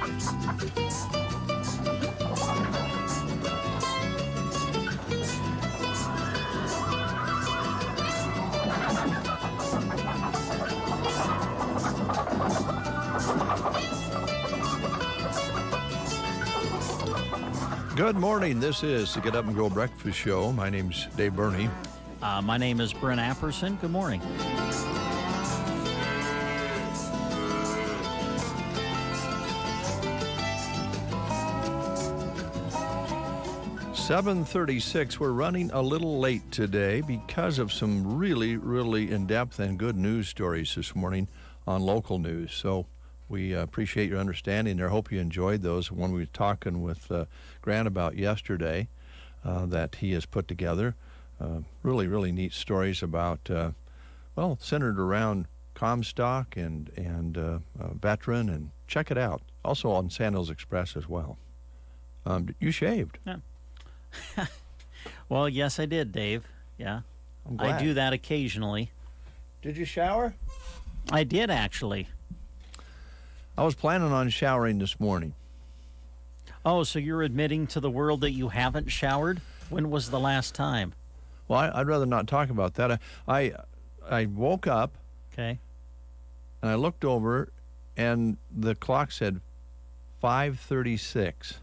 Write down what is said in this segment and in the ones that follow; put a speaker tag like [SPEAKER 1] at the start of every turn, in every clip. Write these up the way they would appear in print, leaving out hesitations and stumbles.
[SPEAKER 1] Good morning. This is the Get Up and Go Breakfast Show. My name's Dave Burney.
[SPEAKER 2] My name is Brent Apperson. Good morning.
[SPEAKER 1] $7:36. We're running a little late today because of some really in-depth and good news stories this morning on local news. So we appreciate your understanding there. Hope you enjoyed those. One we were talking with Grant about yesterday that he has put together. Really neat stories about, centered around Comstock and Veteran, and check it out. Also on Sandals Express as well. You shaved.
[SPEAKER 2] Yeah. Well, yes, I did, Dave. Yeah. I do that occasionally.
[SPEAKER 1] Did you shower?
[SPEAKER 2] I did, actually.
[SPEAKER 1] I was planning on showering this morning.
[SPEAKER 2] Oh, so you're admitting to the world that you haven't showered? When was the last time?
[SPEAKER 1] Well, I'd rather not talk about that. I woke up.
[SPEAKER 2] Okay.
[SPEAKER 1] And I looked over, and the clock said 5:36.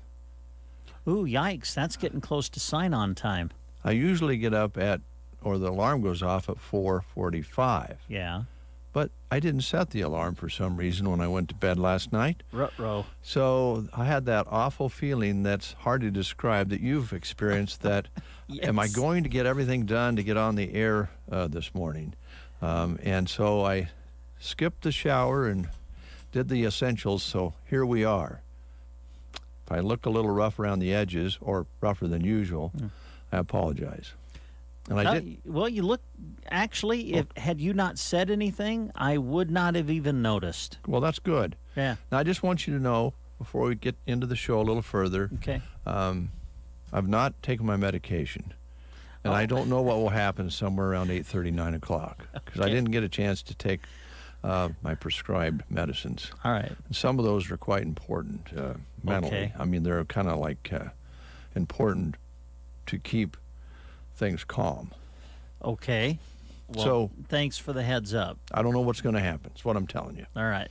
[SPEAKER 2] Ooh, yikes. That's getting close to sign-on time.
[SPEAKER 1] I usually get up the alarm goes off at 4:45.
[SPEAKER 2] Yeah.
[SPEAKER 1] But I didn't set the alarm for some reason when I went to bed last night.
[SPEAKER 2] Ruh-roh.
[SPEAKER 1] So I had that awful feeling that's hard to describe that you've experienced that,
[SPEAKER 2] Yes.
[SPEAKER 1] Am I going to get everything done to get on the air this morning? And so I skipped the shower and did the essentials, so here we are. If I look a little rough around the edges, or rougher than usual, I apologize. And I did.
[SPEAKER 2] Well, you look, actually, had you not said anything, I would not have even noticed.
[SPEAKER 1] Well, that's good.
[SPEAKER 2] Yeah.
[SPEAKER 1] Now, I just want you to know, before we get into the show a little further,
[SPEAKER 2] Okay.
[SPEAKER 1] I've not taken my medication. And I don't know what will happen somewhere around 8:30, 9 o'clock, because I didn't get a chance to take my prescribed medicines.
[SPEAKER 2] All right.
[SPEAKER 1] And some of those are quite important mentally.
[SPEAKER 2] Okay.
[SPEAKER 1] I mean, they're kind of like important to keep things calm.
[SPEAKER 2] Okay. Well,
[SPEAKER 1] So-
[SPEAKER 2] thanks for the heads up.
[SPEAKER 1] I don't know what's going to happen. That's what I'm telling you.
[SPEAKER 2] All right.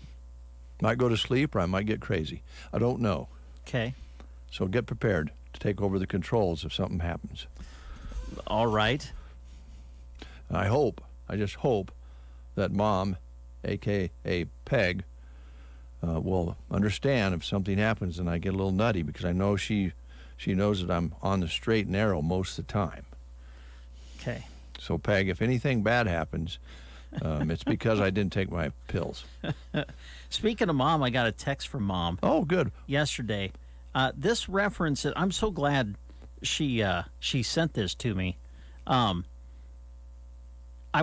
[SPEAKER 1] Might go to sleep, or I might get crazy. I don't know.
[SPEAKER 2] Okay.
[SPEAKER 1] So get prepared to take over the controls if something happens.
[SPEAKER 2] All right.
[SPEAKER 1] And I just hope that Mom, a.k.a. Peg, will understand if something happens and I get a little nutty, because I know she knows that I'm on the straight and narrow most of the time.
[SPEAKER 2] Okay.
[SPEAKER 1] So, Peg, if anything bad happens, it's because I didn't take my pills.
[SPEAKER 2] Speaking of Mom, I got a text from Mom
[SPEAKER 1] Oh, good.
[SPEAKER 2] yesterday. This reference, I'm so glad she sent this to me. I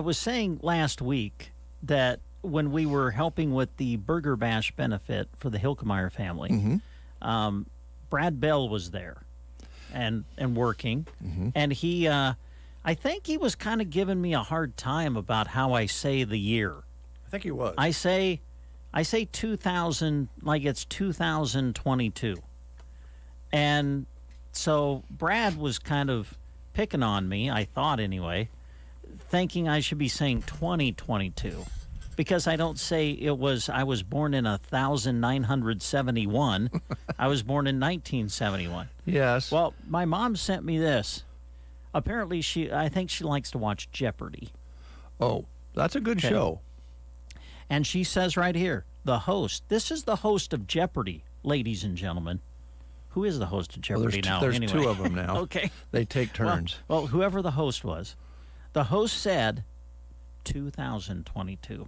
[SPEAKER 2] was saying last week that when we were helping with the Burger Bash benefit for the Hilkemeyer family, Brad Bell was there and working, and he, I think he was kind of giving me a hard time about how I say the year.
[SPEAKER 1] I think he was.
[SPEAKER 2] I say 2000 like it's 2022. And so Brad was kind of picking on me, I thought anyway, thinking I should be saying 2022, because I don't say I was born in 1971. I was born in 1971.
[SPEAKER 1] Yes.
[SPEAKER 2] Well, my mom sent me this. Apparently I think she likes to watch Jeopardy.
[SPEAKER 1] Oh, that's a good
[SPEAKER 2] Okay.
[SPEAKER 1] show.
[SPEAKER 2] And she says right here, this is the host of Jeopardy, ladies and gentlemen. Who is the host of Jeopardy now?
[SPEAKER 1] There's
[SPEAKER 2] anyway?
[SPEAKER 1] two of them now.
[SPEAKER 2] Okay.
[SPEAKER 1] They take turns.
[SPEAKER 2] Well, whoever the host was, the host said 2022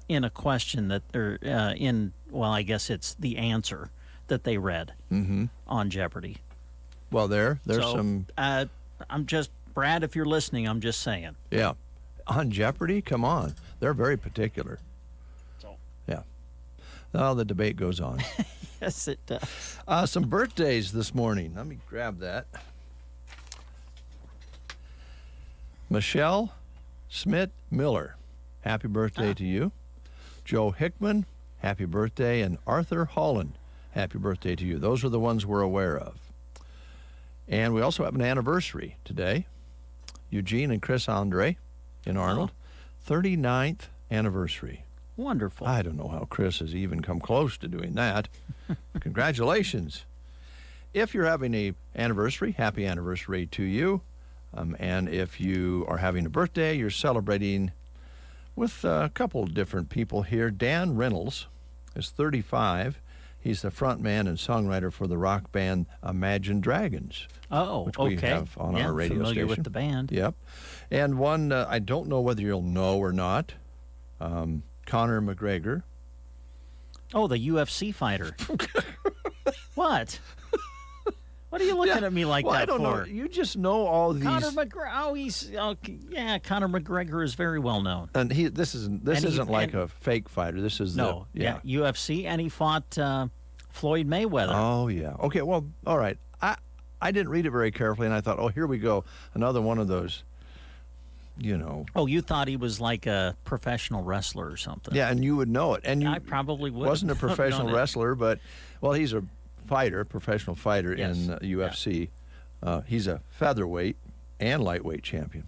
[SPEAKER 2] in a question that, I guess it's the answer that they read on Jeopardy.
[SPEAKER 1] Well, there's
[SPEAKER 2] So,
[SPEAKER 1] some...
[SPEAKER 2] I'm just, Brad, if you're listening, I'm just saying.
[SPEAKER 1] Yeah. On Jeopardy? Come on. They're very particular.
[SPEAKER 2] So.
[SPEAKER 1] Yeah. Well, the debate goes on.
[SPEAKER 2] Yes, it does.
[SPEAKER 1] Some birthdays this morning. Let me grab that. Michelle Smith Miller, happy birthday to you. Joe Hickman, happy birthday. And Arthur Holland, Happy birthday to you. Those are the ones we're aware of. And we also have an anniversary today. Eugene and Chris Andre in Arnold. 39th anniversary.
[SPEAKER 2] Wonderful.
[SPEAKER 1] I don't know how Chris has even come close to doing that. Congratulations. If you're having an anniversary, happy anniversary to you. And if you are having a birthday, you're celebrating with a couple of different people here. Dan Reynolds is 35. He's the front man and songwriter for the rock band Imagine Dragons.
[SPEAKER 2] Oh,
[SPEAKER 1] which
[SPEAKER 2] okay.
[SPEAKER 1] we have on our radio
[SPEAKER 2] familiar
[SPEAKER 1] station.
[SPEAKER 2] with the band.
[SPEAKER 1] Yep. And one, I don't know whether you'll know or not, Conor McGregor.
[SPEAKER 2] Oh, the UFC fighter. What? What are you looking at me like that
[SPEAKER 1] I don't
[SPEAKER 2] for?
[SPEAKER 1] know. You just know all these.
[SPEAKER 2] Conor McGregor. Conor McGregor is very well known.
[SPEAKER 1] And this isn't like a fake fighter. This is
[SPEAKER 2] UFC, and he fought Floyd Mayweather.
[SPEAKER 1] Oh yeah. Okay. Well, all right. I didn't read it very carefully, and I thought, oh, here we go, another one of those.
[SPEAKER 2] Oh, you thought he was like a professional wrestler or something?
[SPEAKER 1] Yeah, and you would know it. And
[SPEAKER 2] I probably would.
[SPEAKER 1] Wasn't a professional wrestler, but he's a fighter, professional fighter
[SPEAKER 2] Yes.
[SPEAKER 1] in UFC. Yeah. He's a featherweight and lightweight champion,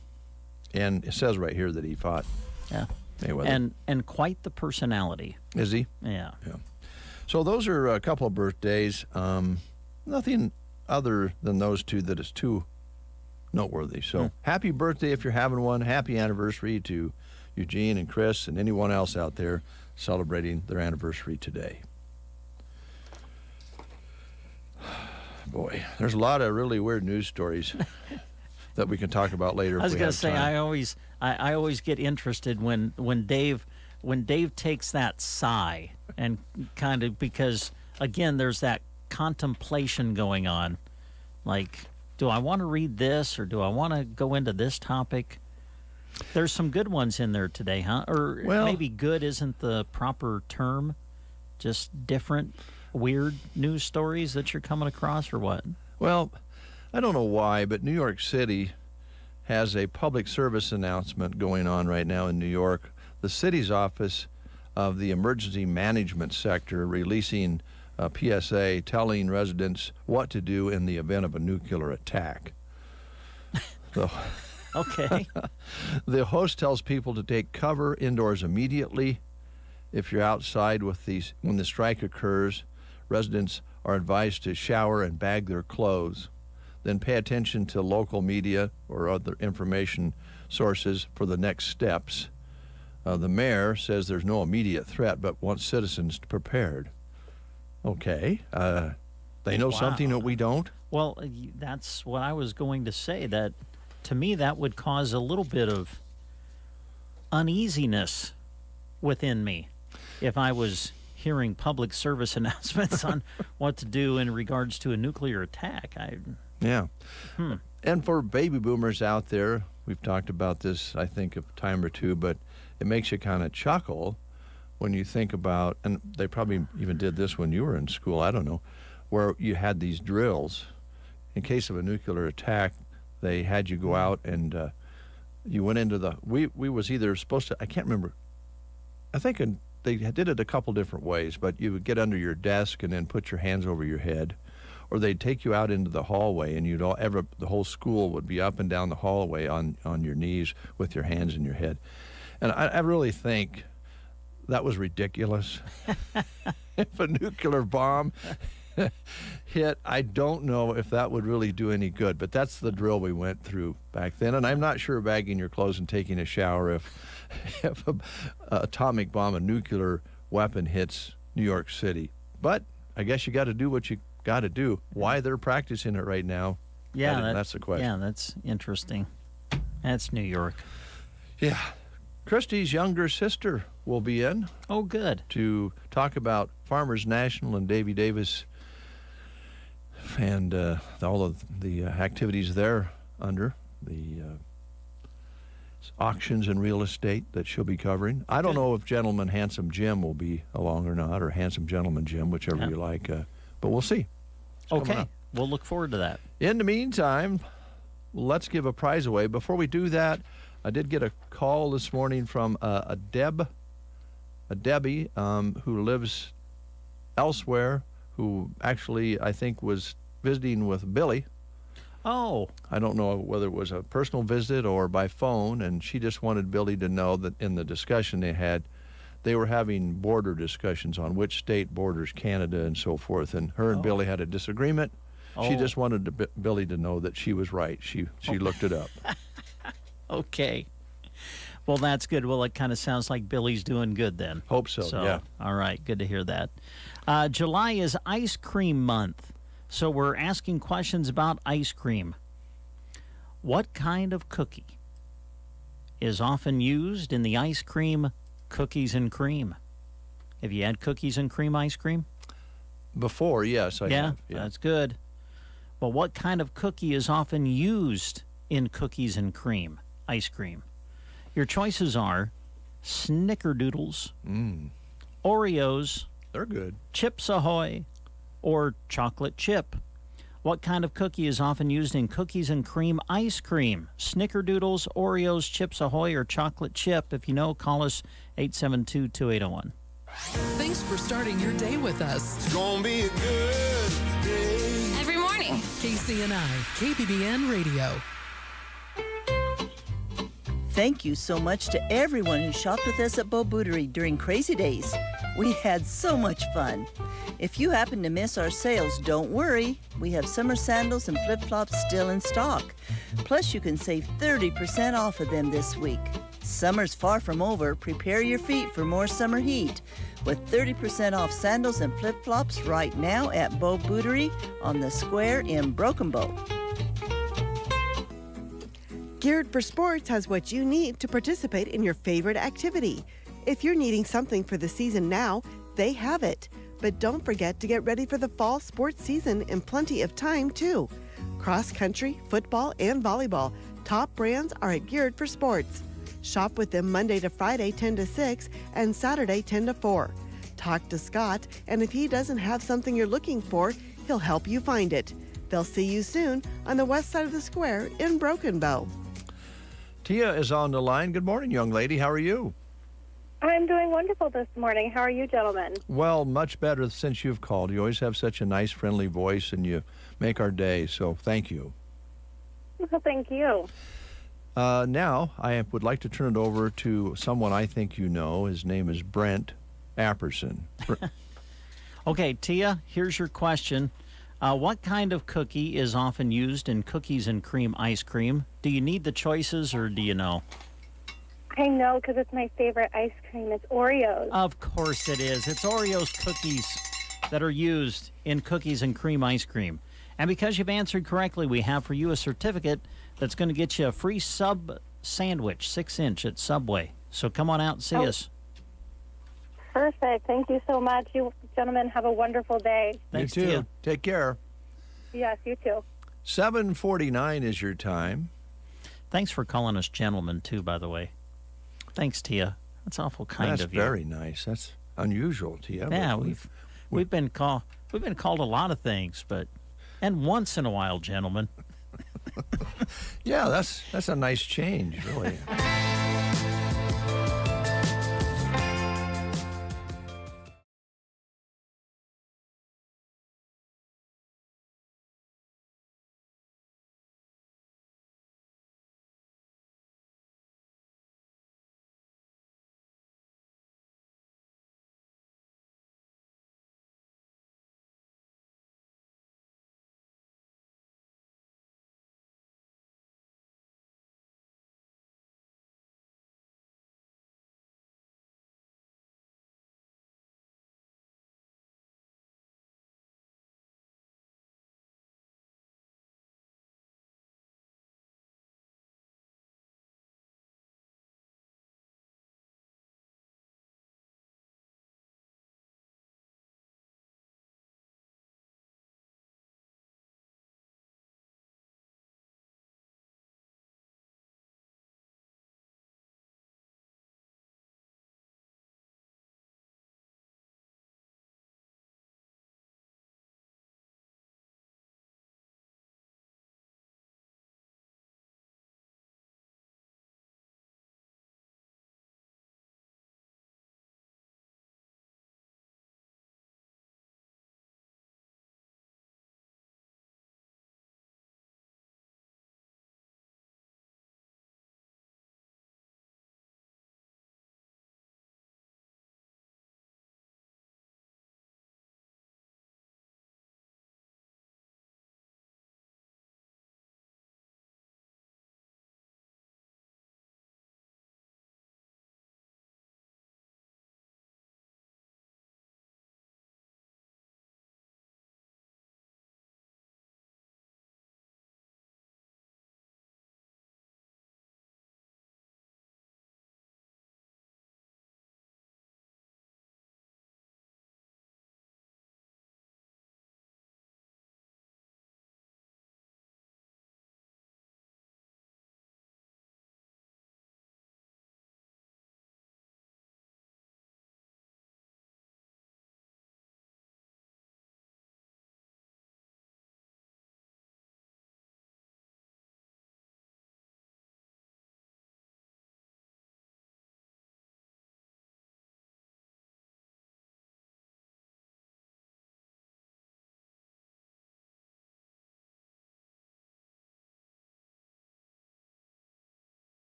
[SPEAKER 1] and it says right here that he fought.
[SPEAKER 2] Yeah.
[SPEAKER 1] Mayweather.
[SPEAKER 2] And quite the personality.
[SPEAKER 1] Is he?
[SPEAKER 2] Yeah.
[SPEAKER 1] Yeah. So those are a couple of birthdays. Nothing other than those two that is too noteworthy. So happy birthday if you're having one. Happy anniversary to Eugene and Chris and anyone else out there celebrating their anniversary today. Boy, there's a lot of really weird news stories that we can talk about later.
[SPEAKER 2] I was
[SPEAKER 1] going to
[SPEAKER 2] say I always get interested when Dave takes that sigh and kind of, because again there's that contemplation going on, like, do I want to read this or do I want to go into this topic? There's some good ones in there today, huh? Or maybe good isn't the proper term, just different weird news stories that you're coming across, or what?
[SPEAKER 1] Well, I don't know why, but New York City has a public service announcement going on right now in New York. The city's office of the emergency management sector releasing a PSA telling residents what to do in the event of a nuclear attack. So,
[SPEAKER 2] okay.
[SPEAKER 1] The host tells people to take cover indoors immediately. If you're outside when the strike occurs, residents are advised to shower and bag their clothes. Then pay attention to local media or other information sources for the next steps. The mayor says there's no immediate threat, but wants citizens prepared. Okay. They know something that we don't?
[SPEAKER 2] Well, that's what I was going to say. That, to me, that would cause a little bit of uneasiness within me if I was hearing public service announcements on what to do in regards to a nuclear attack.
[SPEAKER 1] Yeah. And for baby boomers out there, we've talked about this, I think, a time or two, but it makes you kind of chuckle when you think about, and they probably even did this when you were in school, I don't know, where you had these drills. In case of a nuclear attack, they had you go out and you went into we was either supposed to, I can't remember, I think they did it a couple different ways, but you would get under your desk and then put your hands over your head, or they'd take you out into the hallway and the whole school would be up and down the hallway on your knees with your hands in your head. And I really think that was ridiculous. If a nuclear bomb hit, I don't know if that would really do any good, but that's the drill we went through back then. And I'm not sure bagging your clothes and taking a shower if a atomic bomb, a nuclear weapon hits New York City. But I guess you got to do what you got to do. Why they're practicing it right now, that's the question.
[SPEAKER 2] Yeah, that's interesting. That's New York.
[SPEAKER 1] Yeah. Christy's younger sister will be in.
[SPEAKER 2] Oh, good.
[SPEAKER 1] To talk about Farmers National and Davy Davis and all of the activities they're under, the auctions and real estate that she'll be covering. I don't know if Gentleman Handsome Jim will be along or not, or Handsome Gentleman Jim, whichever you like, but we'll see.
[SPEAKER 2] Okay, we'll look forward to that.
[SPEAKER 1] In the meantime, let's give a prize away. Before we do that, I did get a call this morning from a Debbie who lives elsewhere, who who actually, I think, was visiting with Billy.
[SPEAKER 2] Oh,
[SPEAKER 1] I don't know whether it was a personal visit or by phone, and she just wanted Billy to know that in the discussion they had, they were having border discussions on which state borders Canada and so forth, and her and
[SPEAKER 2] Oh.
[SPEAKER 1] Billy had a disagreement. She
[SPEAKER 2] Oh.
[SPEAKER 1] just wanted Billy to know that she was right. She looked it up.
[SPEAKER 2] okay. Well, that's good. Well, it kind of sounds like Billy's doing good then.
[SPEAKER 1] Hope so, yeah.
[SPEAKER 2] All right, good to hear that. July is ice cream month, so we're asking questions about ice cream. What kind of cookie is often used in the ice cream cookies and cream? Have you had cookies and cream ice cream?
[SPEAKER 1] Before, yes, I have.
[SPEAKER 2] That's good. Well, what kind of cookie is often used in cookies and cream ice cream? Your choices are Snickerdoodles, Oreos,
[SPEAKER 1] They're good.
[SPEAKER 2] Chips Ahoy, or chocolate chip. What kind of cookie is often used in cookies and cream ice cream? Snickerdoodles, Oreos, Chips Ahoy, or chocolate chip? If you know, call us 872-2801.
[SPEAKER 3] Thanks for starting your day with us.
[SPEAKER 4] It's gonna be a good day.
[SPEAKER 5] Every morning.
[SPEAKER 3] KCNI, KBBN Radio.
[SPEAKER 6] Thank you so much to everyone who shopped with us at Bo Bootery during Crazy Days. We had so much fun. If you happen to miss our sales, don't worry. We have summer sandals and flip-flops still in stock. Plus, you can save 30% off of them this week. Summer's far from over. Prepare your feet for more summer heat with 30% off sandals and flip-flops right now at Bo Bootery on the square in Broken Bow.
[SPEAKER 7] Geared for Sports has what you need to participate in your favorite activity. If you're needing something for the season now, they have it. But don't forget to get ready for the fall sports season in plenty of time, too. Cross country, football, and volleyball, top brands are at Geared for Sports. Shop with them Monday to Friday 10 to 6 and Saturday 10 to 4. Talk to Scott, and if he doesn't have something you're looking for, he'll help you find it. They'll see you soon on the west side of the square in Broken Bow.
[SPEAKER 1] Tia is on the line. Good morning, young lady. How are you?
[SPEAKER 8] I'm doing wonderful this morning. How are you, gentlemen?
[SPEAKER 1] Well, much better since you've called. You always have such a nice, friendly voice, and you make our day, so thank you.
[SPEAKER 8] Well, thank you.
[SPEAKER 1] Now, I would like to turn it over to someone I think you know. His name is Brent Apperson.
[SPEAKER 2] Okay, Tia, here's your question. What kind of cookie is often used in cookies and cream ice cream? Do you need the choices, or do you know?
[SPEAKER 8] I know because it's my favorite ice cream. It's Oreos.
[SPEAKER 2] Of course it is. It's Oreos cookies that are used in cookies and cream ice cream. And because you've answered correctly, we have for you a certificate that's going to get you a free sub sandwich, 6-inch at Subway. So come on out and see us.
[SPEAKER 8] Perfect. Thank you so much. You gentlemen have a wonderful day.
[SPEAKER 2] Thanks,
[SPEAKER 1] you too.
[SPEAKER 2] Tia.
[SPEAKER 1] Take care.
[SPEAKER 8] Yes, you too.
[SPEAKER 1] 7:49 is your time.
[SPEAKER 2] Thanks for calling us gentlemen, too, by the way. Thanks, Tia. That's awful kind
[SPEAKER 1] That's
[SPEAKER 2] of you.
[SPEAKER 1] very nice. That's unusual, Tia.
[SPEAKER 2] Yeah,
[SPEAKER 1] but
[SPEAKER 2] we've been called a lot of things, and once in a while, gentlemen.
[SPEAKER 1] yeah, that's a nice change, really.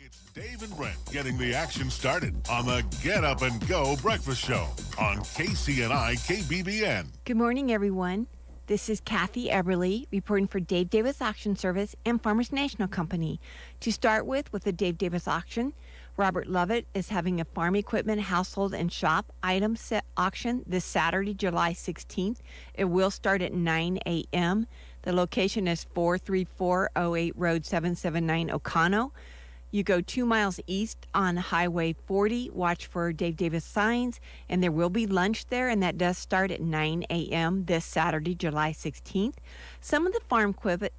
[SPEAKER 5] It's Dave and Brent getting the action started on the Get Up and Go Breakfast Show on KCNI KBBN.
[SPEAKER 9] Good morning, everyone. This is Kathy Eberly reporting for Dave Davis Auction Service and Farmers National Company. To start with the Dave Davis Auction, Robert Lovett is having a farm equipment, household, and shop item set auction this Saturday, July 16th. It will start at 9 a.m. The location is 43408 Road 779 Oconto. You go 2 miles east on Highway 40. Watch for Dave Davis signs, and there will be lunch there, and that does start at 9 a.m. this Saturday, July 16th. Some of the farm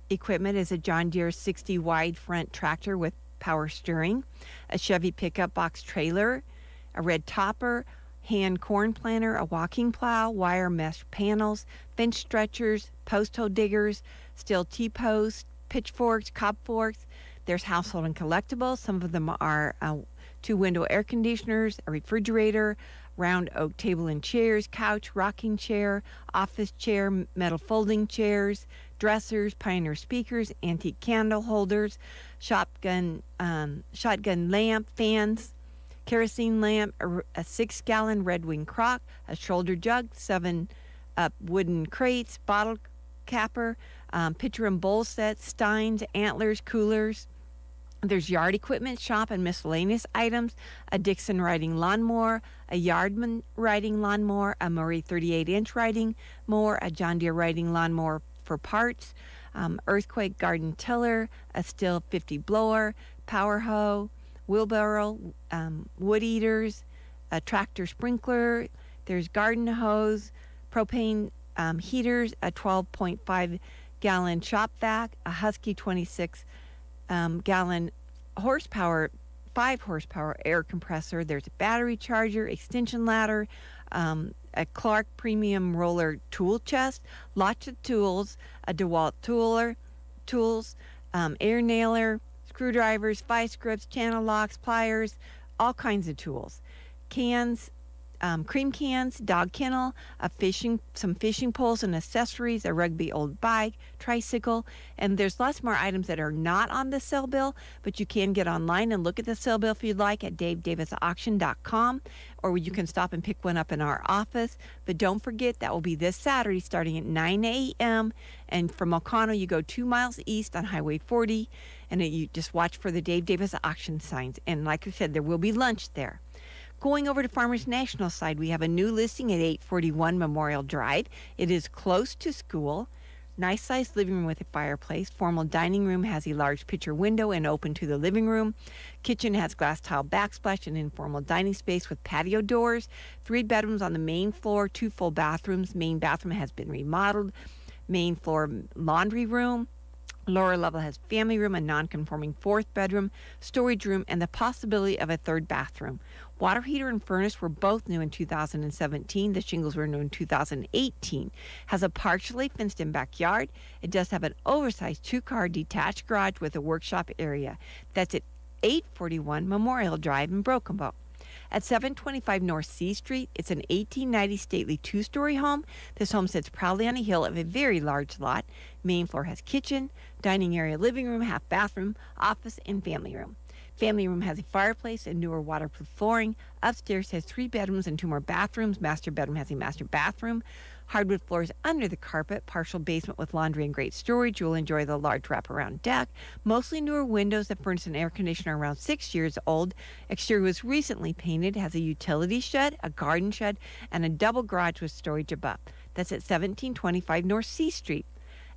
[SPEAKER 9] equipment is a John Deere 60 wide front tractor with power steering, a Chevy pickup box trailer, a red topper, hand corn planter, a walking plow, wire mesh panels, fence stretchers, post hole diggers, steel T-posts, pitchforks, cob forks. There's household and collectibles. Some of them are 2-window air conditioners, a refrigerator, round oak table and chairs, couch, rocking chair, office chair, metal folding chairs, dressers, Pioneer speakers, antique candle holders, shotgun lamp, fans, kerosene lamp, a 6-gallon Red Wing crock, a shoulder jug, 7-up wooden crates, bottle capper, pitcher and bowl sets, steins, antlers, coolers. There's yard equipment, shop, and miscellaneous items, a Dixon riding lawnmower, a Yardman riding lawnmower, a Murray 38-inch riding mower, a John Deere riding lawnmower for parts, earthquake garden tiller, a Stihl 50 blower, power hoe, wheelbarrow, wood eaters, a tractor sprinkler. There's garden hose, propane heaters, a 12.5-gallon shop vac, a Husky 26-gallon horsepower, 5-horsepower air compressor. There's a battery charger, extension ladder, a Clark premium roller tool chest, lots of tools, a DeWalt tools, air nailer, screwdrivers, vice grips, channel locks, pliers, all kinds of tools. Cans, cream cans, dog kennel, some fishing poles and accessories, a rugby old bike, tricycle, and there's lots more items that are not on the sale bill, but you can get online and look at the sale bill if you'd like at davedavisauction.com, or you can stop and pick one up in our office. But don't forget, that will be this Saturday starting at 9 a.m. And from Oconto, you go 2 miles east on Highway 40, and you just watch for the Dave Davis Auction signs. And like I said, there will be lunch there. Going over to Farmers National side, we have a new listing at 841 Memorial Drive. It is close to school. Nice sized living room with a fireplace. Formal dining room has a large picture window and open to the living room. Kitchen has glass tile backsplash and informal dining space with patio doors. 3 bedrooms on the main floor, 2 full bathrooms. Main bathroom has been remodeled. Main floor laundry room. Lower level has family room, a non-conforming 4th bedroom, storage room, and the possibility of a 3rd bathroom. Water heater and furnace were both new in 2017. The shingles were new in 2018. Has a partially fenced-in backyard. It does have an oversized 2-car detached garage with a workshop area. That's at 841 Memorial Drive in Broken Bow. At 725 North C Street, it's an 1890 stately 2-story home. This home sits proudly on a hill of a very large lot. Main floor has kitchen, dining area, living room, half bathroom, office, and family room. Family room has a fireplace and newer waterproof flooring. Upstairs has 3 bedrooms and 2 more bathrooms. Master bedroom has a master bathroom. Hardwood floors under the carpet. Partial basement with laundry and great storage. You'll enjoy the large wraparound deck. Mostly newer windows that furnish an air conditioner around 6 years old. Exterior was recently painted. Has a utility shed, a garden shed, and a double garage with storage above. That's at 1725 North C Street.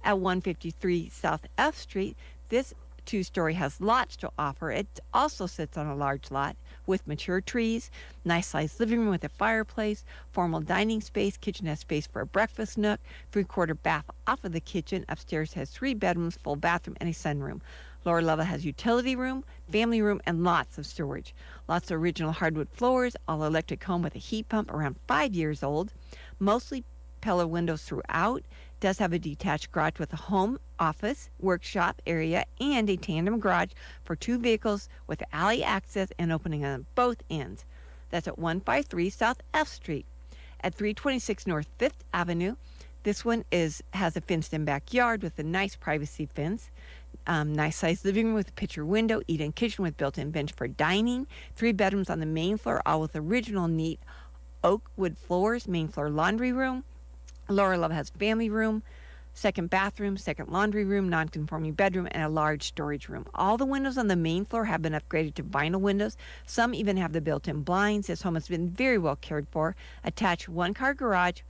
[SPEAKER 9] At 153 South F Street, this 2-story has lots to offer. It also sits on a large lot with mature trees, nice sized living room with a fireplace, formal dining space, kitchen has space for a breakfast nook, 3/4 bath off of the kitchen. Upstairs has 3 bedrooms, full bathroom, and a sunroom. Lower level has utility room, family room, and lots of storage. Lots of original hardwood floors, all electric home with a heat pump, around 5 years old. Mostly pillar windows throughout. Does have a detached garage with a home, office, workshop area, and a tandem garage for 2 vehicles with alley access and opening on both ends. That's at 153 South F Street. At 326 North 5th Avenue, this one has a fenced-in backyard with a nice privacy fence. Nice sized living room with a picture window, eat-in kitchen with built-in bench for dining. 3 bedrooms on the main floor, all with original neat oak wood floors. Main floor laundry room. Lower level has family room, second bathroom, second laundry room, non-conforming bedroom, and a large storage room. All the windows on the main floor have been upgraded to vinyl windows. Some even have the built-in blinds. This home has been very well cared for. Attached 1-car garage,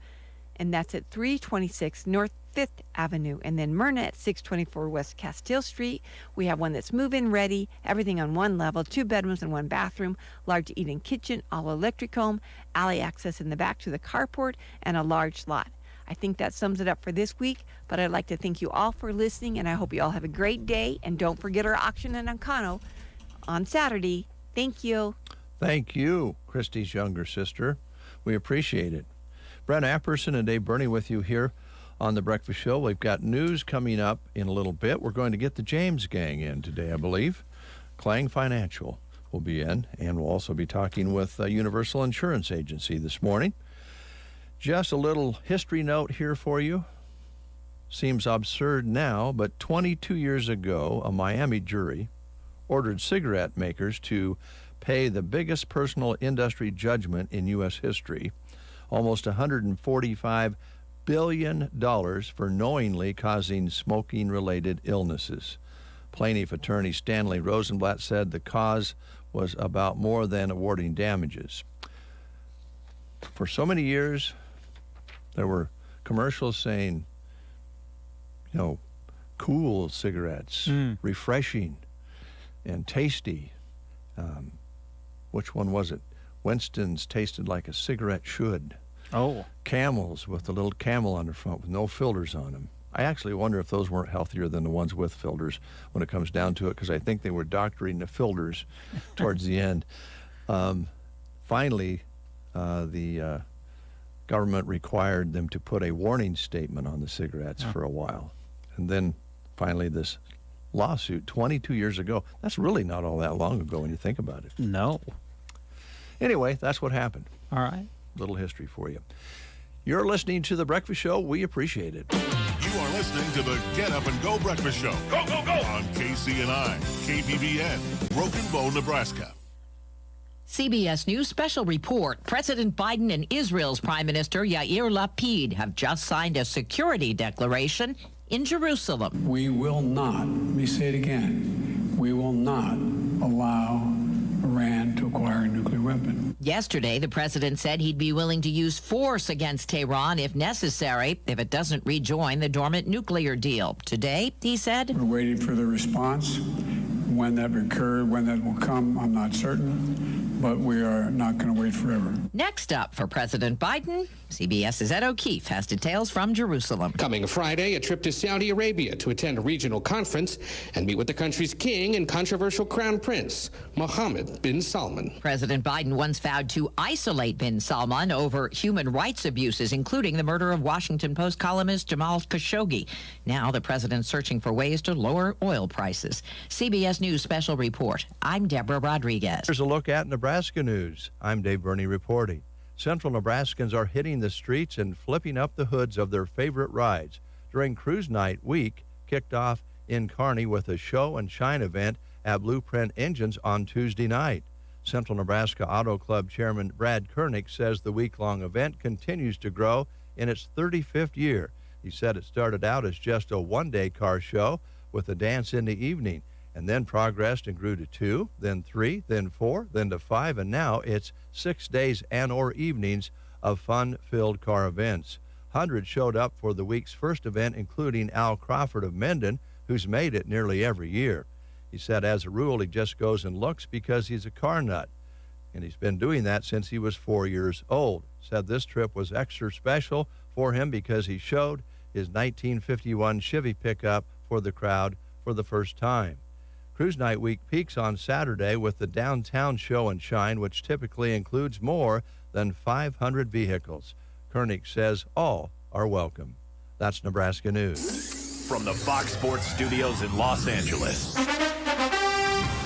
[SPEAKER 9] and that's at 326 North 5th Avenue. And then Myrna at 624 West Castile Street. We have one that's move-in ready, everything on 1 level, 2 bedrooms and 1 bathroom, large eat-in kitchen, all-electric home, alley access in the back to the carport, and a large lot. I think that sums it up for this week, but I'd like to thank you all for listening, and I hope you all have a great day. And don't forget our auction in Encano on Saturday. Thank you.
[SPEAKER 1] Thank you, Christy's younger sister. We appreciate it. Brent Apperson and Dave Burney with you here on The Breakfast Show. We've got news coming up in a little bit. We're going to get the James gang in today, I believe. Clang Financial will be in, and we'll also be talking with Universal Insurance Agency this morning. Just a little history note here for you. Seems absurd now, but 22 years ago, a Miami jury ordered cigarette makers to pay the biggest personal industry judgment in U.S. history, almost $145 billion for knowingly causing smoking-related illnesses. Plaintiff attorney Stanley Rosenblatt said the cause was about more than awarding damages. For so many years, there were commercials saying, cool cigarettes, refreshing and tasty. Which one was it? Winston's tasted like a cigarette should.
[SPEAKER 2] Oh.
[SPEAKER 1] Camels with a little camel on the front with no filters on them. I actually wonder if those weren't healthier than the ones with filters when it comes down to it, because I think they were doctoring the filters towards the end. Finally, the government required them to put a warning statement on the cigarettes for a while. And then finally this lawsuit 22 years ago. That's really not all that long ago when you think about it.
[SPEAKER 2] No.
[SPEAKER 1] Anyway, that's what happened.
[SPEAKER 2] All right.
[SPEAKER 1] Little history for you. You're listening to The Breakfast Show. We appreciate it.
[SPEAKER 5] You are listening to the Get Up and Go Breakfast Show. Go, go, go! On KCNI, KBBN, Broken Bow, Nebraska.
[SPEAKER 10] CBS News special report. President Biden and Israel's Prime Minister Yair Lapid have just signed a security declaration in Jerusalem.
[SPEAKER 11] We will not, let me say it again, we will not allow Iran to acquire a nuclear weapon.
[SPEAKER 10] Yesterday, the president said he'd be willing to use force against Tehran if necessary if it doesn't rejoin the dormant nuclear deal. Today, he said,
[SPEAKER 11] we're waiting for the response. When that occurs, when that will come, I'm not certain, but we are not going to wait forever.
[SPEAKER 10] Next up for President Biden, CBS's Ed O'Keefe has details from Jerusalem.
[SPEAKER 12] Coming Friday, a trip to Saudi Arabia to attend a regional conference and meet with the country's king and controversial crown prince, Mohammed bin Salman.
[SPEAKER 10] President Biden once vowed to isolate bin Salman over human rights abuses, including the murder of Washington Post columnist Jamal Khashoggi. Now the president's searching for ways to lower oil prices. CBS News special report. I'm Deborah Rodriguez.
[SPEAKER 1] Here's a look at Nebraska news. I'm Dave Burney reporting. Central Nebraskans are hitting the streets and flipping up the hoods of their favorite rides during Cruise Night Week, kicked off in Kearney with a show and shine event at Blueprint Engines on Tuesday night. Central Nebraska Auto Club Chairman Brad Koenig says the week-long event continues to grow in its 35th year. He said it started out as just a one-day car show with a dance in the evening, and then progressed and grew to 2, then 3, then 4, then to 5, and now it's 6 days and/or evenings of fun-filled car events. Hundreds showed up for the week's first event, including Al Crawford of Mendon, who's made it nearly every year. He said, as a rule, he just goes and looks because he's a car nut, and he's been doing that since he was 4 years old. Said this trip was extra special for him because he showed his 1951 Chevy pickup for the crowd for the first time. Cruise Night Week peaks on Saturday with the downtown show and shine, which typically includes more than 500 vehicles. Koenig says all are welcome. That's Nebraska News.
[SPEAKER 13] From the Fox Sports Studios in Los Angeles,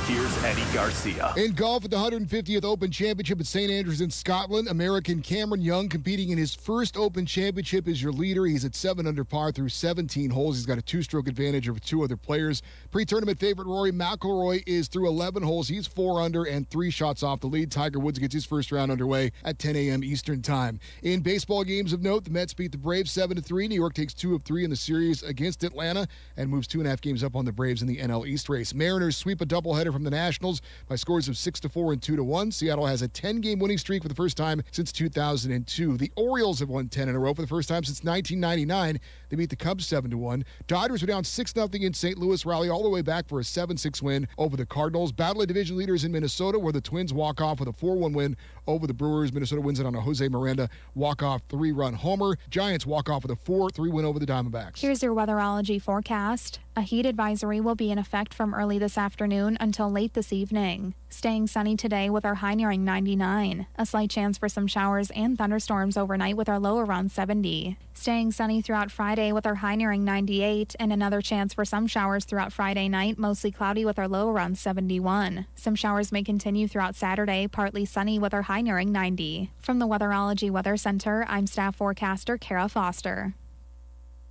[SPEAKER 13] Here's Eddie Garcia.
[SPEAKER 14] In golf at the 150th Open Championship at St. Andrews in Scotland, American Cameron Young competing in his first Open Championship is your leader. He's at 7 under par through 17 holes. He's got a 2-stroke advantage over 2 other players. Pre-tournament favorite Rory McIlroy is through 11 holes. He's 4 under and 3 shots off the lead. Tiger Woods gets his first round underway at 10 a.m. Eastern Time. In baseball games of note, the Mets beat the Braves 7-3. New York takes 2 of 3 in the series against Atlanta and moves 2.5 games up on the Braves in the NL East race. Mariners sweep a doubleheader from the Nationals by scores of 6-4 and 2-1. Seattle has a 10-game winning streak for the first time since 2002. The Orioles have won 10 in a row for the first time since 1999. They beat the Cubs 7-1. Dodgers were down 6-0 in St. Louis, rally all the way back for a 7-6 win over the Cardinals. Battle of division leaders in Minnesota, where the Twins walk off with a 4-1 win over the Brewers. Minnesota wins it on a Jose Miranda walk-off 3-run homer. Giants walk off with a 4-3 win over the Diamondbacks.
[SPEAKER 15] Here's your weatherology forecast. A heat advisory will be in effect from early this afternoon until late this evening. Staying sunny today with our high nearing 99. A slight chance for some showers and thunderstorms overnight with our low around 70. Staying sunny throughout Friday with our high nearing 98 and another chance for some showers throughout Friday night, mostly cloudy with our low around 71. Some showers may continue throughout Saturday, partly sunny with our high nearing 90. From the Weatherology Weather Center, I'm staff forecaster Kara Foster.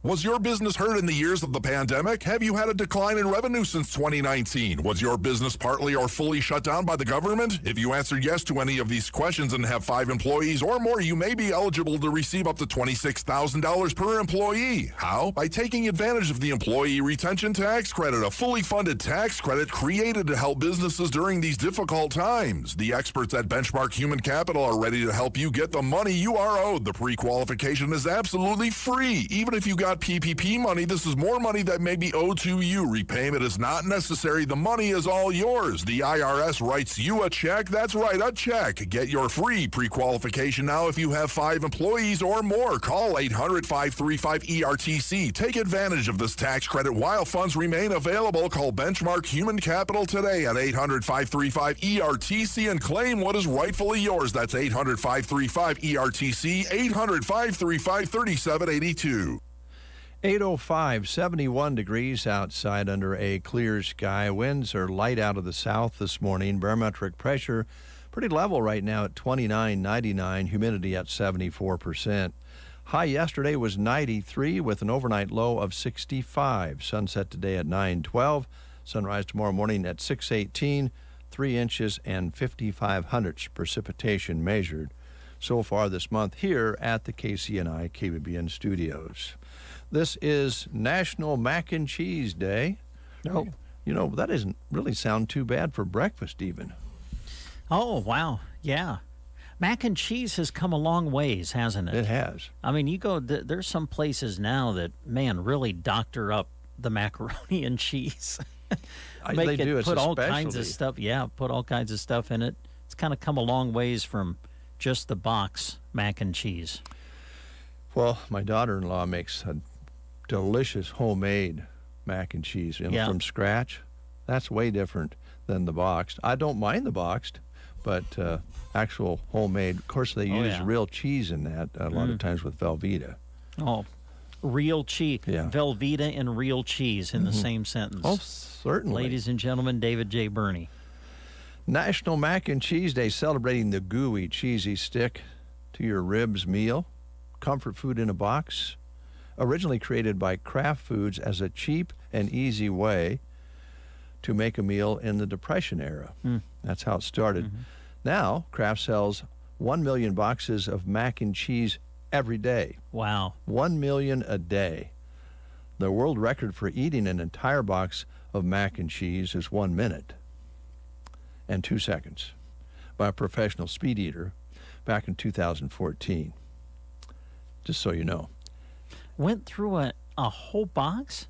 [SPEAKER 16] Was your business hurt in the years of the pandemic? Have you had a decline in revenue since 2019? Was your business partly or fully shut down by the government? If you answered yes to any of these questions and have 5 employees or more, you may be eligible to receive up to $26,000 per employee. How? By taking advantage of the Employee Retention Tax Credit, a fully funded tax credit created to help businesses during these difficult times. The experts at Benchmark Human Capital are ready to help you get the money you are owed. The pre-qualification is absolutely free. Even if you got PPP money, this is more money that may be owed to you. Repayment is not necessary. The money is all yours. The IRS writes you a check. That's right, a check. Get your free pre-qualification now if you have 5 employees or more. Call 800-535-ERTC. Take advantage of this tax credit while funds remain available. Call Benchmark Human Capital today at 800-535-ERTC and claim what is rightfully yours. That's 800-535-ERTC, 800-535-3782.
[SPEAKER 1] 8:05, 71 degrees outside under a clear sky. Winds are light out of the south this morning. Barometric pressure pretty level right now at 29.99. Humidity at 74%. High yesterday was 93 with an overnight low of 65. Sunset today at 9:12. Sunrise tomorrow morning at 6:18. 3 inches and 55 hundredths precipitation measured so far this month here at the KCNI KBBN studios. This is National Mac and Cheese Day. Oh, you know, that doesn't really sound too bad for breakfast even.
[SPEAKER 2] Oh, wow. Yeah. Mac and cheese has come a long ways, hasn't it?
[SPEAKER 1] It has.
[SPEAKER 2] I mean, you go, there's some places now that, man, really doctor up the macaroni and cheese.
[SPEAKER 1] They do. It's
[SPEAKER 2] put
[SPEAKER 1] a
[SPEAKER 2] all
[SPEAKER 1] specialty.
[SPEAKER 2] kinds of stuff. Yeah, put all kinds of stuff in it. It's kind of come a long ways from just the box mac and cheese.
[SPEAKER 1] Well, my daughter-in-law makes a delicious homemade mac and cheese from scratch. That's way different than the boxed. I don't mind the boxed, but actual homemade. Of course, they use real cheese in that a lot of times with Velveeta.
[SPEAKER 2] Oh, real cheese.
[SPEAKER 1] Yeah.
[SPEAKER 2] Velveeta and real cheese in the same sentence.
[SPEAKER 1] Oh, certainly.
[SPEAKER 2] Ladies and gentlemen, David J. Burney.
[SPEAKER 1] National Mac and Cheese Day, celebrating the gooey, cheesy stick to your ribs meal. Comfort food in a box. Originally created by Kraft Foods as a cheap and easy way to make a meal in the Depression era. That's how it started. Now, Kraft sells 1 million boxes of mac and cheese every day.
[SPEAKER 2] Wow.
[SPEAKER 1] 1 million a day. The world record for eating an entire box of mac and cheese is 1 minute and 2 seconds by a professional speed eater back in 2014. Just so you know.
[SPEAKER 2] Went through a whole box?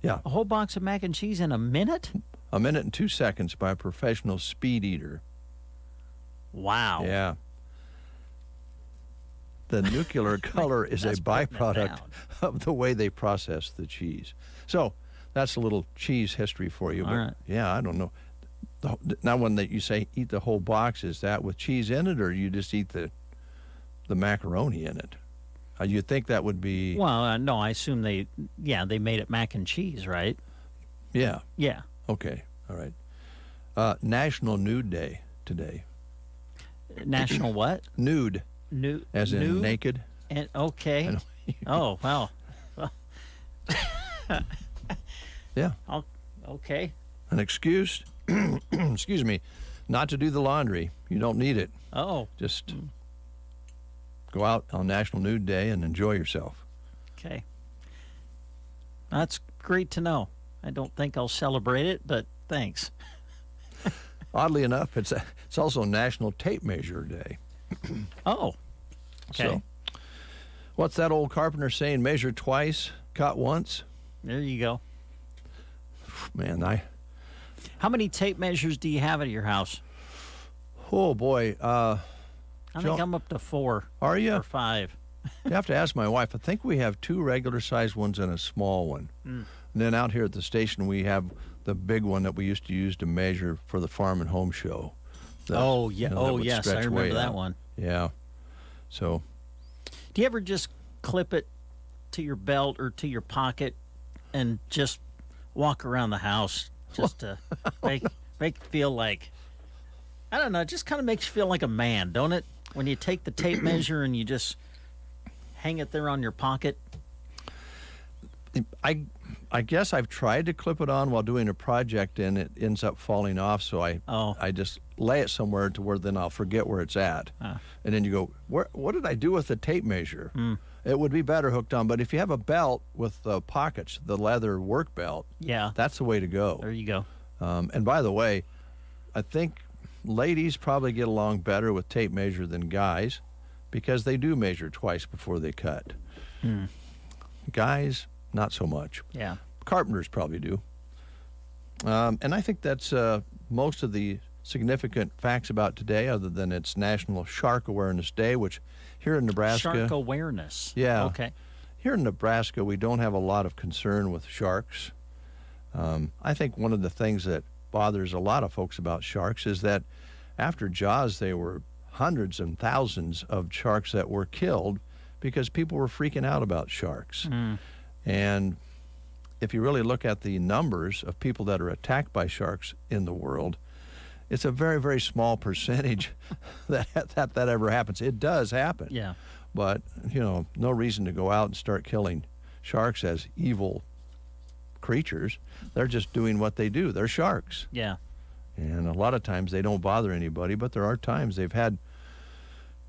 [SPEAKER 1] Yeah.
[SPEAKER 2] A whole box of mac and cheese in a minute?
[SPEAKER 1] 1 minute and 2 seconds by a professional speed eater.
[SPEAKER 2] Wow.
[SPEAKER 1] Yeah. The nuclear color is a byproduct of the way they process the cheese. So that's a little cheese history for you.
[SPEAKER 2] All right.
[SPEAKER 1] Yeah, I don't know. Now, when you say eat the whole box, is that with cheese in it, or you just eat the macaroni in it? You'd think that would be...
[SPEAKER 2] Well, no, I assume they made it mac and cheese, right?
[SPEAKER 1] Yeah.
[SPEAKER 2] Yeah.
[SPEAKER 1] Okay, all right. National Nude Day today.
[SPEAKER 2] National what?
[SPEAKER 1] Nude.
[SPEAKER 2] Nude.
[SPEAKER 1] As in
[SPEAKER 2] nude?
[SPEAKER 1] naked.
[SPEAKER 2] And okay. Oh wow.
[SPEAKER 1] Yeah.
[SPEAKER 2] Okay.
[SPEAKER 1] An excuse, excuse me, not to do the laundry. You don't need it.
[SPEAKER 2] Oh.
[SPEAKER 1] Just go out on National Nude Day and enjoy yourself.
[SPEAKER 2] Okay. That's great to know. I don't think I'll celebrate it, but thanks.
[SPEAKER 1] Oddly enough, it's also National Tape Measure Day.
[SPEAKER 2] Oh. Okay.
[SPEAKER 1] So, what's that old carpenter saying? Measure twice, cut once.
[SPEAKER 2] There you go.
[SPEAKER 1] Man,
[SPEAKER 2] How many tape measures do you have at your house?
[SPEAKER 1] Oh boy.
[SPEAKER 2] I think I'm up to 4.
[SPEAKER 1] Are you?
[SPEAKER 2] Or 5.
[SPEAKER 1] You have to ask my wife. I think we have 2 regular-sized ones and a small one. And then out here at the station, we have the big one that we used to use to measure for the Farm and Home Show.
[SPEAKER 2] Oh, yeah.
[SPEAKER 1] that
[SPEAKER 2] Oh,
[SPEAKER 1] would
[SPEAKER 2] yes. I
[SPEAKER 1] stretch way
[SPEAKER 2] remember that
[SPEAKER 1] out.
[SPEAKER 2] one.
[SPEAKER 1] Yeah. So,
[SPEAKER 2] Do you ever just clip it to your belt or to your pocket and just walk around the house just to make it feel like, I don't know, it just kind of makes you feel like a man, don't it? When you take the tape measure and you just hang it there on your pocket.
[SPEAKER 1] I guess I've tried to clip it on while doing a project and it ends up falling off, so I just lay it somewhere to where then I'll forget where it's at. And then you go, what did I do with the tape measure? It would be better hooked on, but if you have a belt with pockets, the leather work belt,
[SPEAKER 2] yeah,
[SPEAKER 1] that's the way to go.
[SPEAKER 2] There you go.
[SPEAKER 1] And by the way, I think ladies probably get along better with tape measure than guys because they do measure twice before they cut. Guys, not so much.
[SPEAKER 2] Yeah.
[SPEAKER 1] Carpenters probably do. And I think that's most of the significant facts about today, other than it's National Shark Awareness Day, which here in Nebraska...
[SPEAKER 2] Shark awareness.
[SPEAKER 1] Yeah.
[SPEAKER 2] Okay.
[SPEAKER 1] Here in Nebraska, we don't have a lot of concern with sharks. I think one of the things that bothers a lot of folks about sharks is that after Jaws, there were hundreds and thousands of sharks that were killed because people were freaking out about sharks. And if you really look at the numbers of people that are attacked by sharks in the world, it's a very, very small percentage that ever happens. It does happen.
[SPEAKER 2] Yeah.
[SPEAKER 1] But, no reason to go out and start killing sharks as evil creatures. They're just doing what they do. They're sharks.
[SPEAKER 2] Yeah.
[SPEAKER 1] And a lot of times they don't bother anybody, but there are times they've had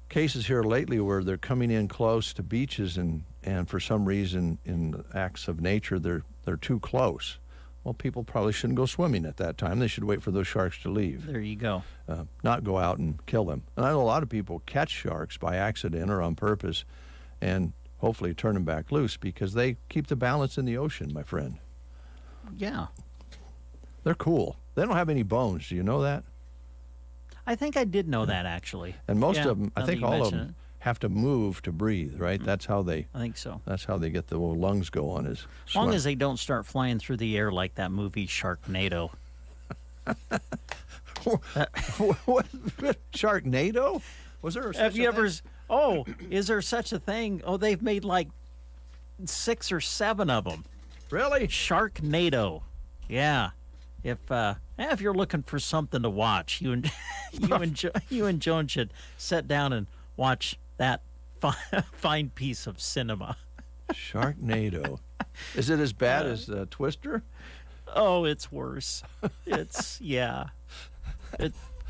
[SPEAKER 1] cases here lately where they're coming in close to beaches and for some reason in acts of nature they're too close. Well, people probably shouldn't go swimming at that time. They should wait for those sharks to leave.
[SPEAKER 2] There you go.
[SPEAKER 1] Not go out and kill them. And I know a lot of people catch sharks by accident or on purpose and hopefully turn them back loose because they keep the balance in the ocean, my friend.
[SPEAKER 2] Yeah.
[SPEAKER 1] They're cool. They don't have any bones. Do you know that?
[SPEAKER 2] I think I did know that, actually.
[SPEAKER 1] And most of them, I
[SPEAKER 2] now
[SPEAKER 1] think
[SPEAKER 2] that you
[SPEAKER 1] all of
[SPEAKER 2] mention
[SPEAKER 1] them, have to move to breathe, right? That's how they...
[SPEAKER 2] I think so.
[SPEAKER 1] That's how they get the lungs going. Is
[SPEAKER 2] as long as they don't start flying through the air like that movie Sharknado.
[SPEAKER 1] What? Sharknado? Was there?
[SPEAKER 2] Have you ever? Oh, is there such a thing? Oh, they've made like 6 or 7 of them.
[SPEAKER 1] Really?
[SPEAKER 2] Sharknado. Yeah. If you're looking for something to watch, you and Joan should sit down and watch that fine piece of cinema.
[SPEAKER 1] Sharknado. Is it as bad as Twister?
[SPEAKER 2] Oh, it's worse. It's yeah.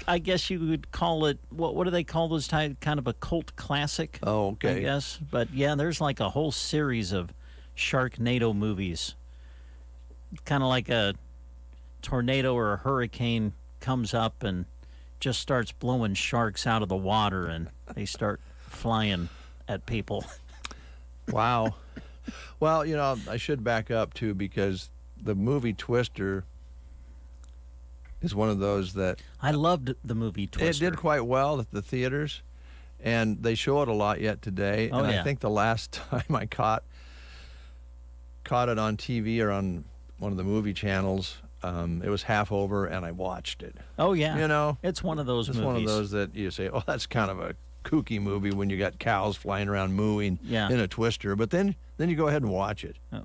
[SPEAKER 2] I guess you would call it what do they call those kind of a cult classic?
[SPEAKER 1] Oh, okay.
[SPEAKER 2] I guess, but yeah, there's like a whole series of Sharknado movies. Kind of like a tornado or a hurricane comes up and just starts blowing sharks out of the water and they start flying at people.
[SPEAKER 1] Wow. Well, I should back up too because the movie Twister is one of those that...
[SPEAKER 2] I loved the movie Twister.
[SPEAKER 1] It did quite well at the theaters, and they show it a lot yet today.
[SPEAKER 2] Oh,
[SPEAKER 1] and
[SPEAKER 2] yeah.
[SPEAKER 1] I think the last time I caught it on TV or on one of the movie channels, it was half over, and I watched it.
[SPEAKER 2] Oh, yeah. It's one of those movies.
[SPEAKER 1] It's one of those that you say, oh, that's kind of a kooky movie when you got cows flying around mooing in a Twister. But then you go ahead and watch it.
[SPEAKER 2] Oh.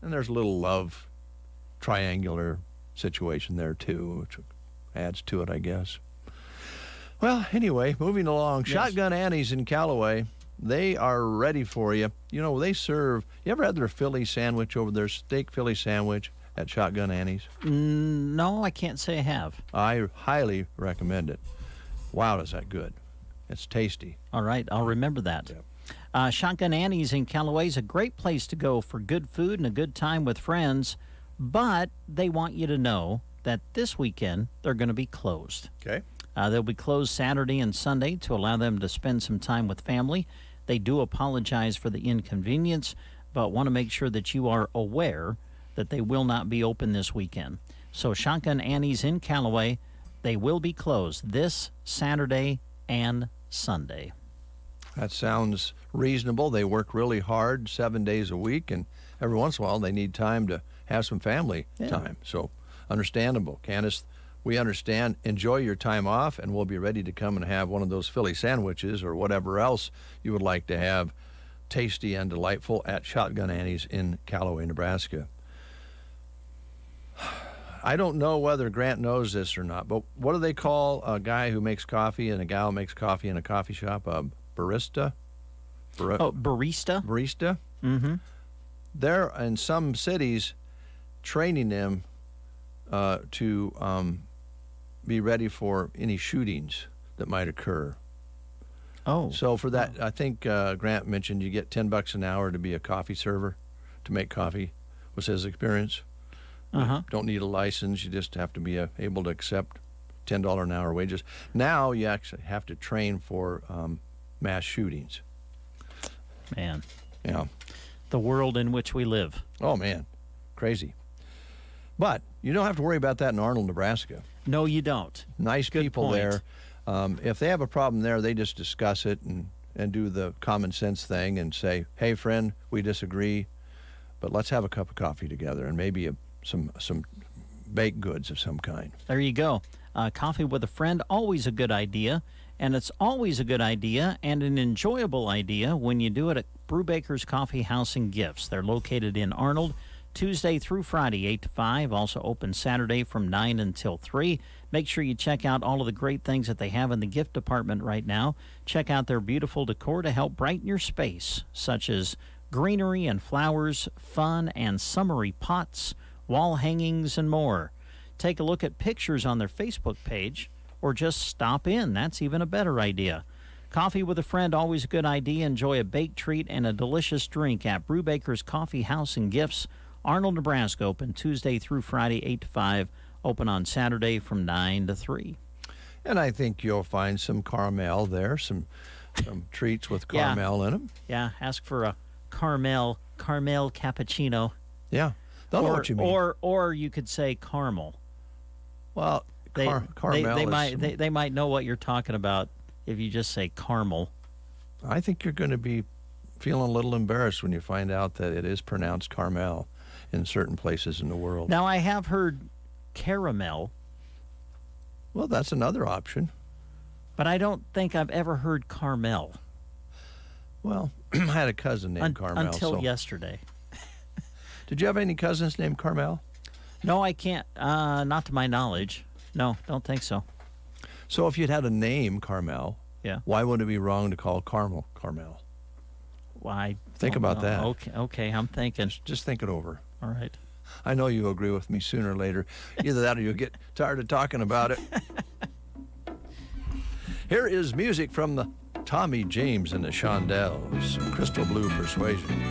[SPEAKER 1] And there's a little love triangular situation there, too, which adds to it, I guess. Well, anyway, moving along.
[SPEAKER 2] Yes.
[SPEAKER 1] Shotgun Annie's in Callaway. They are ready for you. You know, they serve, you ever had their Philly sandwich over there, steak Philly sandwich at Shotgun Annie's?
[SPEAKER 2] No, I can't say I have.
[SPEAKER 1] I highly recommend it. Wow, is that good. It's tasty.
[SPEAKER 2] All right, I'll remember that. Shotgun Annie's in Callaway is a great place to go for good food and a good time with friends, but they want you to know that this weekend they're going to be closed.
[SPEAKER 1] Okay.
[SPEAKER 2] They'll be closed Saturday and Sunday to allow them to spend some time with family. They do apologize for the inconvenience, but want to make sure that you are aware that they will not be open this weekend. So Shotgun Annie's in Callaway, they will be closed this Saturday and Sunday.
[SPEAKER 1] That sounds reasonable. They work really hard 7 days a week, and every once in a while they need time to have some family time. So understandable. Candace, we understand. Enjoy your time off, and we'll be ready to come and have one of those Philly sandwiches or whatever else you would like to have, tasty and delightful, at Shotgun Annie's in Callaway, Nebraska. I don't know whether Grant knows this or not, but what do they call a guy who makes coffee and a gal who makes coffee in a coffee shop? A barista?
[SPEAKER 2] Barista?
[SPEAKER 1] Barista?
[SPEAKER 2] Mm-hmm.
[SPEAKER 1] They're in some cities training them to be ready for any shootings that might occur.
[SPEAKER 2] Oh.
[SPEAKER 1] So for that, I think Grant mentioned you get $10 an hour to be a coffee server, to make coffee, was his experience.
[SPEAKER 2] Uh-huh.
[SPEAKER 1] Don't need a license. You just have to be able to accept $10 an hour wages. Now you actually have to train for mass shootings.
[SPEAKER 2] Man.
[SPEAKER 1] Yeah.
[SPEAKER 2] The world in which we live.
[SPEAKER 1] Oh, man. Crazy. But you don't have to worry about that in Arnold, Nebraska.
[SPEAKER 2] No, you don't.
[SPEAKER 1] Nice
[SPEAKER 2] Good
[SPEAKER 1] people
[SPEAKER 2] point.
[SPEAKER 1] there. If they have a problem there, they just discuss it and do the common sense thing and say, hey, friend, we disagree, but let's have a cup of coffee together and maybe some baked goods of some kind.
[SPEAKER 2] There you go. Coffee with a friend, always a good idea. And it's always a good idea and an enjoyable idea when you do it at Brubaker's Coffee House and Gifts. They're located in Arnold, Tuesday through Friday, 8 to 5. Also open Saturday from 9 until 3. Make sure you check out all of the great things that they have in the gift department right now. Check out their beautiful decor to help brighten your space, such as greenery and flowers, fun and summery pots, wall hangings, and more. Take a look at pictures on their Facebook page, or just stop in. That's even a better idea. Coffee with a friend, always a good idea. Enjoy a baked treat and a delicious drink at Brubaker's Coffee House and Gifts, Arnold, Nebraska. Open Tuesday through Friday, 8 to 5. Open on Saturday from 9 to 3.
[SPEAKER 1] And I think you'll find some caramel there, some treats with caramel in them.
[SPEAKER 2] Yeah, ask for a caramel cappuccino.
[SPEAKER 1] Yeah, they'll know what you mean.
[SPEAKER 2] Or you could say caramel.
[SPEAKER 1] Well,
[SPEAKER 2] caramel they might know what you're talking about if you just say caramel.
[SPEAKER 1] I think you're going to be feeling a little embarrassed when you find out that it is pronounced caramel in certain places in the world.
[SPEAKER 2] Now, I have heard caramel.
[SPEAKER 1] Well, that's another option.
[SPEAKER 2] But I don't think I've ever heard Carmel.
[SPEAKER 1] Well, I had a cousin named Carmel.
[SPEAKER 2] Until yesterday.
[SPEAKER 1] Did you have any cousins named Carmel?
[SPEAKER 2] No, I can't. Not to my knowledge. No, don't think so.
[SPEAKER 1] So if you'd had a name, Carmel, why would it be wrong to call Carmel Carmel?
[SPEAKER 2] Why?
[SPEAKER 1] Think about that.
[SPEAKER 2] Okay, I'm thinking.
[SPEAKER 1] Just think it over.
[SPEAKER 2] All right.
[SPEAKER 1] I know you agree with me sooner or later. Either that or you'll get tired of talking about it. Here is music from the Tommy James and the Shondells, Crystal Blue Persuasion.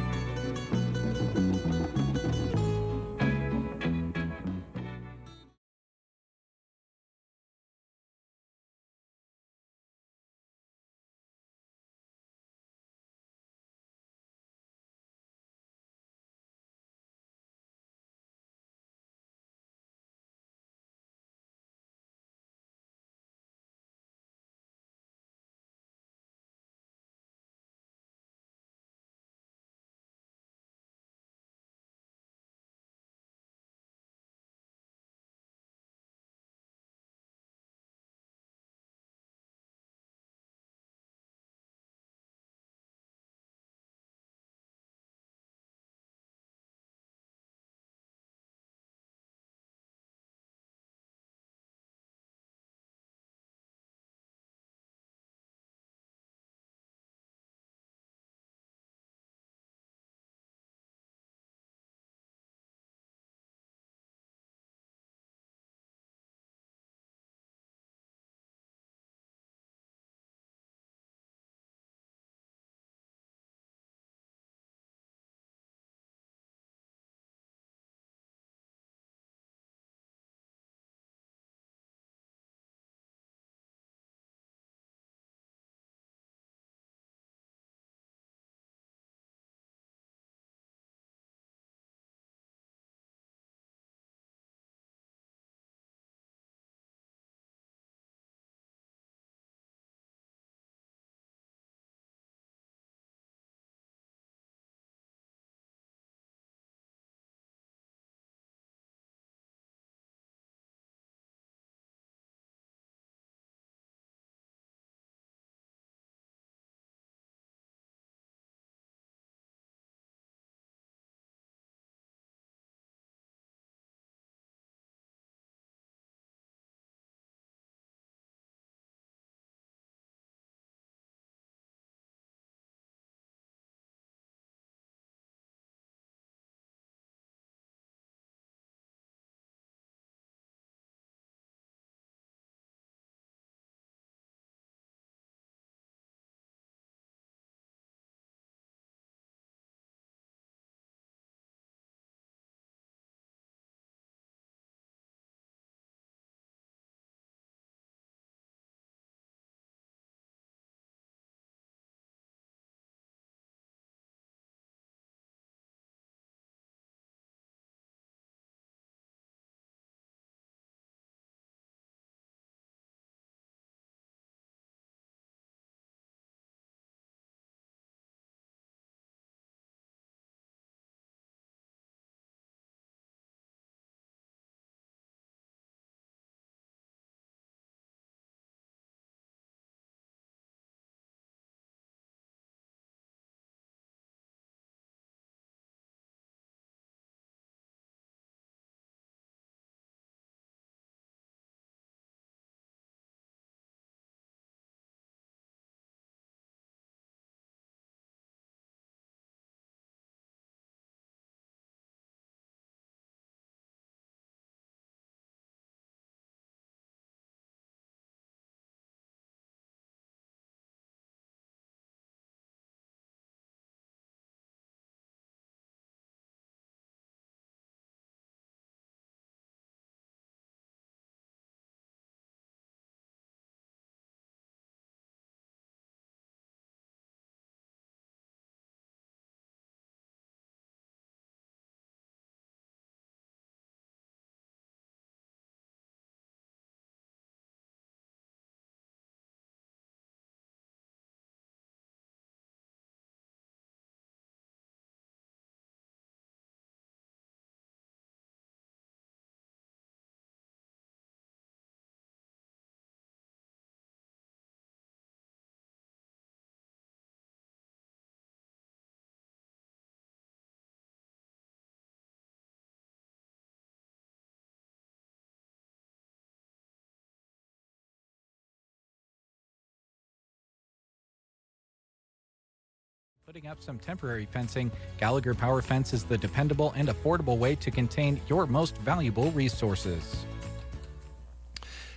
[SPEAKER 13] Putting up some temporary fencing, Gallagher Power Fence is the dependable and affordable way to contain your most valuable resources.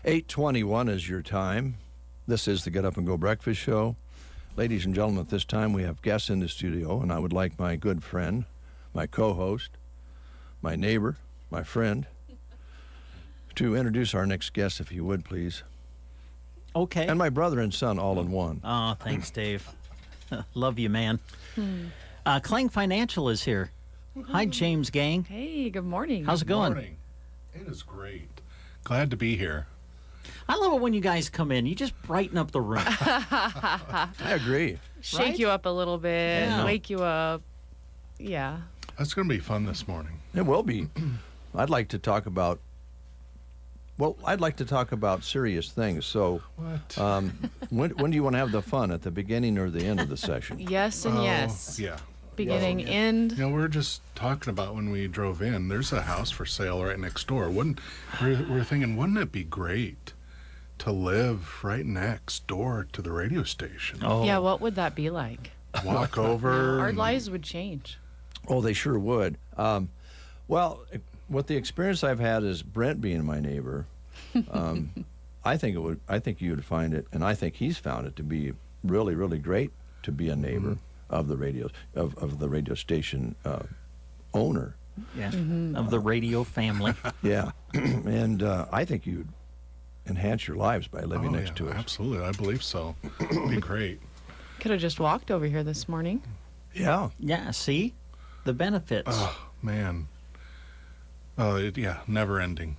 [SPEAKER 1] 8:21 is your time. This is the Get Up and Go Breakfast Show. Ladies and gentlemen, at this time we have guests in the studio, and I would like my good friend, my co-host, my neighbor, my friend, to introduce our next guest, if you would, please.
[SPEAKER 2] Okay.
[SPEAKER 1] And my brother and son all in one.
[SPEAKER 2] Oh, thanks, Dave. Love you, man. Klang Financial is here. Hi, James Gang.
[SPEAKER 17] Hey, good morning.
[SPEAKER 2] How's it going?
[SPEAKER 18] Good morning. It is great. Glad to be here.
[SPEAKER 2] I love it when you guys come in. You just brighten up the room.
[SPEAKER 1] I agree.
[SPEAKER 17] Shake you up a little bit,
[SPEAKER 2] Yeah.
[SPEAKER 17] wake you up. Yeah.
[SPEAKER 18] That's going to be fun this morning.
[SPEAKER 1] It will be. I'd like to talk about serious things. So,
[SPEAKER 18] What?
[SPEAKER 1] when do you want to have the fun, at the beginning or the end of the session?
[SPEAKER 17] Yes and yes.
[SPEAKER 18] Yeah.
[SPEAKER 17] Beginning, end.
[SPEAKER 18] You know, we were just talking about when we drove in, there's a house for sale right next door. We're thinking, wouldn't it be great to live right next door to the radio station?
[SPEAKER 2] Oh.
[SPEAKER 17] Yeah, what would that be like?
[SPEAKER 18] Walk over.
[SPEAKER 17] Our
[SPEAKER 18] and-
[SPEAKER 17] lives would change.
[SPEAKER 1] Oh, they sure would. Well, with the experience I've had as Brent being my neighbor, I think you would find it, and I think he's found it to be really, really great to be a neighbor of the radio station owner.
[SPEAKER 2] Yeah. Of the radio family.
[SPEAKER 1] Yeah, and I think you'd enhance your lives by living next to us.
[SPEAKER 18] Absolutely, I believe so. It'd be great.
[SPEAKER 17] Could have just walked over here this morning.
[SPEAKER 1] Yeah.
[SPEAKER 2] Yeah, see? The benefits.
[SPEAKER 18] Oh, man. Yeah, never ending.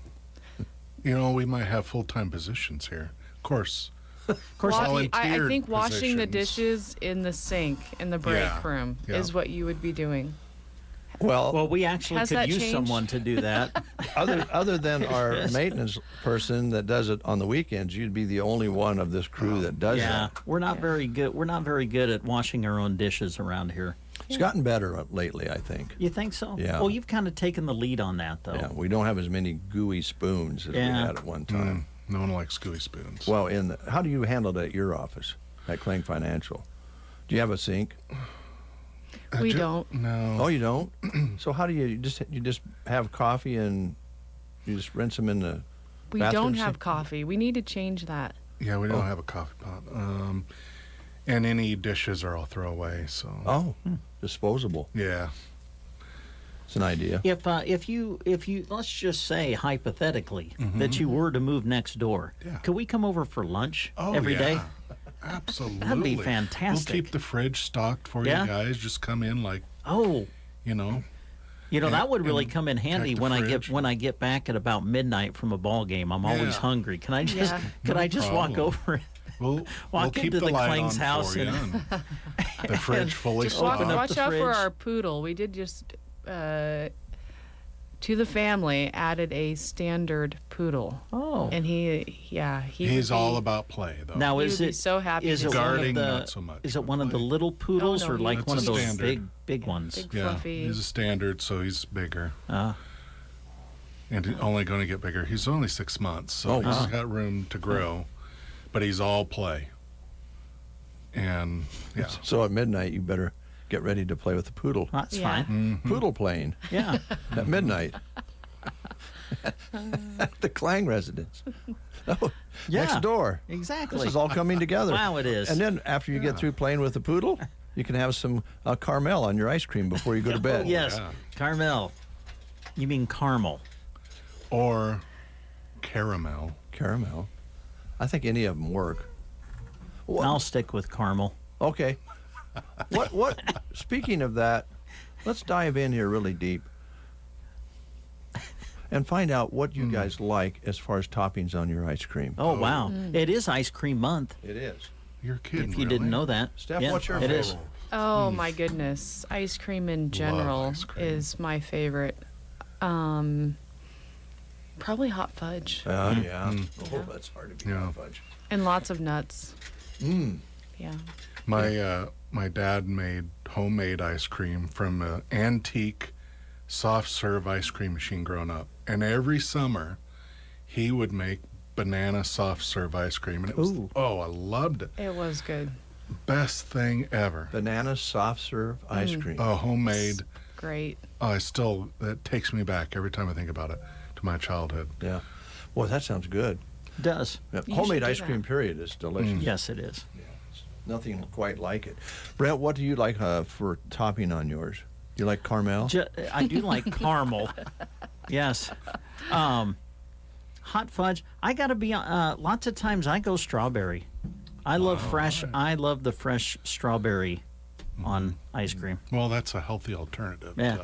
[SPEAKER 18] You know, we might have full-time positions here. Of course.
[SPEAKER 2] Of course.
[SPEAKER 17] I
[SPEAKER 18] volunteered
[SPEAKER 17] think washing the
[SPEAKER 18] positions.
[SPEAKER 17] dishes in the sink in the break
[SPEAKER 18] Yeah,
[SPEAKER 17] room
[SPEAKER 18] yeah.
[SPEAKER 17] is what you would be doing.
[SPEAKER 1] Well,
[SPEAKER 2] we actually
[SPEAKER 17] Has
[SPEAKER 2] could
[SPEAKER 17] that
[SPEAKER 2] use
[SPEAKER 17] changed?
[SPEAKER 2] someone to do that.
[SPEAKER 1] other than our maintenance person that does it on the weekends, you'd be the only one of this crew that does
[SPEAKER 2] Yeah,
[SPEAKER 1] that.
[SPEAKER 2] we're not very good. We're not very good at washing our own dishes around here.
[SPEAKER 1] It's gotten better lately, I think.
[SPEAKER 2] You think so?
[SPEAKER 1] Yeah.
[SPEAKER 2] Well, you've kind of taken the lead on that, though.
[SPEAKER 1] Yeah, we don't have as many gooey spoons as we
[SPEAKER 2] Yeah.
[SPEAKER 1] had at one time.
[SPEAKER 18] No one likes gooey spoons.
[SPEAKER 1] Well, how do you handle it at your office at Klang Financial? Do you have a sink?
[SPEAKER 17] We don't.
[SPEAKER 18] No.
[SPEAKER 1] Oh, you don't? So how do you just have coffee and you just rinse them in the
[SPEAKER 17] We
[SPEAKER 1] bathroom
[SPEAKER 17] don't have
[SPEAKER 1] sink?
[SPEAKER 17] coffee. We need to change that.
[SPEAKER 18] Yeah, we don't have a coffee pot. And any dishes are all throwaway, so.
[SPEAKER 1] Oh, disposable.
[SPEAKER 18] Yeah.
[SPEAKER 1] It's an idea.
[SPEAKER 2] If you let's just say hypothetically that you were to move next door,
[SPEAKER 18] Yeah.
[SPEAKER 2] could we come over for lunch every
[SPEAKER 18] yeah.
[SPEAKER 2] day?
[SPEAKER 18] Absolutely.
[SPEAKER 2] That'd be fantastic.
[SPEAKER 18] We'll keep the fridge stocked for
[SPEAKER 2] Yeah?
[SPEAKER 18] you guys. Just come in like,
[SPEAKER 2] Oh,
[SPEAKER 18] you know.
[SPEAKER 2] that would really
[SPEAKER 18] and
[SPEAKER 2] come in handy
[SPEAKER 18] check the
[SPEAKER 2] when I
[SPEAKER 18] fridge.
[SPEAKER 2] get back at about midnight from a ball game. I'm always
[SPEAKER 18] Yeah.
[SPEAKER 2] hungry. Can I just
[SPEAKER 17] Yeah.
[SPEAKER 2] could
[SPEAKER 18] No
[SPEAKER 2] I just walk
[SPEAKER 18] problem.
[SPEAKER 2] over?
[SPEAKER 18] We'll
[SPEAKER 2] Walk
[SPEAKER 18] keep
[SPEAKER 2] into
[SPEAKER 18] the
[SPEAKER 2] the
[SPEAKER 18] light
[SPEAKER 2] Klang's
[SPEAKER 18] on
[SPEAKER 2] house
[SPEAKER 18] for you.
[SPEAKER 2] and-
[SPEAKER 18] And the fridge fully
[SPEAKER 17] Just watch,
[SPEAKER 2] Open up
[SPEAKER 18] stocked.
[SPEAKER 2] the
[SPEAKER 17] watch out for
[SPEAKER 2] fridge.
[SPEAKER 17] our poodle. We did just, to the family, added a standard poodle.
[SPEAKER 2] Oh.
[SPEAKER 17] And he
[SPEAKER 18] He's
[SPEAKER 17] would
[SPEAKER 18] all
[SPEAKER 17] be-
[SPEAKER 18] about play, though.
[SPEAKER 2] Now
[SPEAKER 17] He
[SPEAKER 2] is
[SPEAKER 17] would be
[SPEAKER 2] it
[SPEAKER 17] so happy
[SPEAKER 2] Is
[SPEAKER 17] to
[SPEAKER 2] it
[SPEAKER 17] see
[SPEAKER 2] one of
[SPEAKER 18] Guarding,
[SPEAKER 2] the?
[SPEAKER 18] not so much,
[SPEAKER 2] Is it
[SPEAKER 18] but
[SPEAKER 2] one of the
[SPEAKER 18] play.
[SPEAKER 2] little poodles
[SPEAKER 17] no,
[SPEAKER 2] or like
[SPEAKER 18] It's
[SPEAKER 2] one
[SPEAKER 18] a
[SPEAKER 2] of those
[SPEAKER 18] standard.
[SPEAKER 2] big ones?
[SPEAKER 17] Big
[SPEAKER 18] Yeah,
[SPEAKER 17] fluffy.
[SPEAKER 18] he's a standard, so he's bigger.
[SPEAKER 2] Ah.
[SPEAKER 18] And he's only going to get bigger. He's only 6 months, so
[SPEAKER 1] Oh,
[SPEAKER 18] he's
[SPEAKER 1] wow.
[SPEAKER 18] got room to grow. But he's all play. And, yeah.
[SPEAKER 1] So at midnight, you better get ready to play with the poodle.
[SPEAKER 2] That's
[SPEAKER 17] Yeah.
[SPEAKER 2] fine.
[SPEAKER 1] Poodle playing
[SPEAKER 2] Yeah.
[SPEAKER 1] at midnight at the Klang residence. Oh,
[SPEAKER 2] Yeah.
[SPEAKER 1] next door.
[SPEAKER 2] Exactly.
[SPEAKER 1] This is all coming together.
[SPEAKER 2] Wow, it is.
[SPEAKER 1] And then after you get through playing with the poodle, you can have some caramel on your ice cream before you go to bed.
[SPEAKER 2] Oh, yes.
[SPEAKER 18] yeah.
[SPEAKER 2] Carmel. You mean caramel?
[SPEAKER 18] Or caramel.
[SPEAKER 1] Caramel. I think any of them work.
[SPEAKER 2] I'll stick with caramel.
[SPEAKER 1] Okay. What? Speaking of that, let's dive in here really deep and find out what you guys like as far as toppings on your ice cream.
[SPEAKER 2] Oh, wow. It is ice cream month.
[SPEAKER 1] It is.
[SPEAKER 18] You're kidding,
[SPEAKER 2] If you didn't
[SPEAKER 18] really?
[SPEAKER 2] know that.
[SPEAKER 1] Steph,
[SPEAKER 2] Yeah,
[SPEAKER 1] what's your
[SPEAKER 2] it
[SPEAKER 1] favorite?
[SPEAKER 2] is.
[SPEAKER 17] Oh my goodness. Ice cream in general
[SPEAKER 18] ice cream.
[SPEAKER 17] is my favorite. Probably hot fudge
[SPEAKER 1] Yeah. Oh, that's hard to beat
[SPEAKER 18] Yeah.
[SPEAKER 1] hot fudge.
[SPEAKER 17] and lots of nuts. Yeah.
[SPEAKER 18] My dad made homemade ice cream from an antique soft serve ice cream machine growing up. And every summer, he would make banana soft serve ice cream. And it was,
[SPEAKER 2] Ooh.
[SPEAKER 18] I loved it.
[SPEAKER 17] It was good.
[SPEAKER 18] Best thing ever.
[SPEAKER 1] Banana soft serve ice cream.
[SPEAKER 18] Oh, homemade.
[SPEAKER 17] Great.
[SPEAKER 18] Oh, that takes me back every time I think about it to my childhood.
[SPEAKER 1] Yeah. Boy, that sounds good.
[SPEAKER 2] It does.
[SPEAKER 1] Yeah.
[SPEAKER 17] You
[SPEAKER 1] Homemade
[SPEAKER 17] should do
[SPEAKER 1] ice cream,
[SPEAKER 17] that.
[SPEAKER 1] period, is delicious.
[SPEAKER 2] Yes, it is.
[SPEAKER 1] Nothing quite like it. Brent, what do you like for topping on yours? You like caramel?
[SPEAKER 2] I do like caramel. Yes. Hot fudge. I got to be, lots of times I go strawberry. I love I love the fresh strawberry on ice cream.
[SPEAKER 18] Well, that's a healthy alternative.
[SPEAKER 2] Yeah.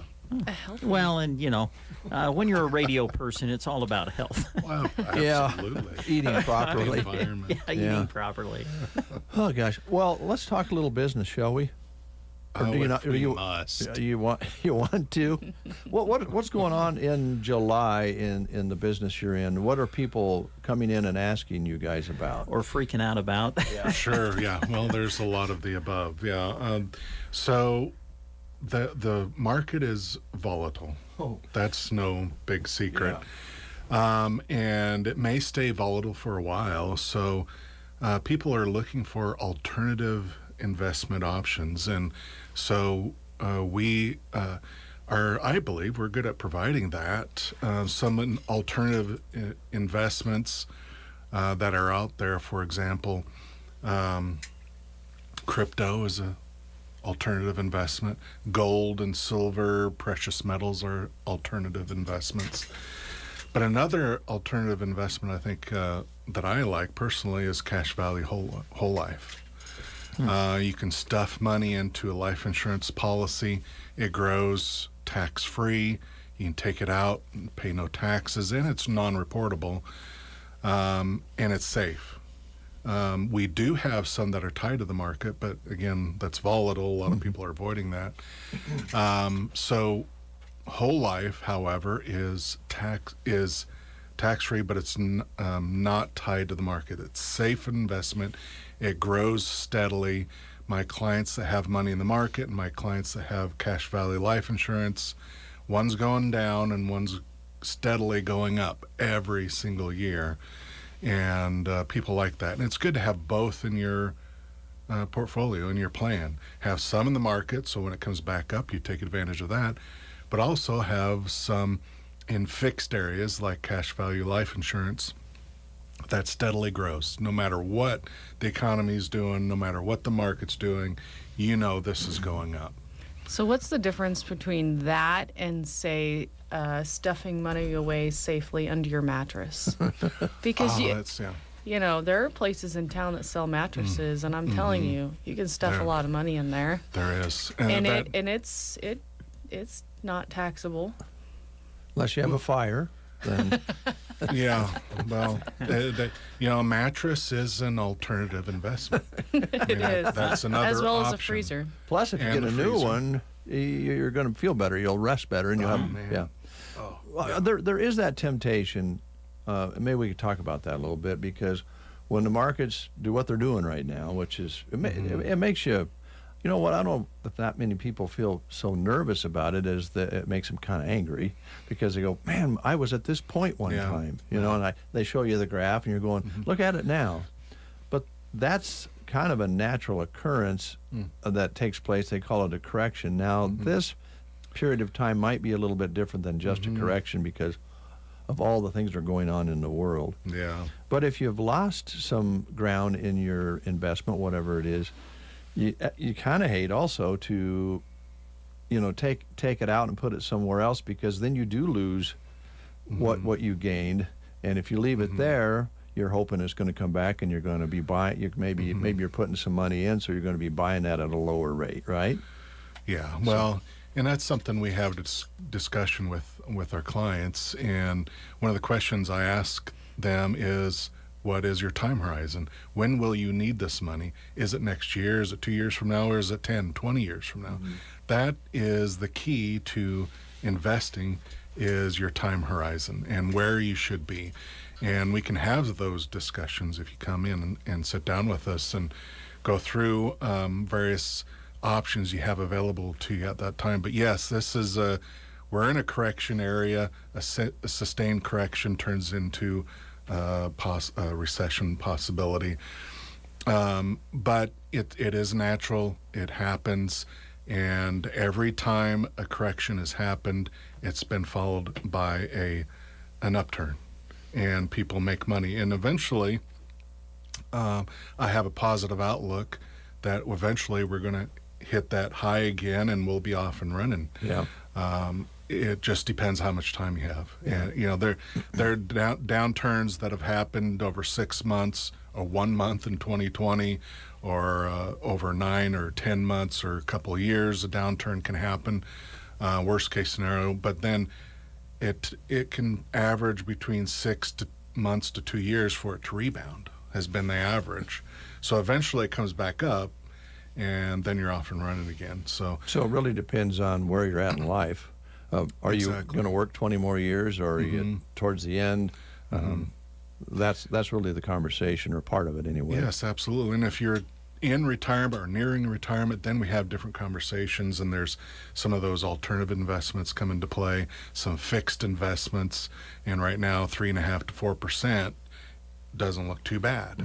[SPEAKER 17] A healthy.
[SPEAKER 2] Well, and when you're a radio person, it's all about health.
[SPEAKER 18] Well,
[SPEAKER 1] Yeah.
[SPEAKER 18] absolutely.
[SPEAKER 1] Eating properly.
[SPEAKER 18] Environment.
[SPEAKER 2] Eating properly.
[SPEAKER 1] Oh gosh. Well, let's talk a little business, shall we? Or do you not?
[SPEAKER 18] we
[SPEAKER 1] You
[SPEAKER 18] must.
[SPEAKER 1] you want to? What's going on in July in the business you're in? What are people coming in and asking you guys about?
[SPEAKER 2] Or freaking out about?
[SPEAKER 18] Sure, yeah. Well, there's a lot of the above, yeah. So the market is volatile.
[SPEAKER 1] Oh.
[SPEAKER 18] That's no big secret. And it may stay volatile for a while. So people are looking for alternative investment options. And so we I believe we're good at providing that. Some alternative investments that are out there, for example, crypto is a alternative investment. Gold and silver, precious metals are alternative investments. But another alternative investment I think that I like personally is Cash Value Whole Life. You can stuff money into a life insurance policy. It grows tax-free. You can take it out and pay no taxes, and it's non-reportable, and it's safe. We do have some that are tied to the market, but again, that's volatile. A lot of people are avoiding that. So whole life, however, is tax-free, but it's not tied to the market. It's safe investment. It grows steadily. My clients that have money in the market and my clients that have Cash Value Life Insurance, one's going down and one's steadily going up every single year. And people like that. And it's good to have both in your portfolio, in your plan. Have some in the market, so when it comes back up, you take advantage of that. But also have some in fixed areas like Cash Value Life Insurance that steadily grows. No matter what the economy's doing, no matter what the market's doing, this is going up.
[SPEAKER 17] So what's the difference between that and, say, stuffing money away safely under your mattress? Because there are places in town that sell mattresses, and I'm telling you, you can stuff a lot of money in there.
[SPEAKER 18] There is,
[SPEAKER 17] and it's not taxable.
[SPEAKER 1] Unless you have a fire, then.
[SPEAKER 18] Yeah, well, a mattress is an alternative investment.
[SPEAKER 17] It is.
[SPEAKER 18] That's another
[SPEAKER 17] as well
[SPEAKER 18] option.
[SPEAKER 17] as a freezer.
[SPEAKER 1] Plus, if you get a new one, you're going to feel better. You'll rest better, and you'll have.
[SPEAKER 18] Man.
[SPEAKER 1] Yeah. Well, there is that temptation. Maybe we could talk about that a little bit, because when the markets do what they're doing right now, which is it makes you. You know what? I don't know if that many people feel so nervous about it as that it makes them kind of angry, because they go, "Man, I was at this point one time," and they show you the graph, and you're going, "Look at it now." But that's kind of a natural occurrence that takes place. They call it a correction. Now, this period of time might be a little bit different than just a correction because of all the things that are going on in the world.
[SPEAKER 18] Yeah.
[SPEAKER 1] But if you've lost some ground in your investment, whatever it is, you kind of hate also to, take it out and put it somewhere else, because then you do lose what you gained. And if you leave it there, you're hoping it's going to come back, and you're going to be buying. Maybe you're putting some money in, so you're going to be buying that at a lower rate, right?
[SPEAKER 18] Yeah. Well, and that's something we have discussion with our clients. And one of the questions I ask them is, what is your time horizon? When will you need this money? Is it next year? Is it 2 years from now? Or is it 10, 20 years from now? That is the key to investing, is your time horizon and where you should be. And we can have those discussions if you come in and sit down with us and go through various options you have available to you at that time. But yes, we're in a correction area. A sustained correction turns into a recession possibility. But it is natural. It happens. And every time a correction has happened, it's been followed by an upturn. And people make money. And eventually, I have a positive outlook that eventually we're going to hit that high again and we'll be off and running.
[SPEAKER 1] Yeah.
[SPEAKER 18] It just depends how much time you have.
[SPEAKER 1] Yeah.
[SPEAKER 18] And, you know, there are downturns that have happened over 6 months or 1 month in 2020 or over 9 or 10 months or a couple of years. A downturn can happen, worst case scenario. But then it can average between 6 months to 2 years for it to rebound, has been the average. So eventually it comes back up, and then you're off and running again. So
[SPEAKER 1] it really depends on where you're at in life. Are you going to work 20 more years, or are you towards the end? That's really the conversation, or part of it anyway.
[SPEAKER 18] Yes, absolutely. And if you're in retirement or nearing retirement, then we have different conversations, and there's some of those alternative investments come into play, some fixed investments, and right now 3.5% to 4% doesn't look too bad.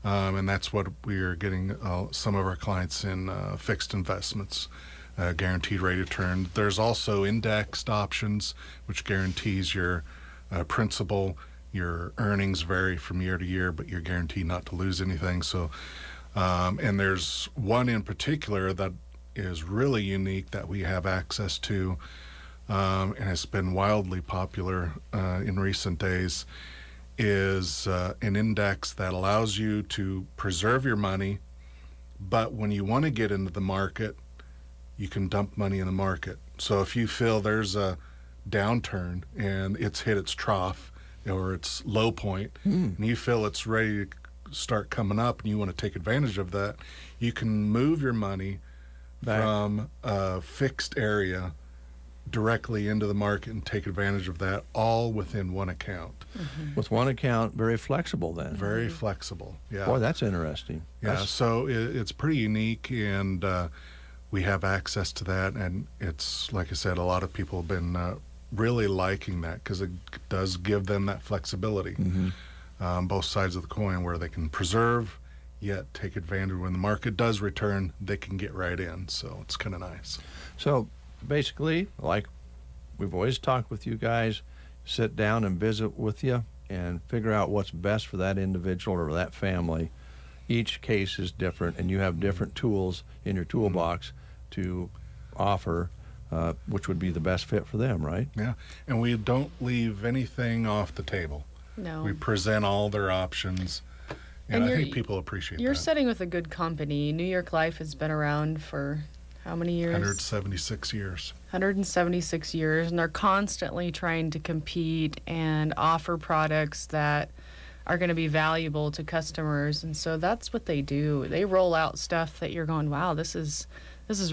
[SPEAKER 18] And that's what we are getting some of our clients in fixed investments, guaranteed rate of return. There's also indexed options, which guarantees your principal. Your earnings vary from year to year, but you're guaranteed not to lose anything. So, and there's one in particular that is really unique that we have access to, and has been wildly popular in recent days, is an index that allows you to preserve your money, but when you want to get into the market, you can dump money in the market. So if you feel there's a downturn and it's hit its trough or its low point, and you feel it's ready to start coming up and you want to take advantage of that, you can move your money from a fixed area directly into the market and take advantage of that, all within one account.
[SPEAKER 1] With one account, very flexible then.
[SPEAKER 18] Very flexible, yeah.
[SPEAKER 1] Boy, that's interesting.
[SPEAKER 18] Yeah, so it's pretty unique, and we have access to that, and it's, like I said, a lot of people have been really liking that because it does give them that flexibility, both sides of the coin, where they can preserve yet take advantage. When the market does return, they can get right in, so it's kind of nice.
[SPEAKER 1] So basically, like we've always talked with you guys, sit down and visit with you and figure out what's best for that individual or that family. Each case is different, and you have different tools in your toolbox to offer, which would be the best fit for them, right?
[SPEAKER 18] Yeah, and we don't leave anything off the table.
[SPEAKER 17] No.
[SPEAKER 18] We present all their options, and I think people appreciate that.
[SPEAKER 17] You're sitting with a good company. New York Life has been around for how many years?
[SPEAKER 18] 176 years.
[SPEAKER 17] 176 years, and they're constantly trying to compete and offer products that are going to be valuable to customers. And so that's what they do. They roll out stuff that you're going, wow, this is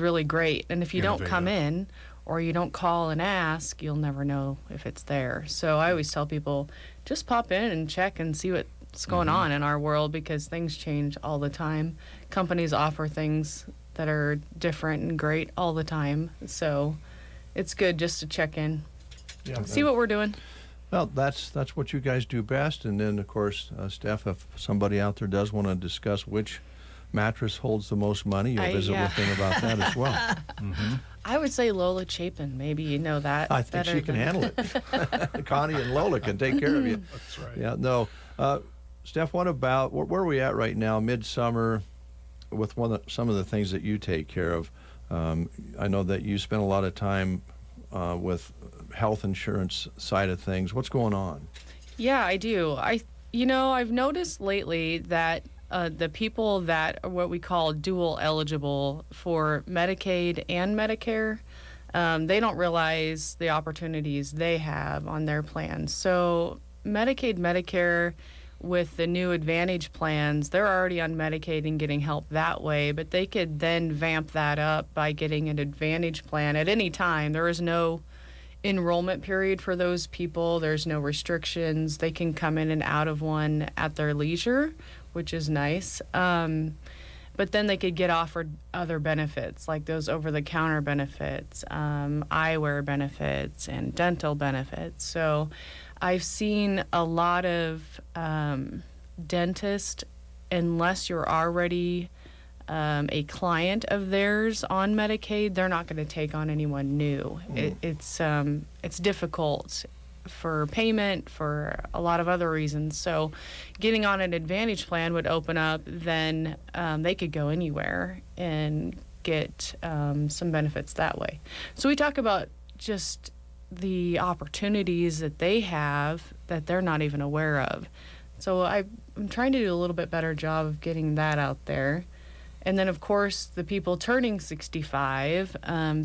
[SPEAKER 17] really great. And if you don't come in or you don't call and ask, you'll never know if it's there. So I always tell people, just pop in and check and see what's going on in our world, because things change all the time. Companies offer things that are different and great all the time. So it's good just to check in, see what we're doing.
[SPEAKER 1] Well, that's what you guys do best. And then, of course, Steph, if somebody out there does want to discuss which mattress holds the most money, you'll visit with them about that as well.
[SPEAKER 17] I would say Lola Chapin. Maybe you know that.
[SPEAKER 1] I think she can handle it. Connie and Lola can take care of you.
[SPEAKER 18] That's right.
[SPEAKER 1] Yeah, no. Steph, what about, where are we at right now, midsummer, with some of the things that you take care of? I know that you spend a lot of time with health insurance side of things. What's going on?
[SPEAKER 17] Yeah, I do. I've noticed lately that the people that are what we call dual eligible for Medicaid and Medicare, they don't realize the opportunities they have on their plans. So Medicaid, Medicare, with the new Advantage plans, they're already on Medicaid and getting help that way, but they could then vamp that up by getting an Advantage plan at any time. There is no enrollment period for those people. There's no restrictions. They can come in and out of one at their leisure, which is nice. But then they could get offered other benefits, like those over-the-counter benefits, eyewear benefits, and dental benefits. So I've seen a lot of dentists unless you're already a client of theirs on Medicaid, they're not going to take on anyone new. It's difficult for payment, for a lot of other reasons. So getting on an Advantage plan would open up, then they could go anywhere and get some benefits that way. So we talk about just the opportunities that they have that they're not even aware of. So I'm trying to do a little bit better job of getting that out there. And then, of course, the people turning 65,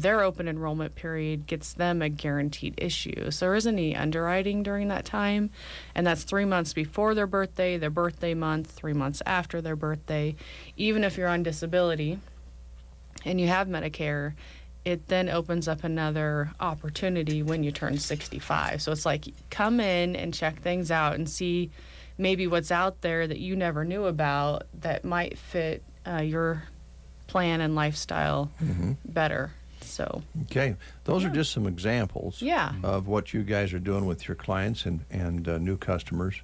[SPEAKER 17] their open enrollment period gets them a guaranteed issue. So there isn't any underwriting during that time. And that's 3 months before their birthday month, 3 months after their birthday. Even if you're on disability and you have Medicare, it then opens up another opportunity when you turn 65. So it's like, come in and check things out and see maybe what's out there that you never knew about that might fit your plan and lifestyle better. So
[SPEAKER 1] okay, those are just some examples of what you guys are doing with your clients and new customers.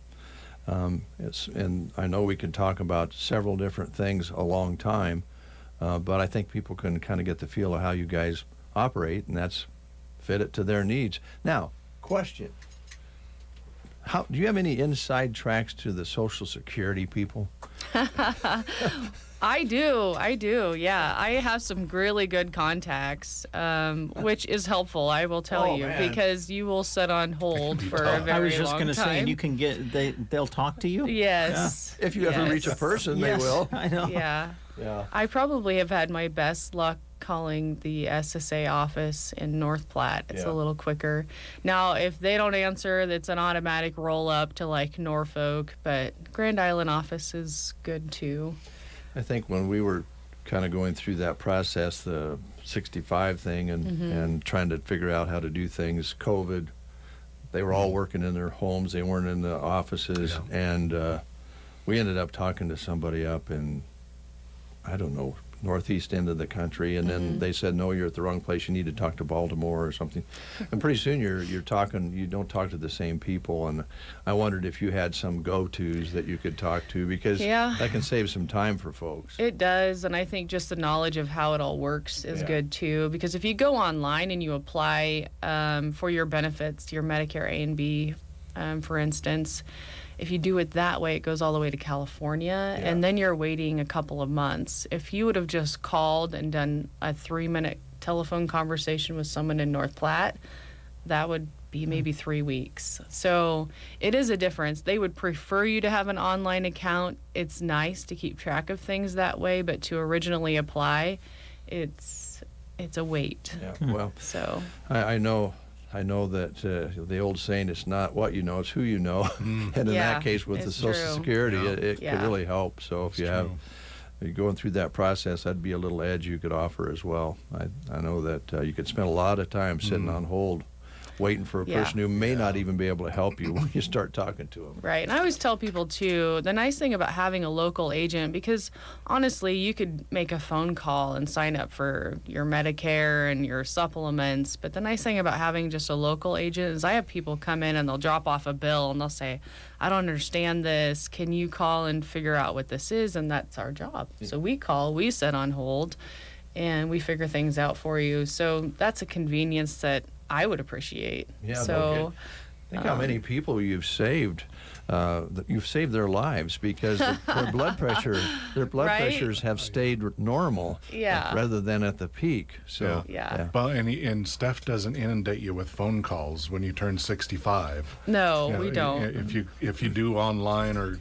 [SPEAKER 1] And I know we can talk about several different things a long time, but I think people can kind of get the feel of how you guys operate, and that's fit it to their needs. Now, question. Do you have any inside tracks to the Social Security people?
[SPEAKER 17] I do. Yeah, I have some really good contacts, which is helpful. I will tell you, because you will sit on hold for a very long time.
[SPEAKER 2] I was just going to say, and you can they'll talk to you.
[SPEAKER 17] Yes.
[SPEAKER 1] Yeah. If you ever reach a person, they will.
[SPEAKER 2] I know.
[SPEAKER 17] Yeah. I probably have had my best luck calling the SSA office in North Platte. It's a little quicker. Now, if they don't answer, it's an automatic roll up to like Norfolk, but Grand Island office is good too.
[SPEAKER 1] I think when we were kind of going through that process, the 65 thing and trying to figure out how to do things, COVID, they were all working in their homes. They weren't in the offices. And we ended up talking to somebody up in, I don't know, northeast end of the country, and then they said, no, you're at the wrong place, you need to talk to Baltimore or something. And pretty soon you don't talk to the same people. And I wondered if you had some go-tos that you could talk to, because that can save some time for folks.
[SPEAKER 17] It does, and I think just the knowledge of how it all works is good too, because if you go online and you apply for your benefits, your Medicare A and B, for instance, if you do it that way, it goes all the way to California, and then you're waiting a couple of months. If you would have just called and done a 3-minute telephone conversation with someone in North Platte, that would be maybe 3 weeks. So it is a difference. They would prefer you to have an online account. It's nice to keep track of things that way, but to originally apply, it's a wait.
[SPEAKER 1] Yeah, well,
[SPEAKER 17] so
[SPEAKER 1] I know that the old saying, it's not what you know, it's who you know. And in that case, with the Social Security, it could really help. So if you're going through that process, that'd be a little edge you could offer as well. I know that you could spend a lot of time sitting on hold, waiting for a person who may not even be able to help you when you start talking to them.
[SPEAKER 17] Right. And I always tell people, too, the nice thing about having a local agent, because honestly, you could make a phone call and sign up for your Medicare and your supplements. But the nice thing about having just a local agent is I have people come in and they'll drop off a bill and they'll say, I don't understand this. Can you call and figure out what this is? And that's our job. So we call, we sit on hold, and we figure things out for you. So that's a convenience that I would appreciate.
[SPEAKER 1] Yeah,
[SPEAKER 17] so
[SPEAKER 1] think how many people you've saved. You've saved their lives because their blood pressures have stayed normal rather than at the peak. So
[SPEAKER 18] Well, and Steph doesn't inundate you with phone calls when you turn 65.
[SPEAKER 17] No, we don't.
[SPEAKER 18] If you do online or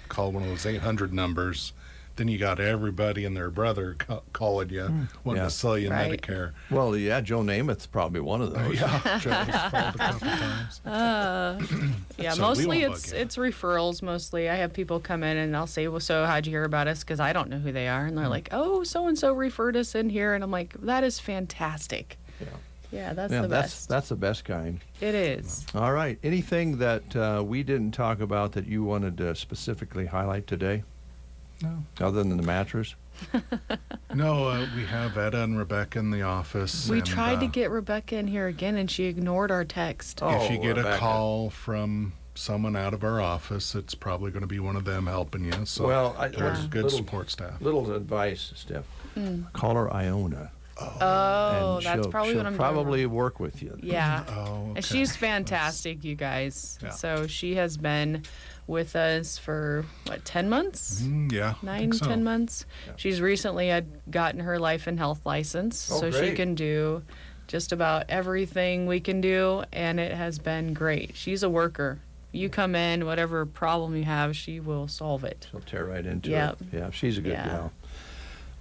[SPEAKER 18] call one of those 800 numbers, then you got everybody and their brother calling you, wanting to sell you Medicare.
[SPEAKER 1] Well, Joe Namath's probably one of those.
[SPEAKER 18] Joe's called a couple times.
[SPEAKER 17] So mostly it's referrals. Mostly, I have people come in and I'll say, "Well, so how'd you hear about us?" Because I don't know who they are, and they're like, "Oh, so and so referred us in here," and I'm like, "That is fantastic." Yeah, that's the best.
[SPEAKER 1] That's the best kind.
[SPEAKER 17] It is.
[SPEAKER 1] All right. Anything that we didn't talk about that you wanted to specifically highlight today?
[SPEAKER 18] No.
[SPEAKER 1] Other than the mattress?
[SPEAKER 18] No, we have Etta and Rebecca in the office.
[SPEAKER 17] We tried to get Rebecca in here again, and she ignored our text.
[SPEAKER 18] If you get a call from someone out of our office, it's probably going to be one of them helping you. So
[SPEAKER 1] Well,
[SPEAKER 18] there's good support staff.
[SPEAKER 1] Little advice, Steph. Call her Iona.
[SPEAKER 17] Oh,
[SPEAKER 1] And
[SPEAKER 17] that's
[SPEAKER 1] she'll-
[SPEAKER 17] probably
[SPEAKER 1] she'll
[SPEAKER 17] what I'm
[SPEAKER 1] probably
[SPEAKER 17] doing.
[SPEAKER 1] work with you.
[SPEAKER 17] Yeah.
[SPEAKER 18] Oh,
[SPEAKER 17] And she's fantastic, you guys. So she has been with us for, 10 months?
[SPEAKER 18] Yeah. I
[SPEAKER 17] 9,
[SPEAKER 18] think so.
[SPEAKER 17] 10 months. She's recently had gotten her life and health license,
[SPEAKER 1] Oh,
[SPEAKER 17] so she
[SPEAKER 1] great.
[SPEAKER 17] can do just about everything we can do, and it has been great. She's a worker. You come in, whatever problem you have, she will solve it.
[SPEAKER 1] She'll tear right into
[SPEAKER 17] Yep.
[SPEAKER 1] it. Yeah, she's a good
[SPEAKER 17] Yeah.
[SPEAKER 1] gal.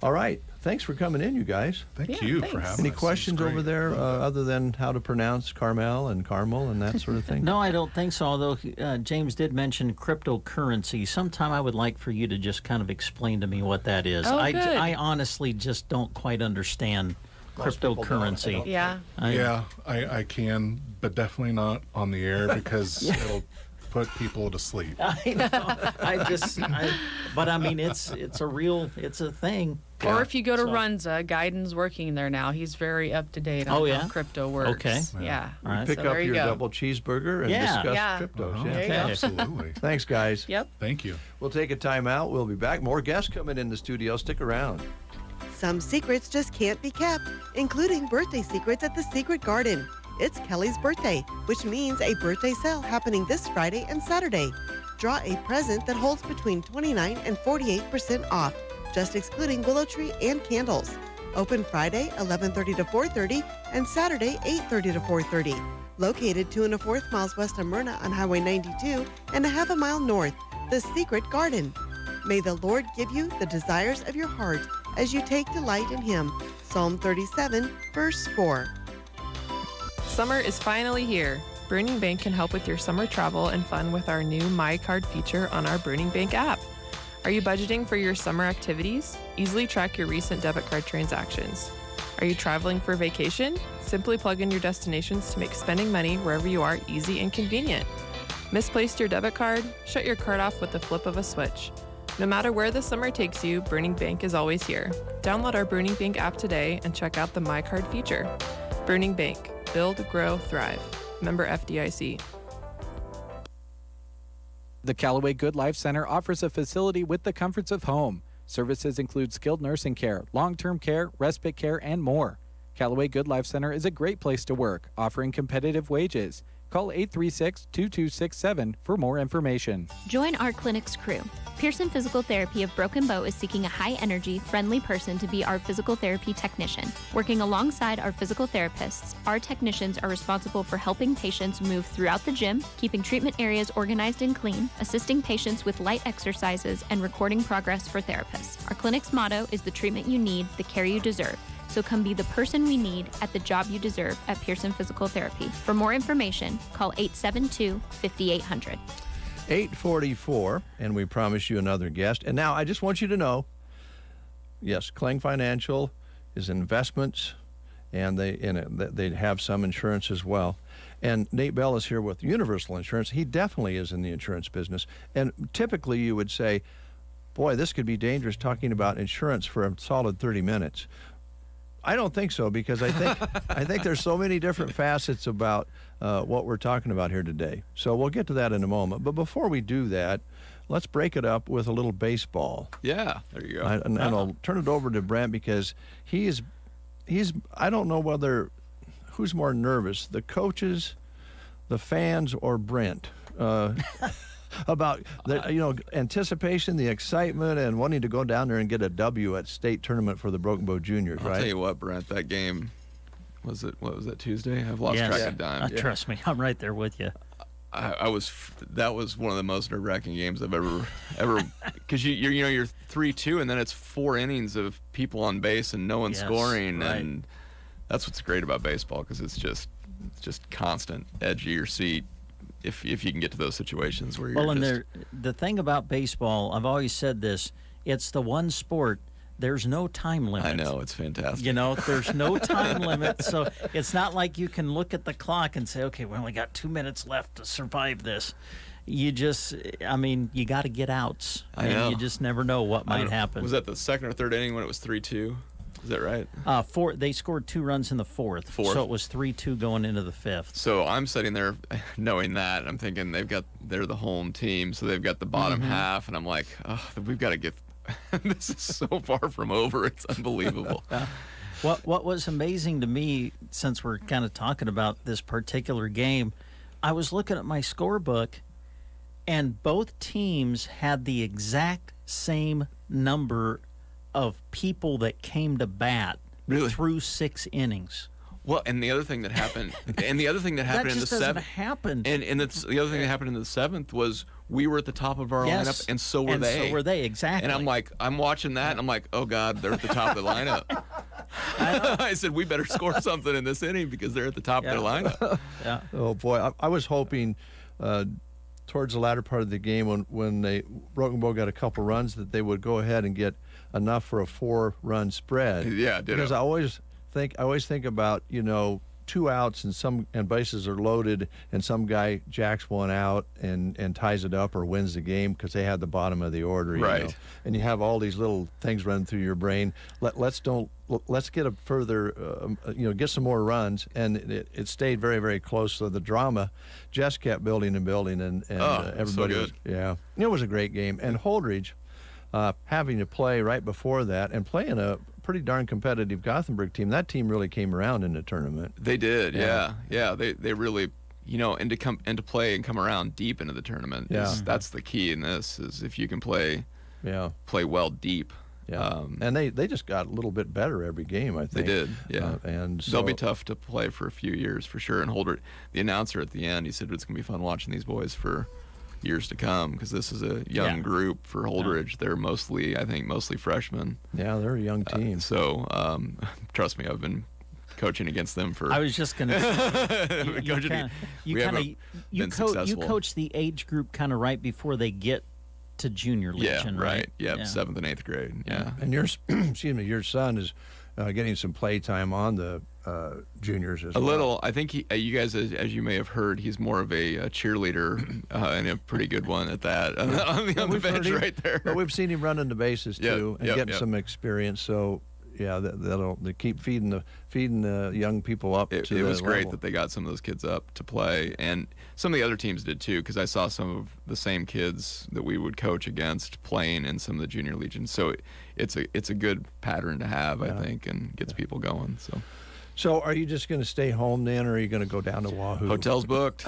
[SPEAKER 1] All right. Thanks for coming in, you guys.
[SPEAKER 18] Thank you for having
[SPEAKER 1] Any
[SPEAKER 18] us.
[SPEAKER 1] questions
[SPEAKER 18] This is
[SPEAKER 1] over
[SPEAKER 18] great.
[SPEAKER 1] there other than how to pronounce Carmel and Carmel and that sort of thing?
[SPEAKER 2] No, I don't think so. Although James did mention cryptocurrency. Sometime I would like for you to just kind of explain to me what that is.
[SPEAKER 17] Oh,
[SPEAKER 2] I
[SPEAKER 17] good.
[SPEAKER 2] honestly just don't quite understand
[SPEAKER 1] Most people don't.
[SPEAKER 2] cryptocurrency.
[SPEAKER 17] Yeah.
[SPEAKER 18] I can, but definitely not on the air because it'll put people to sleep.
[SPEAKER 2] I know. But I mean, it's a thing.
[SPEAKER 17] Or if you go to
[SPEAKER 2] So-
[SPEAKER 17] Runza, Guyden's working there now. He's very up to date on
[SPEAKER 2] Oh,
[SPEAKER 17] how
[SPEAKER 2] yeah?
[SPEAKER 17] crypto works.
[SPEAKER 2] Okay.
[SPEAKER 17] Yeah.
[SPEAKER 2] All right.
[SPEAKER 1] Pick
[SPEAKER 17] So
[SPEAKER 1] up
[SPEAKER 17] there you
[SPEAKER 1] your
[SPEAKER 17] go.
[SPEAKER 1] double cheeseburger and
[SPEAKER 2] Yeah.
[SPEAKER 1] discuss
[SPEAKER 17] Yeah.
[SPEAKER 1] cryptos.
[SPEAKER 18] Uh-huh.
[SPEAKER 1] Yeah.
[SPEAKER 17] There you go.
[SPEAKER 18] Absolutely.
[SPEAKER 1] Thanks, guys.
[SPEAKER 17] Yep.
[SPEAKER 18] Thank you.
[SPEAKER 1] We'll take a time out. We'll be back. More guests coming in the studio. Stick around.
[SPEAKER 7] Some secrets just can't be kept, including birthday secrets at the Secret Garden. It's Kelly's birthday, which means a birthday sale happening this Friday and Saturday. Draw a present that holds between 29 and 48% off, just excluding willow tree and candles. Open Friday 11:30 to 4:30 and Saturday 8:30 to 4:30. Located 2 1/4 miles west of Myrna on Highway 92 and a half a mile north, the Secret Garden. May the Lord give you the desires of your heart as you take delight in Him. Psalm 37, verse 4.
[SPEAKER 19] Summer is finally here. Burning Bank can help with your summer travel and fun with our new My Card feature on our Burning Bank app. Are you budgeting for your summer activities? Easily track your recent debit card transactions. Are you traveling for vacation? Simply plug in your destinations to make spending money wherever you are easy and convenient. Misplaced your debit card? Shut your card off with the flip of a switch. No matter where the summer takes you, Burning Bank is always here. Download our Burning Bank app today and check out the My Card feature. Burning Bank. Build, grow, thrive. Member FDIC.
[SPEAKER 13] The Callaway Good Life Center offers a facility with the comforts of home. Services include skilled nursing care, long-term care, respite care, and more. Callaway Good Life Center is a great place to work, offering competitive wages. Call 836-2267 for more information.
[SPEAKER 20] Join our clinic's crew. Pearson Physical Therapy of Broken Bow is seeking a high-energy, friendly person to be our physical therapy technician. Working alongside our physical therapists, our technicians are responsible for helping patients move throughout the gym, keeping treatment areas organized and clean, assisting patients with light exercises, and recording progress for therapists. Our clinic's motto is the treatment you need, the care you deserve. So come be the person we need at the job you deserve at Pearson Physical Therapy. For more information, call 872-5800.
[SPEAKER 1] 8:44, and we promise you another guest. And now I just want you to know, yes, Kling Financial is investments, and they have some insurance as well. And Nate Bell is here with Universal Insurance. He definitely is in the insurance business. And typically you would say, boy, this could be dangerous talking about insurance for a solid 30 minutes. I don't think so, because I think there's so many different facets about what we're talking about here today. So we'll get to that in a moment. But before we do that, let's break it up with a little baseball.
[SPEAKER 21] Yeah, there you go.
[SPEAKER 1] And I'll turn it over to Brent, because he's I don't know who's more nervous, the coaches, the fans, or Brent. About the anticipation, the excitement, and wanting to go down there and get a W at state tournament for the Broken Bow Juniors, right?
[SPEAKER 21] I'll tell you what, Brent, that game, what was that, Tuesday? I've lost track of time.
[SPEAKER 2] Trust me, I'm right there with you.
[SPEAKER 21] That was one of the most nerve-wracking games I've ever, because you're 3-2, and then it's 4 innings of people on base and no one scoring,
[SPEAKER 2] right.
[SPEAKER 21] and that's what's great about baseball, because it's just constant edge of your seat. If you can get to those situations where you're
[SPEAKER 2] the thing about baseball, I've always said this, it's the one sport, there's no time limit.
[SPEAKER 21] I know, it's fantastic.
[SPEAKER 2] There's no time limit, so it's not like you can look at the clock and say, okay, we only got 2 minutes left to survive this. You you got to get outs.
[SPEAKER 21] I know.
[SPEAKER 2] You just never know what might happen.
[SPEAKER 21] Was that the second or third inning when it was 3-2? Is that right?
[SPEAKER 2] They scored 2 runs in the fourth. So it was 3-2 going into the fifth.
[SPEAKER 21] So I'm sitting there knowing that. I'm thinking they're the home team, so they've got the bottom half, and I'm like, oh, we've got to get. This is so far from over. It's unbelievable.
[SPEAKER 2] What was amazing to me, since we're kind of talking about this particular game, I was looking at my scorebook, and both teams had the exact same number of people that came to bat through 6 innings.
[SPEAKER 21] Well, and the other thing that happened, in the seventh,
[SPEAKER 2] happen.
[SPEAKER 21] And the other thing that happened in the seventh was we were at the top of our lineup, and so were they.
[SPEAKER 2] So were they, exactly.
[SPEAKER 21] And I'm watching that, and I'm like, oh God, they're at the top of the lineup. I said, we better score something in this inning because they're at the top of their lineup.
[SPEAKER 2] Yeah.
[SPEAKER 1] Oh boy, I was hoping towards the latter part of the game when Broken Bow got a couple runs that they would go ahead and get enough for a 4-run spread.
[SPEAKER 21] Yeah, ditto.
[SPEAKER 1] Because I always think about 2 outs and bases are loaded and some guy jacks one out and ties it up or wins the game because they had the bottom of the order.
[SPEAKER 21] Right.
[SPEAKER 1] And you have all these little things running through your brain. Let's get a further get some more runs, and it stayed very, very close. So the drama just kept building and building, and everybody
[SPEAKER 21] so good.
[SPEAKER 1] it was a great game. And Holdridge having to play right before that and playing a pretty darn competitive Gothenburg team. That team really came around in the tournament.
[SPEAKER 21] They did, yeah. They really, and to play and come around deep into the tournament. That's the key in this. Is if you can play well deep.
[SPEAKER 1] Yeah, and they just got a little bit better every game, I think.
[SPEAKER 21] They did, yeah.
[SPEAKER 1] And so,
[SPEAKER 21] they'll be tough to play for a few years for sure. And Holdridge, the announcer at the end, he said it's going to be fun watching these boys for years to come because this is a young group for Holdridge. They're mostly freshmen.
[SPEAKER 1] Yeah, they're a young team.
[SPEAKER 21] So trust me, I've been coaching against them for.
[SPEAKER 2] I was just going to say, you coach the age group kind of right before they get to junior legion, right?
[SPEAKER 21] Yeah, 7th and 8th grade. Yeah.
[SPEAKER 1] And your son is getting some play time on the juniors as well.
[SPEAKER 21] A little. I think you guys, as you may have heard, he's more of a cheerleader and a pretty good one at that on the bench right there.
[SPEAKER 1] But we've seen him running the bases too and getting some experience. So yeah, they keep feeding the young people up.
[SPEAKER 21] It was great that they got some of those kids up to play, and some of the other teams did too. Because I saw some of the same kids that we would coach against playing in some of the junior legions. So it's a good pattern to have, I think, and gets people going.
[SPEAKER 1] So are you just going to stay home then, or are you going to go down to Wahoo?
[SPEAKER 21] Hotel's booked.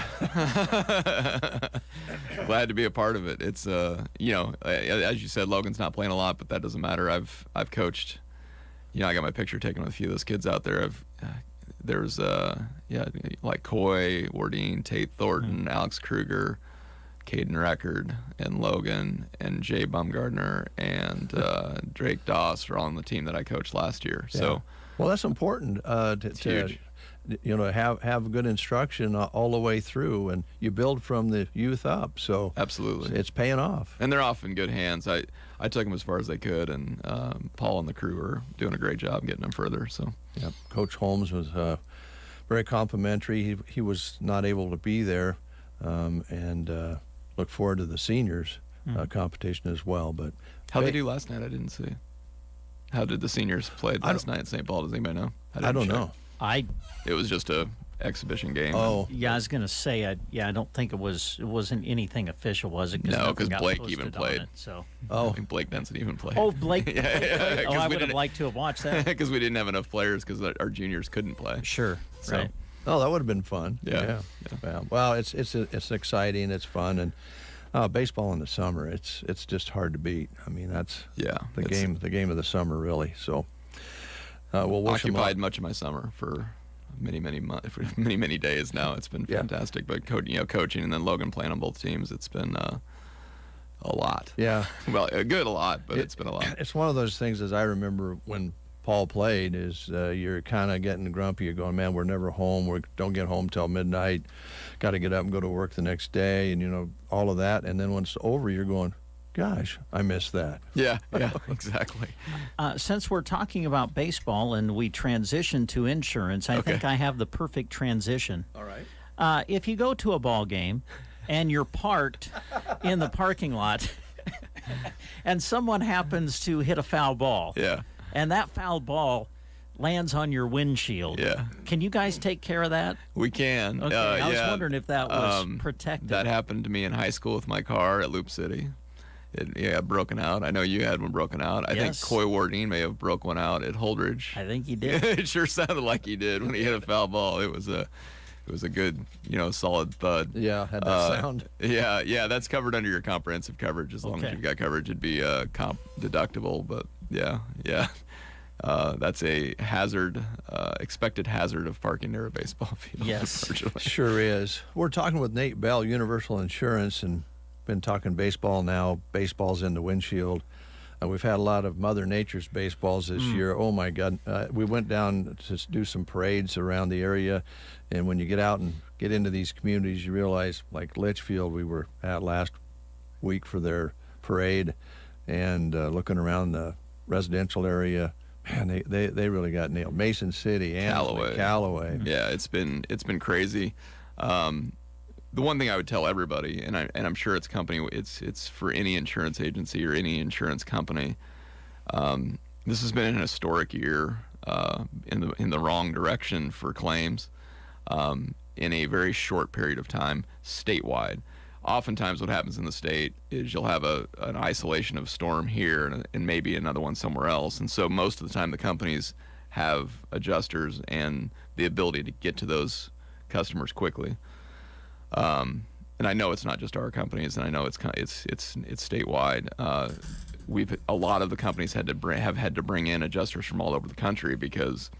[SPEAKER 21] Glad to be a part of it. It's as you said, Logan's not playing a lot, but that doesn't matter. I've coached. I got my picture taken with a few of those kids out there. There's like Coy, Wardine, Tate Thornton, Alex Kruger, Caden Record, and Logan, and Jay Bumgardner, and Drake Doss are all on the team that I coached last year.
[SPEAKER 1] Yeah.
[SPEAKER 21] So,
[SPEAKER 1] well, that's important to have good instruction all the way through, and you build from the youth up. So
[SPEAKER 21] absolutely,
[SPEAKER 1] it's paying off,
[SPEAKER 21] and they're off in good hands. I took them as far as they could, and Paul and the crew are doing a great job getting them further. So,
[SPEAKER 1] yep. Coach Holmes was very complimentary. He was not able to be there, and look forward to the seniors competition as well. But
[SPEAKER 21] how did they do last night? I didn't see. How did the seniors play last night at St. Paul? Does anybody know?
[SPEAKER 1] I don't know.
[SPEAKER 21] It was just a exhibition game.
[SPEAKER 2] Oh, yeah. I was going to say, I don't think it wasn't anything official, was it?
[SPEAKER 21] No, because Blake even played.
[SPEAKER 2] I
[SPEAKER 21] think Blake Benson even played.
[SPEAKER 2] Oh, Blake.
[SPEAKER 21] Yeah.
[SPEAKER 2] I would have liked to have watched that
[SPEAKER 21] because we didn't have enough players because our juniors couldn't play.
[SPEAKER 2] Sure.
[SPEAKER 21] So,
[SPEAKER 2] right.
[SPEAKER 1] Oh, that would have been fun.
[SPEAKER 21] Yeah.
[SPEAKER 1] Well, it's exciting. It's fun, and baseball in the summer, it's just hard to beat. I mean, that's the game of the summer, really. So we'll wish
[SPEAKER 21] occupied much of my summer for many months, for many days now. It's been fantastic. But coaching and then Logan playing on both teams, it's been a lot.
[SPEAKER 1] Yeah.
[SPEAKER 21] Well, a lot, but it's been a lot.
[SPEAKER 1] It's one of those things, as I remember when Paul played, is you're kind of getting grumpy. You're going, man, we're never home. We don't get home till midnight. Got to get up and go to work the next day, and all of that. And then when it's over, you're going, gosh, I miss that.
[SPEAKER 21] Yeah, exactly.
[SPEAKER 2] Since we're talking about baseball and we transition to insurance, I think I have the perfect transition.
[SPEAKER 21] All right.
[SPEAKER 2] If you go to a ball game and you're parked in the parking lot and someone happens to hit a foul ball.
[SPEAKER 21] Yeah.
[SPEAKER 2] and that foul ball lands on your windshield.
[SPEAKER 21] Yeah.
[SPEAKER 2] Can you guys take care of that?
[SPEAKER 21] We can.
[SPEAKER 2] Okay. I was wondering if that was protected.
[SPEAKER 21] That happened to me in high school with my car at Loop City. It got broken out. I know you had one broken out. I think Coy Wardine may have broke one out at Holdridge.
[SPEAKER 2] I think he did.
[SPEAKER 21] It sure sounded like he did when he hit a foul ball. It was a good, solid thud.
[SPEAKER 1] Yeah, had that sound.
[SPEAKER 21] Yeah, that's covered under your comprehensive coverage. As long as you've got coverage, it'd be comp deductible. But yeah. That's a hazard, expected hazard of parking near a baseball field.
[SPEAKER 2] Yes,
[SPEAKER 1] sure is. We're talking with Nate Bell, Universal Insurance, and been talking baseball now. Baseball's in the windshield. We've had a lot of Mother Nature's baseballs this year. Oh, my God. We went down to do some parades around the area, and when you get out and get into these communities, you realize, like Litchfield, we were at last week for their parade, and looking around the residential area, man, they really got nailed. Mason City, Callaway.
[SPEAKER 21] Yeah, it's been crazy. The one thing I would tell everybody, and I'm sure it's for any insurance agency or any insurance company. This has been an historic year in the wrong direction for claims in a very short period of time statewide. Oftentimes what happens in the state is you'll have an isolation of storm here and maybe another one somewhere else. And so most of the time the companies have adjusters and the ability to get to those customers quickly. And I know it's not just our companies, and I know it's statewide. A lot of the companies have had to bring in adjusters from all over the country because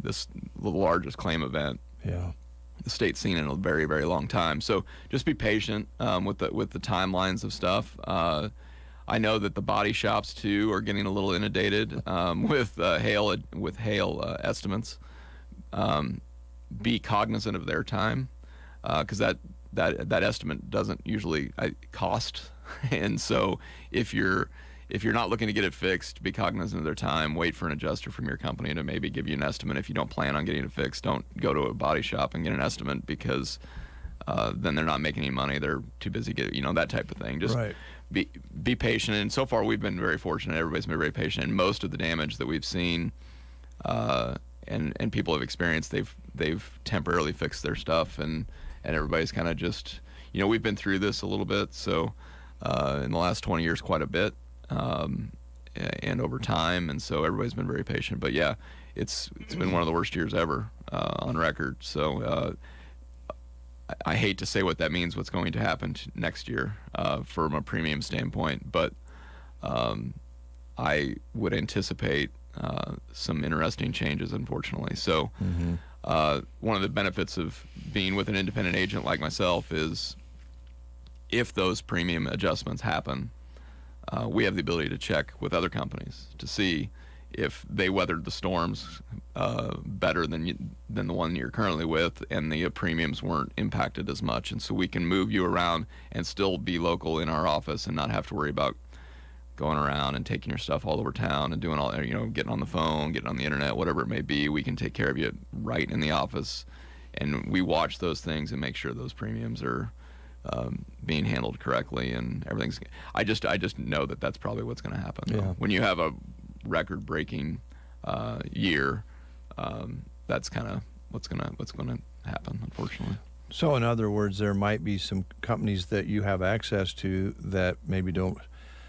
[SPEAKER 21] the largest claim event.
[SPEAKER 1] Yeah.
[SPEAKER 21] The state's seen in a very, very long time. So just be patient with the timelines of stuff. I know that the body shops too are getting a little inundated with hail estimates. Be cognizant of their time because that estimate doesn't usually cost, and so if you're not looking to get it fixed, be cognizant of their time. Wait for an adjuster from your company to maybe give you an estimate. If you don't plan on getting it fixed, don't go to a body shop and get an estimate because then they're not making any money. They're too busy getting, that type of thing. Just be patient. And so far, we've been very fortunate. Everybody's been very patient. And most of the damage that we've seen and people have experienced, they've temporarily fixed their stuff, and everybody's kind of just, we've been through this a little bit. So in the last 20 years, quite a bit. And over time, and so everybody's been very patient. But yeah, it's been one of the worst years ever on record. So I hate to say what that means, what's going to happen next year from a premium standpoint, but I would anticipate some interesting changes, unfortunately. So one of the benefits of being with an independent agent like myself is if those premium adjustments happen, we have the ability to check with other companies to see if they weathered the storms better than the one you're currently with, and the premiums weren't impacted as much. And so we can move you around and still be local in our office and not have to worry about going around and taking your stuff all over town and doing all, getting on the phone, getting on the internet, whatever it may be. We can take care of you right in the office, and we watch those things and make sure those premiums are being handled correctly and everything's. I just know that that's probably what's going to happen.
[SPEAKER 1] Yeah.
[SPEAKER 21] When you have a record-breaking year, that's kind of what's going to happen, unfortunately.
[SPEAKER 1] So, in other words, there might be some companies that you have access to that maybe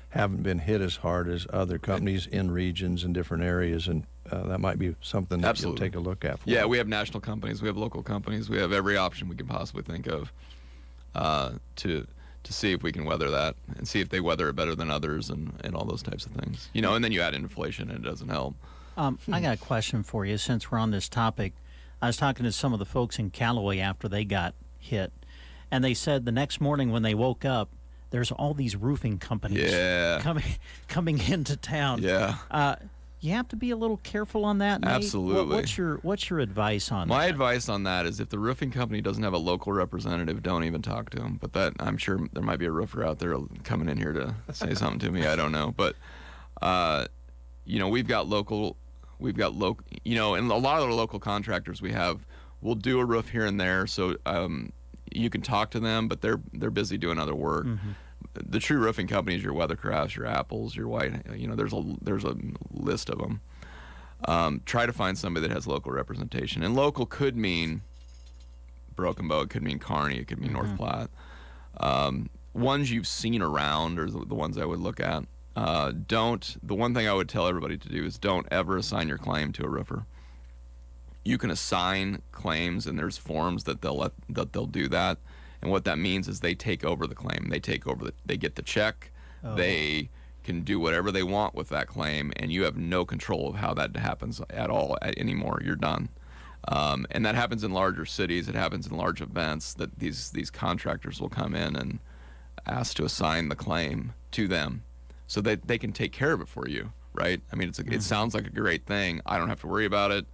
[SPEAKER 1] haven't been hit as hard as other companies in regions and different areas, and that might be something that you'll take a look at.
[SPEAKER 21] Yeah, we have national companies, we have local companies, we have every option we can possibly think of to see if we can weather that and see if they weather it better than others and all those types of things. And then you add inflation and it doesn't help.
[SPEAKER 2] I got a question for you since we're on this topic. I was talking to some of the folks in Callaway after they got hit, and they said the next morning when they woke up, there's all these roofing companies coming into town.
[SPEAKER 21] Yeah.
[SPEAKER 2] You have to be a little careful on that, Nate.
[SPEAKER 21] Absolutely.
[SPEAKER 2] What's your advice on that?
[SPEAKER 21] My advice on that is if the roofing company doesn't have a local representative, don't even talk to them. But that, I'm sure there might be a roofer out there coming in here to say something to me. I don't know. But, we've got local, and a lot of the local contractors we have will do a roof here and there. So you can talk to them, but they're busy doing other work. Mm-hmm. The true roofing companies, your Weathercrafts, your Apples, your White, there's a list of them. try to find somebody that has local representation. And local could mean Broken Bow, it could mean Kearney, it could mean North Platte. Ones you've seen around are the ones I would look at. The one thing I would tell everybody to do is don't ever assign your claim to a roofer. You can assign claims, and there's forms that they'll do that. And what that means is they take over the claim. They get the check. Oh. They can do whatever they want with that claim, and you have no control of how that happens at all anymore. You're done. And that happens in larger cities. It happens in large events that these contractors will come in and ask to assign the claim to them so that they can take care of it for you, right? I mean, it sounds like a great thing. I don't have to worry about it.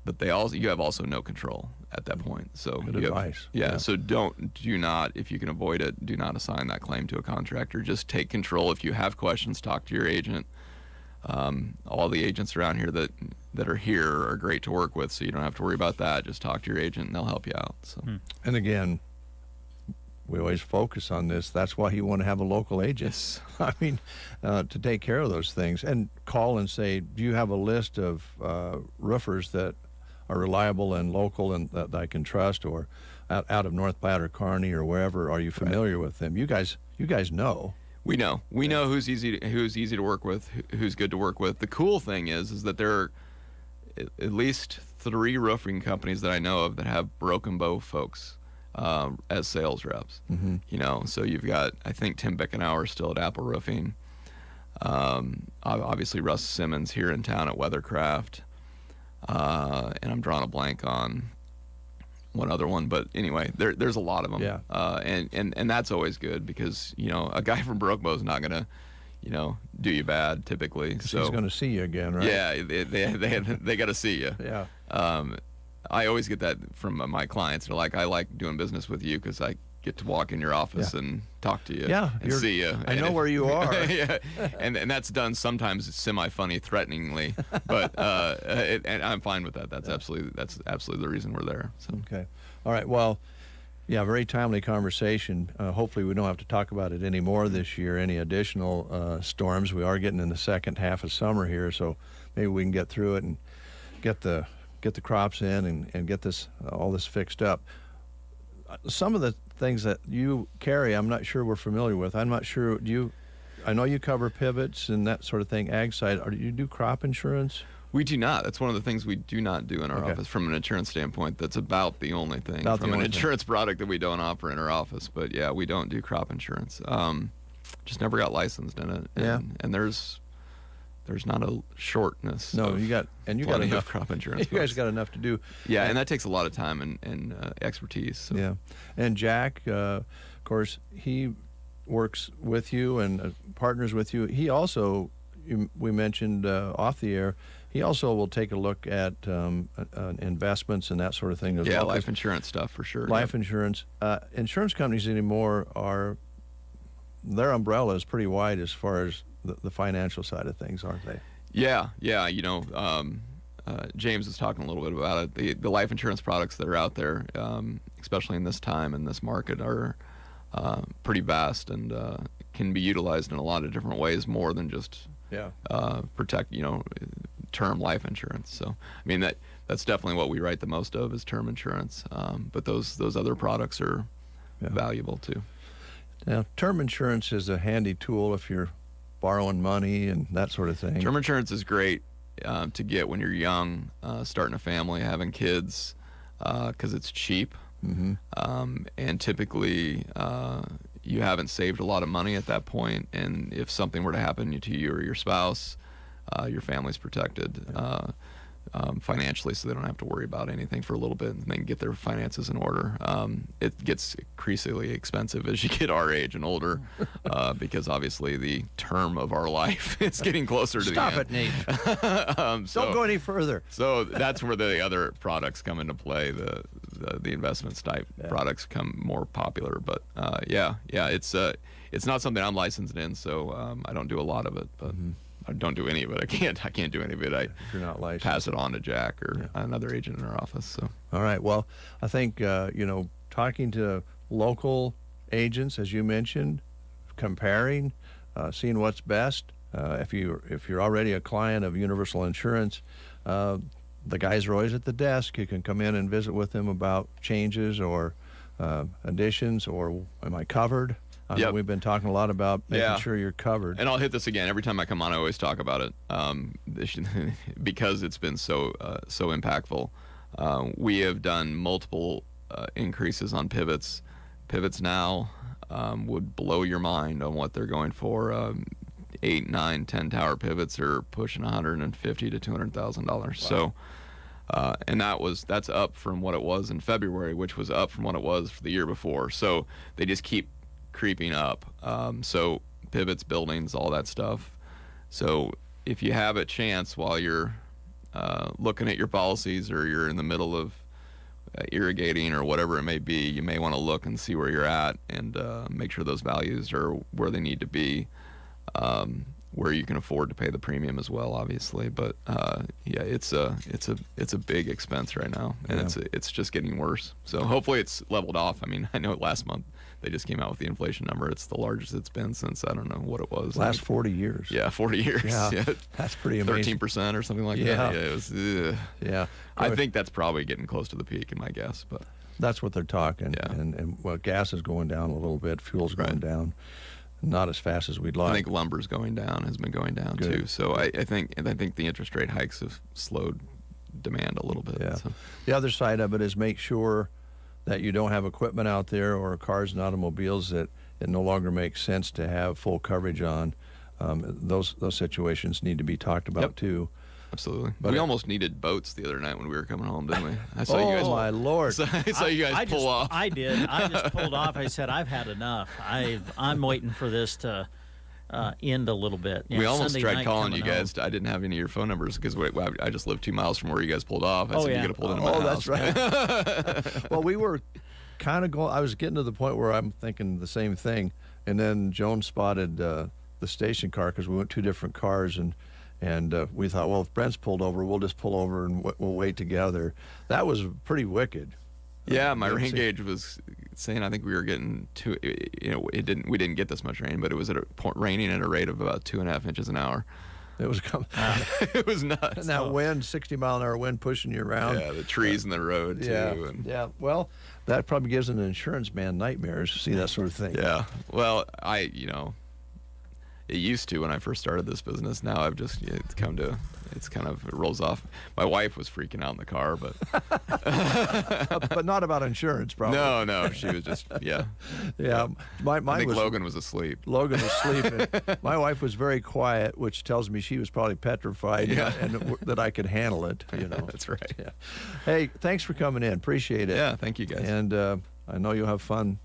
[SPEAKER 21] But you have also no control at that point. So
[SPEAKER 1] good advice.
[SPEAKER 21] So do not, if you can avoid it, do not assign that claim to a contractor. Just take control. If you have questions, talk to your agent. All the agents around here that are here are great to work with, so you don't have to worry about that. Just talk to your agent, and they'll help you out. So.
[SPEAKER 1] And again, we always focus on this. That's why you want to have a local agent.
[SPEAKER 21] Yes.
[SPEAKER 1] I mean, to take care of those things. And call and say, do you have a list of roofers that are reliable and local and that I can trust, or out of North Platte or Kearney or wherever? Are you familiar with them? You guys know.
[SPEAKER 21] We know who's easy to work with, who's good to work with. The cool thing is that there are at least 3 roofing companies that I know of that have Broken Bow folks as sales reps. So you've got, I think Tim Bickenauer still at Apple Roofing. Obviously Russ Simmons here in town at Weathercraft. And I'm drawing a blank on one other one, but anyway, there's a lot of them.
[SPEAKER 1] Yeah.
[SPEAKER 21] And that's always good because, a guy from Broken Bow is not going to, do you bad typically. So
[SPEAKER 1] he's going to see you again, right?
[SPEAKER 21] Yeah, they got to see you.
[SPEAKER 1] Yeah.
[SPEAKER 21] I always get that from my clients. They're like, I like doing business with you because I get to walk in your office and talk to you and see you.
[SPEAKER 1] I know where you are.
[SPEAKER 21] Yeah. And that's done sometimes semi-funny, threateningly, but and I'm fine with that. That's absolutely the reason we're there. So.
[SPEAKER 1] Okay. All right. Well, yeah, very timely conversation. Hopefully we don't have to talk about it anymore this year, any additional storms. We are getting in the second half of summer here, so maybe we can get through it and get the crops in and get all this fixed up. Some of the things that you carry, I'm not sure we're familiar with. I'm not sure. I know you cover pivots and that sort of thing, ag side. Do you do crop insurance?
[SPEAKER 21] We do not. That's one of the things we do not do in our office from an insurance standpoint. That's about the only thing from an insurance product that we don't offer in our office. But yeah, we don't do crop insurance. Just never got licensed in it. And there's not a shortness.
[SPEAKER 1] No, you got enough
[SPEAKER 21] crop insurance.
[SPEAKER 1] You guys got enough to do.
[SPEAKER 21] Yeah, and that takes a lot of time and expertise. So.
[SPEAKER 1] Yeah, and Jack, of course, he works with you and partners with you. He also, we mentioned off the air, he also will take a look at investments and that sort of thing as well.
[SPEAKER 21] Yeah, life insurance stuff for sure.
[SPEAKER 1] Life insurance. Insurance companies anymore their umbrella is pretty wide as far as the financial side of things, aren't they?
[SPEAKER 21] Yeah. James was talking a little bit about it. The life insurance products that are out there, especially in this time in this market, are pretty vast and can be utilized in a lot of different ways, more than just protect, term life insurance. So, I mean, that's definitely what we write the most of is term insurance. But those other products are valuable too.
[SPEAKER 1] Now, term insurance is a handy tool if you're borrowing money and that sort of thing.
[SPEAKER 21] Term insurance is great to get when you're young, starting a family, having kids, because it's cheap. And typically you haven't saved a lot of money at that point, and if something were to happen to you or your spouse, your family's protected financially, so they don't have to worry about anything for a little bit, and they can get their finances in order. It gets increasingly expensive as you get our age and older, because obviously the term of our life is getting closer to the end.
[SPEAKER 1] Stop it, Nate. Don't go any further.
[SPEAKER 21] So that's where the other products come into play. The investments type products become more popular. But it's not something I'm licensed in, so I don't do a lot of it. But I don't do any of it. I can't do any of it.
[SPEAKER 1] If you're not licensed,
[SPEAKER 21] pass it on to Jack or another agent in our office. So
[SPEAKER 1] all right. Well, I think talking to local agents, as you mentioned, comparing, seeing what's best. if you're already a client of Universal Insurance, the guys are always at the desk. You can come in and visit with them about changes or additions, or am I covered?
[SPEAKER 21] Yep.
[SPEAKER 1] We've been talking a lot about making sure you're covered.
[SPEAKER 21] And I'll hit this again every time I come on. I always talk about it because it's been so impactful. We have done multiple increases on pivots. Pivots now would blow your mind on what they're going for. 8, 9, 10 tower pivots are pushing $150,000 to $200,000. Wow. So, and that's up from what it was in February, which was up from what it was for the year before. So they just keep creeping up. So pivots, buildings, all that stuff. So if you have a chance while you're looking at your policies, or you're in the middle of irrigating or whatever it may be, you may want to look and see where you're at and make sure those values are where they need to be, where you can afford to pay the premium as well, obviously. But yeah, it's a big expense right now, and it's just getting worse. So hopefully it's leveled off. I mean, I know last month they just came out with the inflation number. It's the largest it's been since, I don't know what it was.
[SPEAKER 1] Last 40 years.
[SPEAKER 21] Yeah, 40 years.
[SPEAKER 1] Yeah, that's pretty amazing.
[SPEAKER 21] 13% or something like that. Yeah, it was.
[SPEAKER 1] Yeah.
[SPEAKER 21] I think that's probably getting close to the peak in my guess, but
[SPEAKER 1] that's what they're talking. Yeah. And well, gas is going down a little bit. Fuel's going down. Not as fast as we'd like.
[SPEAKER 21] I think lumber's going down, has been going down too. So I think the interest rate hikes have slowed demand a little bit.
[SPEAKER 1] Yeah.
[SPEAKER 21] So.
[SPEAKER 1] The other side of it is make sure that you don't have equipment out there or cars and automobiles that it no longer makes sense to have full coverage on. Those situations need to be talked about too.
[SPEAKER 21] Absolutely. But we almost needed boats the other night when we were coming home, didn't we? I saw
[SPEAKER 1] you
[SPEAKER 21] guys.
[SPEAKER 1] Oh my Lord!
[SPEAKER 21] I saw you guys pull off.
[SPEAKER 2] I did. I just pulled off. I said, I've had enough. I'm waiting for this to end a little bit.
[SPEAKER 21] We almost tried calling you guys. I didn't have any of your phone numbers because I just live 2 miles from where you guys pulled off. I said you could have pulled into my house.
[SPEAKER 1] That's right. Well, we were kind of going. I was getting to the point where I'm thinking the same thing, and then Joan spotted the station car because we went 2 different cars and we thought, well, if Brent's pulled over, we'll just pull over and we'll wait together. That was pretty wicked.
[SPEAKER 21] Yeah, my rain gauge was saying I think we were getting we didn't get this much rain, but it was raining at a rate of about 2.5 inches an hour.
[SPEAKER 1] It was coming.
[SPEAKER 21] It was nuts.
[SPEAKER 1] And that wind, 60-mile-an-hour wind pushing you around.
[SPEAKER 21] Yeah, the trees in the road too.
[SPEAKER 1] Yeah. Well, that probably gives an insurance man nightmares to see that sort of thing.
[SPEAKER 21] Yeah. Well, it used to when I first started this business. Now I've just it rolls off. My wife was freaking out in the car, but
[SPEAKER 1] but not about insurance, probably.
[SPEAKER 21] No, she was just yeah. I think Logan was asleep.
[SPEAKER 1] Logan was sleeping. My wife was very quiet, which tells me she was probably petrified and that I could handle it.
[SPEAKER 21] That's right.
[SPEAKER 1] Yeah. Hey, thanks for coming in. Appreciate it.
[SPEAKER 21] Yeah, thank you guys.
[SPEAKER 1] And I know you'll have fun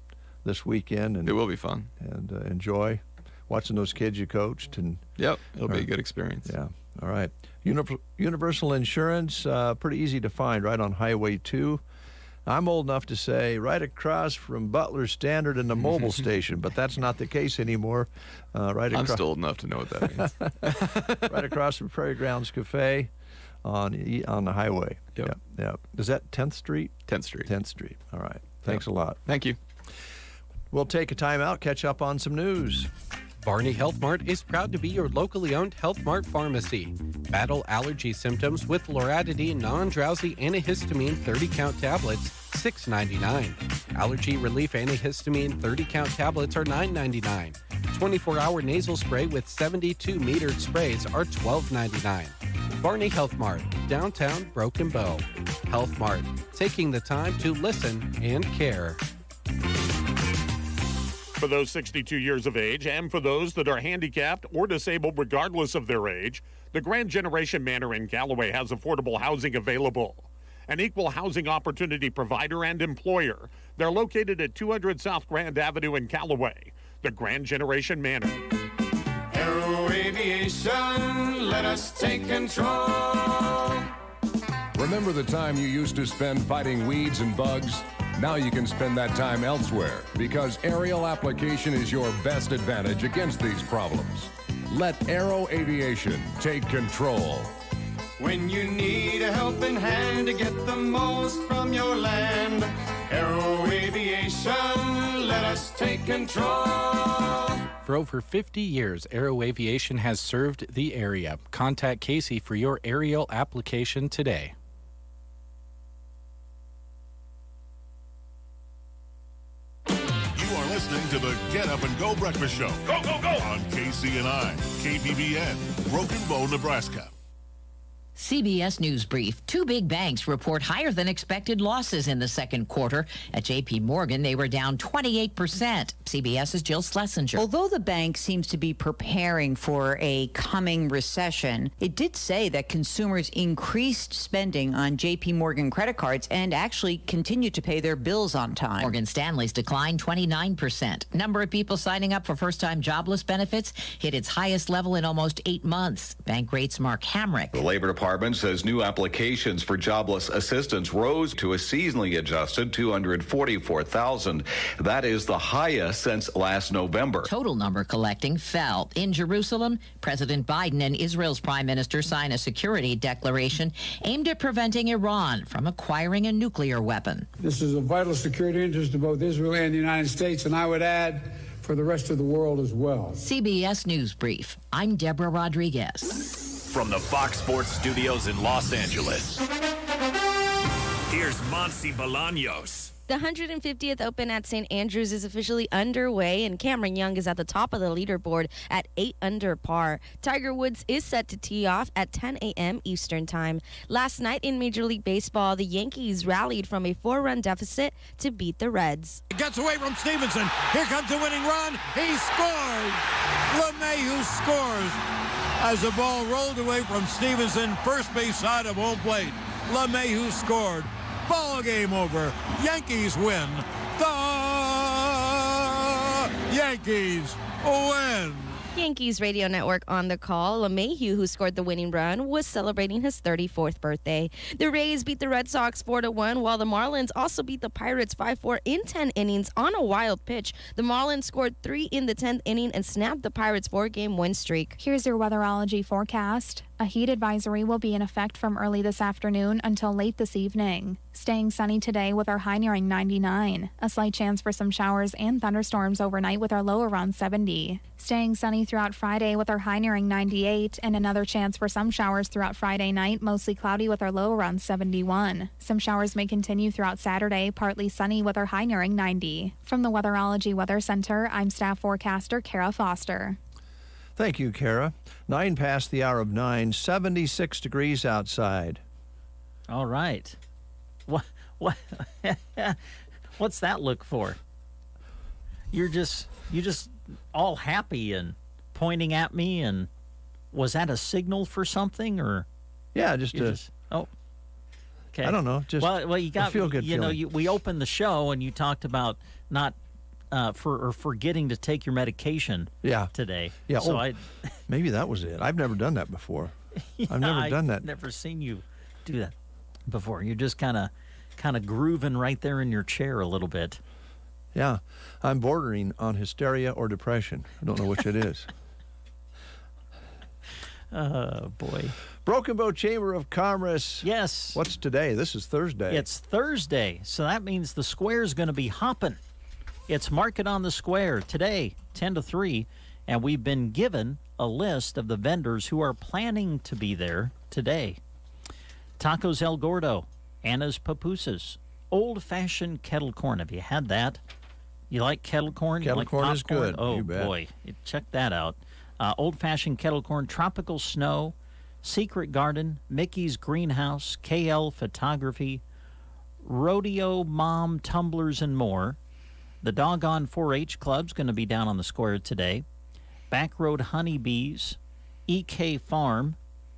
[SPEAKER 1] this weekend. And
[SPEAKER 21] it will be fun.
[SPEAKER 1] And enjoy watching those kids you coached. And
[SPEAKER 21] it'll be a good experience.
[SPEAKER 1] Yeah. All right. Universal Insurance, pretty easy to find right on Highway 2. I'm old enough to say right across from Butler Standard and the Mobile Station, but that's not the case anymore.
[SPEAKER 21] I'm still old enough to know what that means.
[SPEAKER 1] Right across from Prairie Grounds Cafe on the highway. Yep. Is that 10th Street?
[SPEAKER 21] 10th Street.
[SPEAKER 1] 10th Street. All right. Thanks a lot.
[SPEAKER 21] Thank you.
[SPEAKER 1] We'll take a time out, catch up on some news.
[SPEAKER 4] Varney Health Mart is proud to be your locally owned Health Mart pharmacy. Battle allergy symptoms with Loratadine non-drowsy antihistamine 30-count tablets, $6.99. Allergy relief antihistamine 30-count tablets are $9.99. 24-hour nasal spray with 72 metered sprays are $12.99. Varney Health Mart, downtown Broken Bow. Health Mart, taking the time to listen and care.
[SPEAKER 22] For those 62 years of age and for those that are handicapped or disabled regardless of their age, the Grand Generation Manor in Callaway has affordable housing available. An equal housing opportunity provider and employer. They're located at 200 South Grand Avenue in Callaway. The Grand Generation Manor.
[SPEAKER 23] Aero Aviation, let us take control.
[SPEAKER 24] Remember the time you used to spend fighting weeds and bugs? Now you can spend that time elsewhere because aerial application is your best advantage against these problems. Let Aero Aviation take control.
[SPEAKER 23] When you need a helping hand to get the most from your land, Aero Aviation, let us take control.
[SPEAKER 13] For over 50 years, Aero Aviation has served the area. Contact Casey for your aerial application today.
[SPEAKER 5] You are listening to the Get Up and Go Breakfast Show. Go, go, go! On KCNI, KBBN, Broken Bow, Nebraska.
[SPEAKER 10] CBS News Brief. Two big banks report higher than expected losses in the second quarter. At JP Morgan, they were down 28%. CBS's Jill Schlesinger.
[SPEAKER 3] Although the bank seems to be preparing for a coming recession, it did say that consumers increased spending on JP Morgan credit cards and actually continued to pay their bills on time.
[SPEAKER 10] Morgan Stanley's declined 29%. Number of people signing up for first-time jobless benefits hit its highest level in almost 8 months. Bankrate's Mark Hamrick.
[SPEAKER 6] The Labor Department says new applications for jobless assistance rose to a seasonally adjusted 244,000. That is the highest since last November.
[SPEAKER 10] Total number collecting fell. In Jerusalem, President Biden and Israel's Prime Minister sign a security declaration aimed at preventing Iran from acquiring a nuclear weapon.
[SPEAKER 11] This is a vital security interest of both Israel and the United States, and I would add, for the rest of the world as well.
[SPEAKER 10] CBS News Brief. I'm Deborah Rodriguez.
[SPEAKER 8] From the Fox Sports Studios in Los Angeles, here's Monsi Bolaños.
[SPEAKER 9] The 150th Open at St. Andrews is officially underway, and Cameron Young is at the top of the leaderboard at 8 under par. Tiger Woods is set to tee off at 10 a.m. Eastern Time. Last night in Major League Baseball, the Yankees rallied from a 4-run deficit to beat the Reds.
[SPEAKER 25] It gets away from Stevenson. Here comes the winning run. He scores. LeMahieu scores as the ball rolled away from Stevenson, first base side of home plate. LeMahieu scored. Ball game over. Yankees win. The Yankees win.
[SPEAKER 9] Yankees radio network on the call. LeMahieu, who scored the winning run, was celebrating his 34th birthday. The Rays beat the Red Sox 4-1, while the Marlins also beat the Pirates 5-4 in 10 innings on a wild pitch. The Marlins scored 3 in the 10th inning and snapped the Pirates' 4-game win streak.
[SPEAKER 15] Here's your weatherology forecast. A heat advisory will be in effect from early this afternoon until late this evening. Staying sunny today with our high nearing 99. A slight chance for some showers and thunderstorms overnight with our low around 70. Staying sunny throughout Friday with our high nearing 98 and another chance for some showers throughout Friday night, mostly cloudy with our low around 71. Some showers may continue throughout Saturday, partly sunny with our high nearing 90. From the Weatherology Weather Center, I'm staff forecaster Kara Foster.
[SPEAKER 1] Thank you, Kara. 9 past the hour of 9, 76 degrees outside.
[SPEAKER 2] All right. What? What's that look for? You just all happy and pointing at me, and was that a signal for something, or?
[SPEAKER 1] Yeah,
[SPEAKER 2] oh. Okay.
[SPEAKER 1] I don't know. Just
[SPEAKER 2] well, you got
[SPEAKER 1] feel good.
[SPEAKER 2] We opened the show and you talked about not forgetting to take your medication. Today.
[SPEAKER 1] Yeah.
[SPEAKER 2] So
[SPEAKER 1] maybe that was it. I've never done that before. I've never done that.
[SPEAKER 2] I've never seen you do that before. You're just kind of grooving right there in your chair a little bit.
[SPEAKER 1] Yeah, I'm bordering on hysteria or depression. I don't know which it is.
[SPEAKER 2] Oh, boy.
[SPEAKER 1] Broken Bow Chamber of Commerce.
[SPEAKER 2] Yes.
[SPEAKER 1] What's today? This is Thursday.
[SPEAKER 2] It's Thursday, so that means the square's going to be hopping. It's Market on the Square today, 10 to 3, and we've been given a list of the vendors who are planning to be there today. Tacos El Gordo, Anna's Papusas, old-fashioned kettle corn. Have you had that? You like kettle corn?
[SPEAKER 1] Kettle
[SPEAKER 2] you like
[SPEAKER 1] corn
[SPEAKER 2] popcorn?
[SPEAKER 1] is good.
[SPEAKER 2] Oh,
[SPEAKER 1] you bet.
[SPEAKER 2] boy. Check that out. Old-fashioned kettle corn, Tropical Snow, Secret Garden, Mickey's Greenhouse, KL Photography, Rodeo Mom Tumblers, and more. The Doggone 4-H Club's going to be down on the square today. Backroad Honeybees, EK Farm,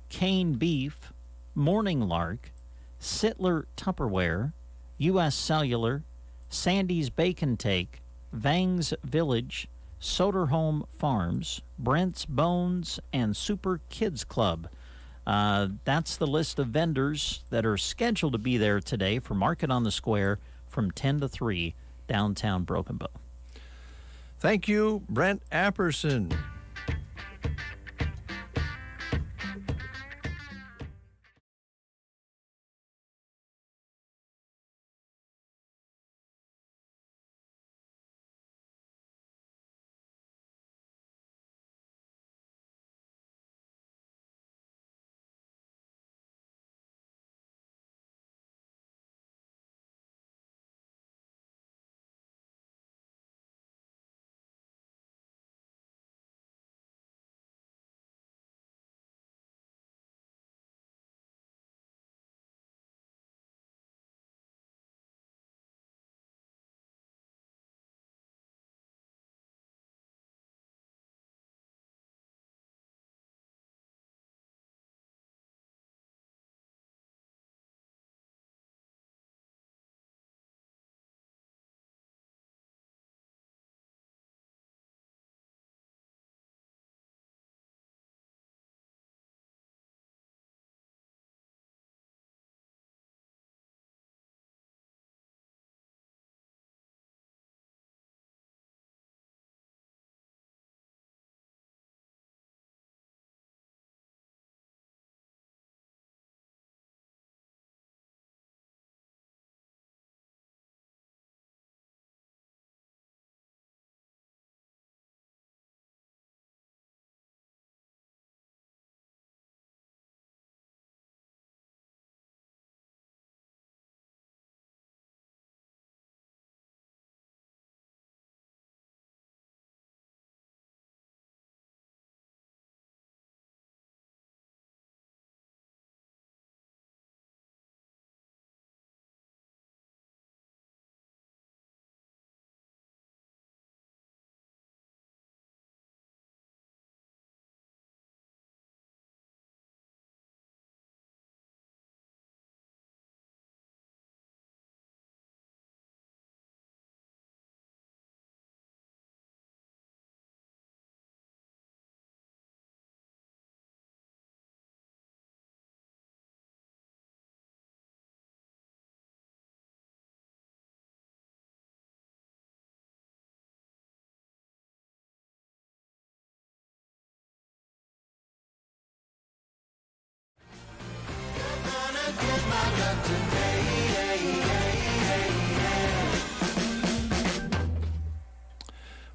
[SPEAKER 2] Kane Beef, Morning Lark, Sittler Tupperware, U.S. Cellular, Sandy's Bacon Take, Vang's Village, Soderholm Farms, Brent's Bones, and Super Kids Club. That's the list of vendors that are scheduled to be there today for Market on the Square from 10 to 3, downtown Broken Bow.
[SPEAKER 1] Thank you, Brent Apperson.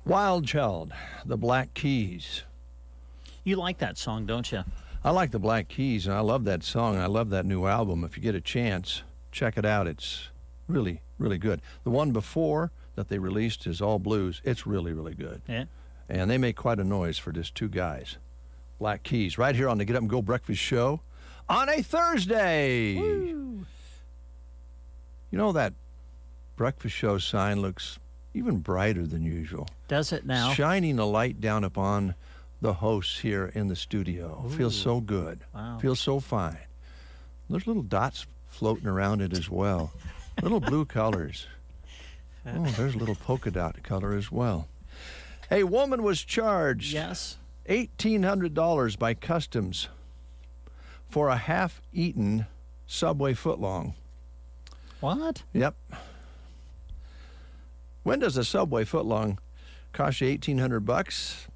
[SPEAKER 1] Wild Child, the Black Keys.
[SPEAKER 2] You like that song, don't you?
[SPEAKER 1] I like the Black Keys, and I love that song. I love that new album. If you get a chance, check it out. It's really, really good. The one before that they released is all blues. It's really, really good.
[SPEAKER 2] Yeah.
[SPEAKER 1] And they make quite a noise for just two guys. Black Keys, right here on the Get Up and Go Breakfast Show on a Thursday.
[SPEAKER 2] Woo.
[SPEAKER 1] You know, that breakfast show sign looks even brighter than usual.
[SPEAKER 2] Does it now?
[SPEAKER 1] Shining a light down upon the hosts here in the studio.
[SPEAKER 2] Ooh.
[SPEAKER 1] Feels so good.
[SPEAKER 2] Wow.
[SPEAKER 1] Feels so fine. There's little dots floating around it as well. Little blue colors. Oh, there's a little polka dot color as well. A woman was charged $1,800 by Customs for a half-eaten Subway footlong.
[SPEAKER 2] What?
[SPEAKER 1] Yep. When does a Subway footlong cost you $1,800?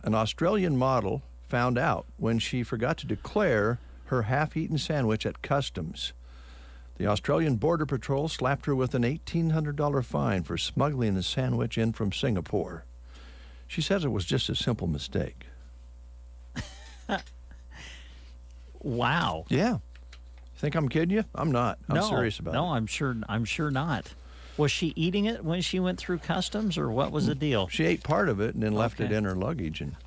[SPEAKER 1] An Australian model found out when she forgot to declare her half-eaten sandwich at Customs. The Australian Border Patrol slapped her with an $1,800 fine for smuggling the sandwich in from Singapore. She says it was just a simple mistake.
[SPEAKER 2] Wow.
[SPEAKER 1] Yeah. Think I'm kidding you? I'm not. I'm serious about it.
[SPEAKER 2] No, I'm sure not. Was she eating it when she went through customs, or what was the deal?
[SPEAKER 1] She ate part of it and then left it in her luggage, and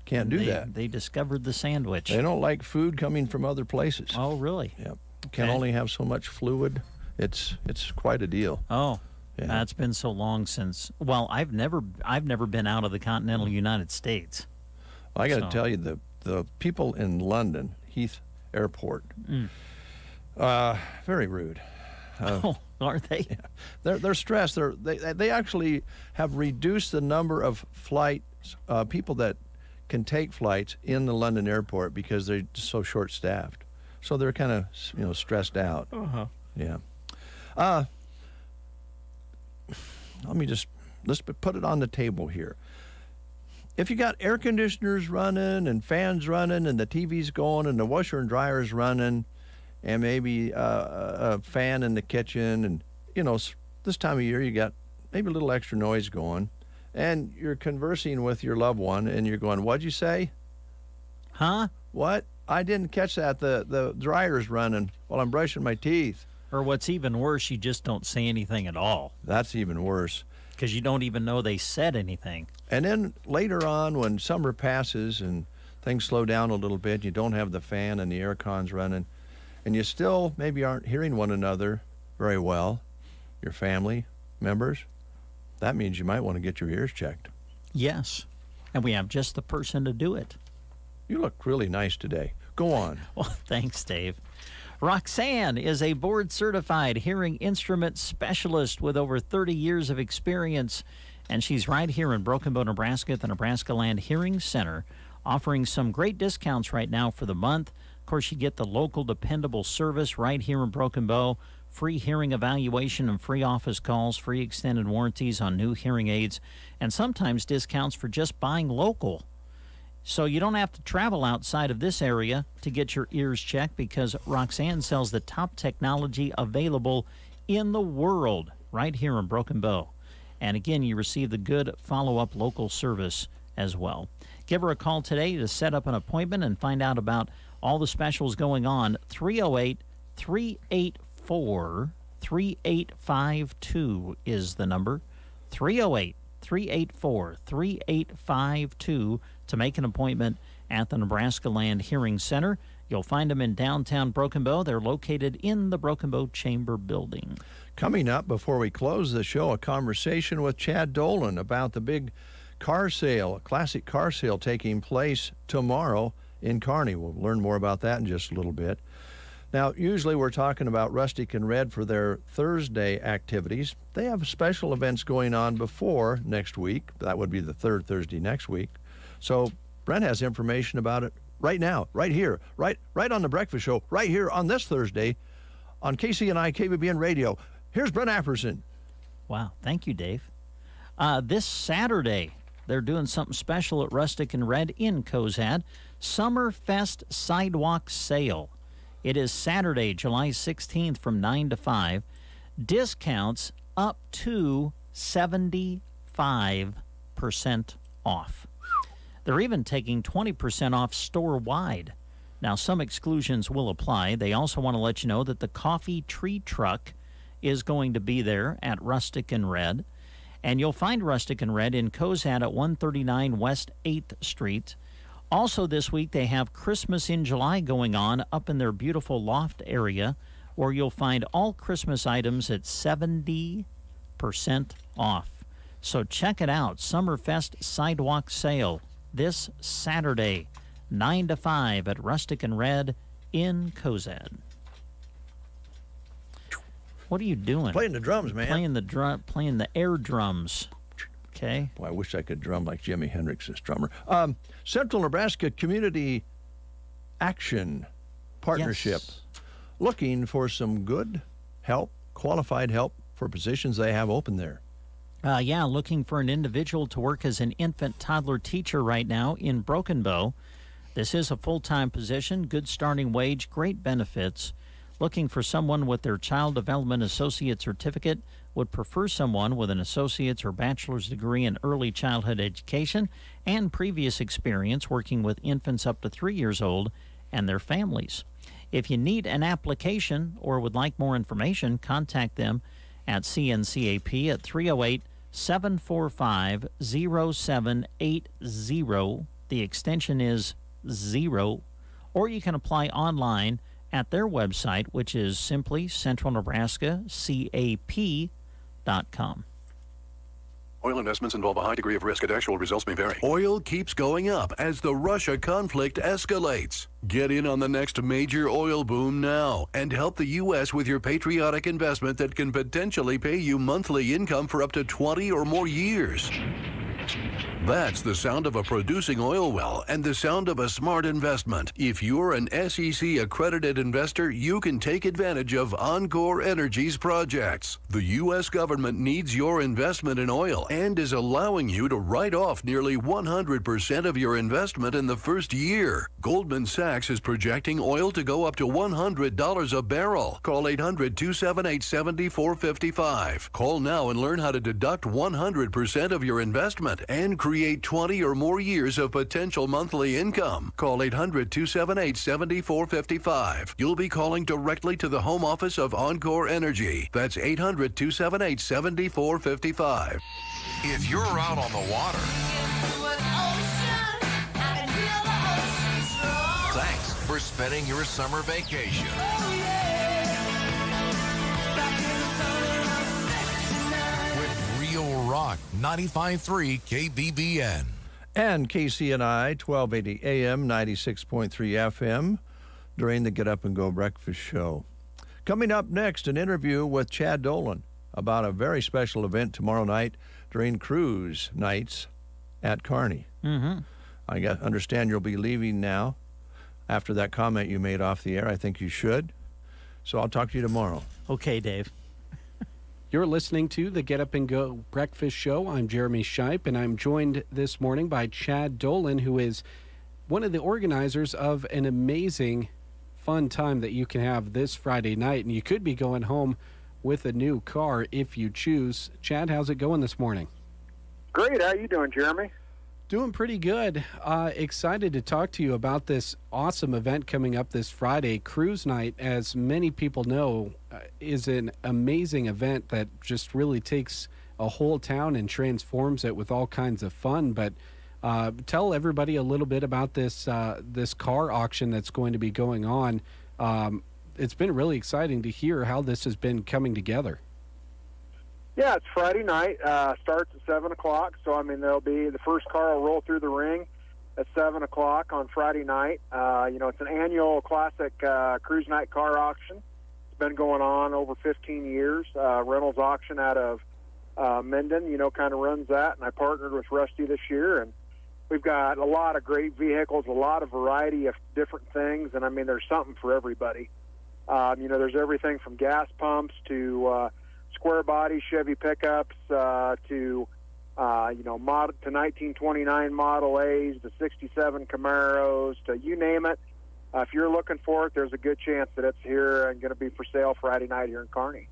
[SPEAKER 1] can't do that.
[SPEAKER 2] They discovered the sandwich.
[SPEAKER 1] They don't like food coming from other places.
[SPEAKER 2] Oh, really?
[SPEAKER 1] Yep. Can only have so much fluid. It's quite a deal.
[SPEAKER 2] Oh,
[SPEAKER 1] yeah.
[SPEAKER 2] That's been so long since. Well, I've never been out of the continental United States.
[SPEAKER 1] Well, I got to tell you, the people in London Heath Airport, very rude.
[SPEAKER 2] Are they?
[SPEAKER 1] Yeah. They're stressed. They actually have reduced the number of flights, people that can take flights in the London airport because they're just so short-staffed. So they're kind of stressed out. Yeah. Let's put it on the table here. If you got air conditioners running and fans running and the TV's going and the washer and dryer's running and maybe a fan in the kitchen, and this time of year you got maybe a little extra noise going, and you're conversing with your loved one and you're going, "What'd you say?"
[SPEAKER 2] Huh?
[SPEAKER 1] What? I didn't catch that. The dryer's running while I'm brushing my teeth.
[SPEAKER 2] Or what's even worse, you just don't say anything at all.
[SPEAKER 1] That's even worse.
[SPEAKER 2] Because you don't even know they said anything.
[SPEAKER 1] And then later on, when summer passes and things slow down a little bit, you don't have the fan and the air cons running, and you still maybe aren't hearing one another very well, your family members, that means you might want to get your ears checked.
[SPEAKER 2] Yes. And we have just the person to do it.
[SPEAKER 1] You look really nice today. Go on.
[SPEAKER 2] Well, thanks, Dave. Roxanne is a board-certified hearing instrument specialist with over 30 years of experience, and she's right here in Broken Bow, Nebraska at the Nebraska Land Hearing Center, offering some great discounts right now for the month. Of course, you get the local dependable service right here in Broken Bow, free hearing evaluation and free office calls, free extended warranties on new hearing aids, and sometimes discounts for just buying local. So you don't have to travel outside of this area to get your ears checked, because Roxanne sells the top technology available in the world right here in Broken Bow. And again, you receive the good follow-up local service as well. Give her a call today to set up an appointment and find out about all the specials going on. 308-384-3852 is the number. 308-384-3852 to make an appointment at the Nebraska Land Hearing Center. You'll find them in downtown Broken Bow. They're located in the Broken Bow Chamber building.
[SPEAKER 1] Coming up before we close the show, a conversation with Chad Dolan about the big car sale, a classic car sale taking place tomorrow in Kearney. We'll learn more about that in just a little bit. Now, usually we're talking about Rustic and Red for their Thursday activities. They have special events going on before next week. That would be the third Thursday next week. So Brent has information about it right now, right here, right on the breakfast show, right here on this Thursday on KCNI KBBN Radio. Here's Brent Apperson.
[SPEAKER 2] Wow, thank you, Dave. This Saturday, they're doing something special at Rustic and Red in Cozad. Summerfest Sidewalk Sale. It is Saturday, July 16th from 9 to 5. Discounts up to 75% off. They're even taking 20% off store-wide. Now, some exclusions will apply. They also want to let you know that the coffee tree truck is going to be there at Rustic and Red. And you'll find Rustic and Red in Cozad at 139 West 8th Street. Also this week, they have Christmas in July going on up in their beautiful loft area, where you'll find all Christmas items at 70% off. So check it out. Summerfest Sidewalk Sale this Saturday, 9 to 5 at Rustic and Red in Cozad. What are you doing?
[SPEAKER 1] Playing the drums, man.
[SPEAKER 2] Playing the air drums. Okay.
[SPEAKER 1] Boy, I wish I could drum like Jimi Hendrix, this drummer. Central Nebraska Community Action Partnership, looking for some good help, qualified help for positions they have open there.
[SPEAKER 2] Looking for an individual to work as an infant toddler teacher right now in Broken Bow. This is a full-time position, good starting wage, great benefits. Looking for someone with their Child Development Associate Certificate, would prefer someone with an associate's or bachelor's degree in early childhood education and previous experience working with infants up to 3 years old and their families. If you need an application or would like more information, contact them at CNCAP at 308-745-0780. The extension is 0. Or you can apply online at their website, which is simply centralnebraskacap.com.
[SPEAKER 12] Oil investments involve a high degree of risk and actual results may vary. Oil keeps going up as the Russia conflict escalates. Get in on the next major oil boom now and help the U.S. with your patriotic investment that can potentially pay you monthly income for up to 20 or more years. That's the sound of a producing oil well and the sound of a smart investment. If you're an SEC-accredited investor, you can take advantage of Encore Energy's projects. The U.S. government needs your investment in oil and is allowing you to write off nearly 100% of your investment in the first year. Goldman Sachs is projecting oil to go up to $100 a barrel. Call 800-278-7455. Call now and learn how to deduct 100% of your investment and create 20 or more years of potential monthly income. Call 800-278-7455. You'll be calling directly to the home office of Encore Energy. That's 800-278-7455.
[SPEAKER 14] If you're out on the water, thanks for spending your summer vacation. Rock 95.3 KBBN.
[SPEAKER 1] And KCNI 1280 AM, 96.3 FM during the Get Up and Go Breakfast Show. Coming up next, an interview with Chad Dolan about a very special event tomorrow night during cruise nights at Kearney.
[SPEAKER 2] Mm-hmm.
[SPEAKER 1] I understand you'll be leaving now after that comment you made off the air. I think you should. So I'll talk to you tomorrow.
[SPEAKER 2] Okay, Dave.
[SPEAKER 13] You're listening to the Get Up and Go Breakfast Show. I'm Jeremy Shipe, and I'm joined this morning by Chad Dolan, who is one of the organizers of an amazing, fun time that you can have this Friday night. And you could be going home with a new car if you choose. Chad, how's it going this morning?
[SPEAKER 16] Great. How you doing, Jeremy?
[SPEAKER 13] Doing pretty good. Excited to talk to you about this awesome event coming up this Friday. Cruise Night, as many people know, is an amazing event that just really takes a whole town and transforms it with all kinds of fun. But tell everybody a little bit about this this car auction that's going to be going on. It's been really exciting to hear how this has been coming together.
[SPEAKER 16] Yeah, it's Friday night. Starts at 7 o'clock. So, I mean, there'll be the first car will roll through the ring at 7 o'clock on Friday night. It's an annual classic cruise night car auction. It's been going on over 15 years. Reynolds Auction out of Minden, kind of runs that. And I partnered with Rusty this year. And we've got a lot of great vehicles, a lot of variety of different things. And, I mean, there's something for everybody. There's everything from gas pumps to square body Chevy pickups to 1929 Model A's to 67 Camaros to you name it. if you're looking for it, there's a good chance that it's here and going to be for sale Friday night here in Kearney.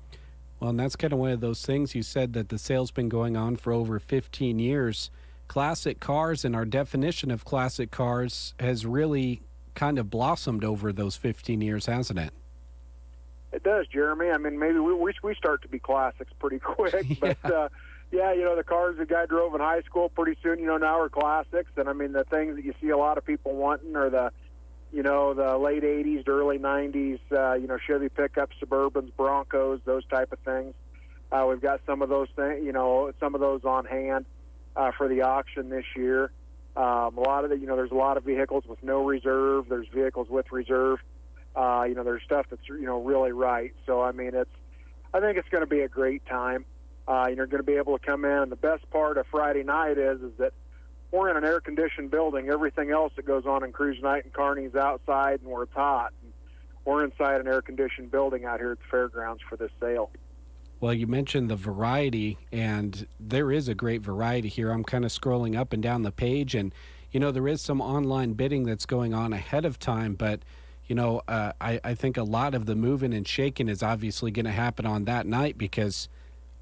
[SPEAKER 7] Well, and that's kind of one of those things. You said that the sale's been going on for over 15 years. Classic cars and our definition of classic cars has really kind of blossomed over those 15 years, hasn't it?
[SPEAKER 16] It does, Jeremy. I mean, maybe we start to be classics pretty quick, but yeah, the cars the guy drove in high school, pretty soon, now are classics. And I mean, the things that you see a lot of people wanting are the late 80s to early 90s, Chevy pickups, Suburbans, Broncos, those type of things. We've got some of those things, some of those on hand for the auction this year. A lot of there's a lot of vehicles with no reserve. There's vehicles with reserve. There's stuff that's, really right. So, I mean, I think it's going to be a great time. You're going to be able to come in. And the best part of Friday night is that we're in an air-conditioned building. Everything else that goes on in Cruise Night and Kearney is outside and where it's hot. And we're inside an air-conditioned building out here at the fairgrounds for this sale.
[SPEAKER 7] Well, you mentioned the variety, and there is a great variety here. I'm kind of scrolling up and down the page, and, there is some online bidding that's going on ahead of time, but, I think a lot of the moving and shaking is obviously going to happen on that night because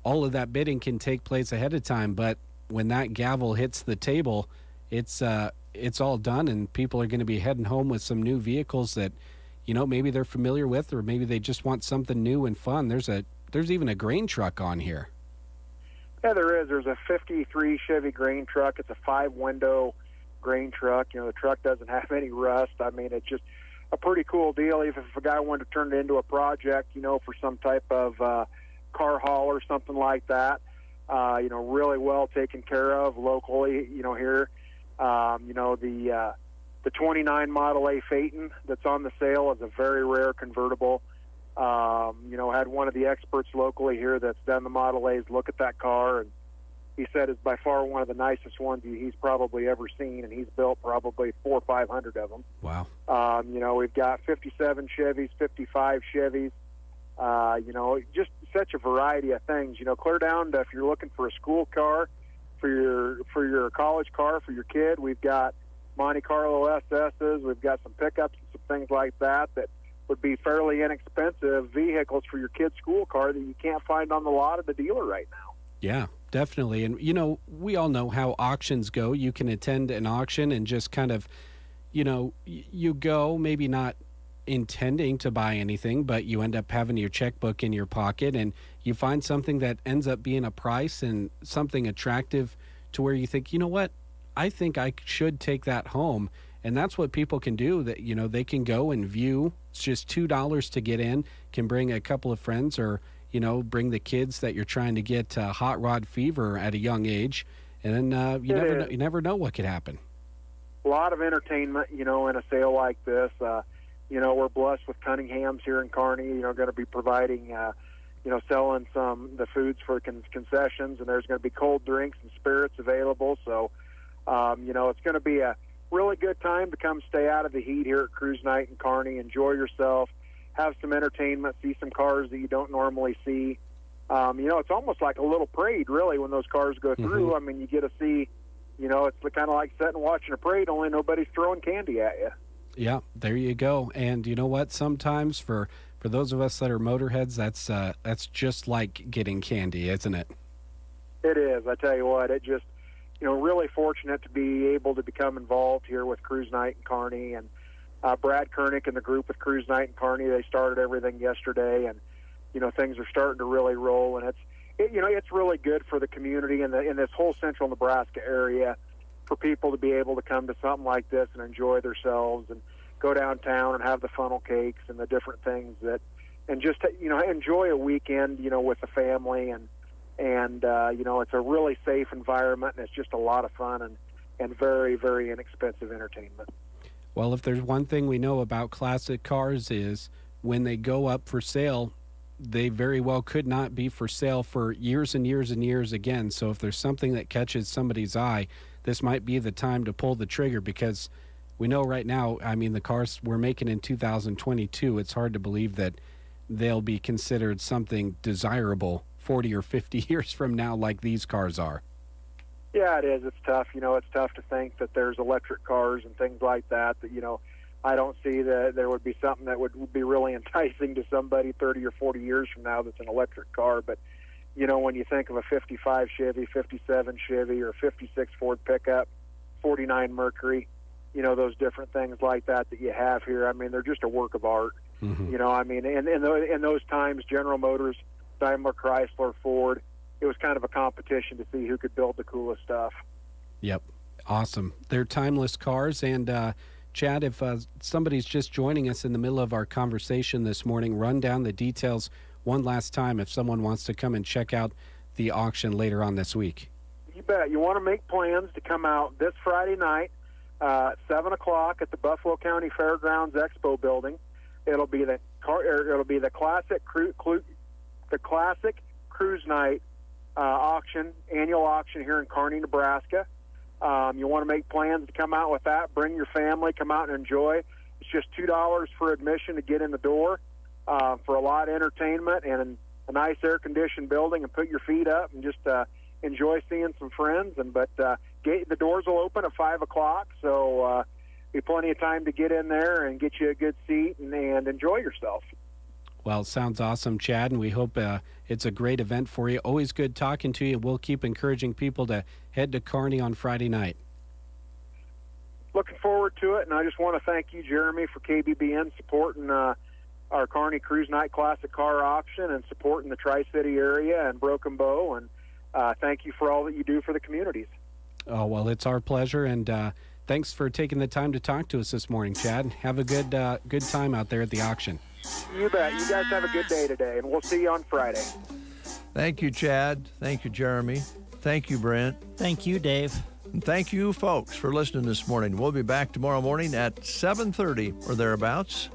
[SPEAKER 7] all of that bidding can take place ahead of time, but when that gavel hits the table, it's all done, and people are going to be heading home with some new vehicles that, maybe they're familiar with, or maybe they just want something new and fun. There's even a grain truck on here.
[SPEAKER 16] Yeah, there is. There's a 53 Chevy grain truck. It's a 5-window grain truck. The truck doesn't have any rust. I mean, it's just a pretty cool deal. Even if a guy wanted to turn it into a project, for some type of car haul or something like that, really well taken care of locally, here. The 29 Model A Phaeton that's on the sale is a very rare convertible. Had one of the experts locally here that's done the Model A's look at that car, and he said it's by far one of the nicest ones he's probably ever seen, and he's built probably 400 or 500 of them.
[SPEAKER 7] Wow.
[SPEAKER 16] We've got 57 Chevys, 55 Chevys, just such a variety of things. Clear down to if you're looking for a school car, for your college car, for your kid, we've got Monte Carlo SS's, we've got some pickups and some things like that would be fairly inexpensive vehicles for your kid's school car that you can't find on the lot of the dealer right now.
[SPEAKER 7] Yeah, definitely. And, we all know how auctions go. You can attend an auction and just kind of, you go maybe not intending to buy anything, but you end up having your checkbook in your pocket and you find something that ends up being a price and something attractive to where you think, what, I think I should take that home. And that's what people can do, that, they can go and view. It's just $2 to get in, can bring a couple of friends or, bring the kids that you're trying to get hot rod fever at a young age. And then you never know what could happen.
[SPEAKER 16] A lot of entertainment, in a sale like this. We're blessed with Cunningham's here in Kearney, going to be providing, selling the foods for concessions, and there's going to be cold drinks and spirits available. So, it's going to be a really good time to come stay out of the heat here at Cruise Night in Kearney. Enjoy yourself, have some entertainment, see some cars that you don't normally see. It's almost like a little parade, really, when those cars go through. Mm-hmm. I mean, you get to see, it's kind of like sitting and watching a parade, only nobody's throwing candy at you.
[SPEAKER 7] Yeah, there you go. And you know what? Sometimes for those of us that are motorheads, that's just like getting candy, isn't it?
[SPEAKER 16] It is. I tell you what, it just, really fortunate to be able to become involved here with Cruise Night in Kearney. And Brad Koenig and the group with Cruise Night in Kearney, they started everything yesterday, and, things are starting to really roll. And it's really good for the community in this whole central Nebraska area for people to be able to come to something like this and enjoy themselves and go downtown and have the funnel cakes and the different things and just, enjoy a weekend, with the family. And it's a really safe environment, and it's just a lot of fun and very, very inexpensive entertainment.
[SPEAKER 7] Well, if there's one thing we know about classic cars is when they go up for sale, they very well could not be for sale for years and years and years again. So if there's something that catches somebody's eye, this might be the time to pull the trigger, because we know right now, I mean, the cars we're making in 2022, it's hard to believe that they'll be considered something desirable 40 or 50 years from now like these cars are.
[SPEAKER 16] Yeah, it is. It's tough. It's tough to think that there's electric cars and things like that, I don't see that there would be something that would be really enticing to somebody 30 or 40 years from now that's an electric car. But, you know, when you think of a 55 Chevy, 57 Chevy, or 56 Ford pickup, 49 Mercury, you know, those different things like that you have here, I mean, they're just a work of art. You know, I mean, and in those times, General Motors, Daimler, Chrysler, Ford, it was kind of a competition to see who could build the coolest stuff.
[SPEAKER 7] Yep. Awesome. They're timeless cars. And Chad, if somebody's just joining us in the middle of our conversation this morning, run down the details one last time if someone wants to come and check out the auction later on this week.
[SPEAKER 16] You bet. You want to make plans to come out this Friday night at 7 o'clock at the Buffalo County Fairgrounds Expo Building. It'll be the classic cruise night auction, annual auction here in Kearney, Nebraska. You want to make plans to come out with that. Bring your family. Come out and enjoy. It's just $2 for admission to get in the door for a lot of entertainment and a nice air-conditioned building, and put your feet up and just enjoy seeing some friends. But the doors will open at 5 o'clock, so be plenty of time to get in there and get you a good seat and enjoy yourself.
[SPEAKER 7] Well, it sounds awesome, Chad, and we hope it's a great event for you. Always good talking to you. We'll keep encouraging people to head to Kearney on Friday night.
[SPEAKER 16] Looking forward to it, and I just want to thank you, Jeremy, for KBBN supporting our Kearney Cruise Night Classic Car Auction and supporting the Tri-City area and Broken Bow, and thank you for all that you do for the communities.
[SPEAKER 7] Oh, well, it's our pleasure, and thanks for taking the time to talk to us this morning, Chad. Have a good time out there at the auction.
[SPEAKER 16] You bet. You guys have a good day today, and we'll see you on Friday.
[SPEAKER 1] Thank you, Chad. Thank you, Jeremy. Thank you, Brent.
[SPEAKER 2] Thank you, Dave.
[SPEAKER 1] And thank you, folks, for listening this morning. We'll be back tomorrow morning at 7:30 or thereabouts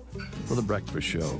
[SPEAKER 1] for The Breakfast Show.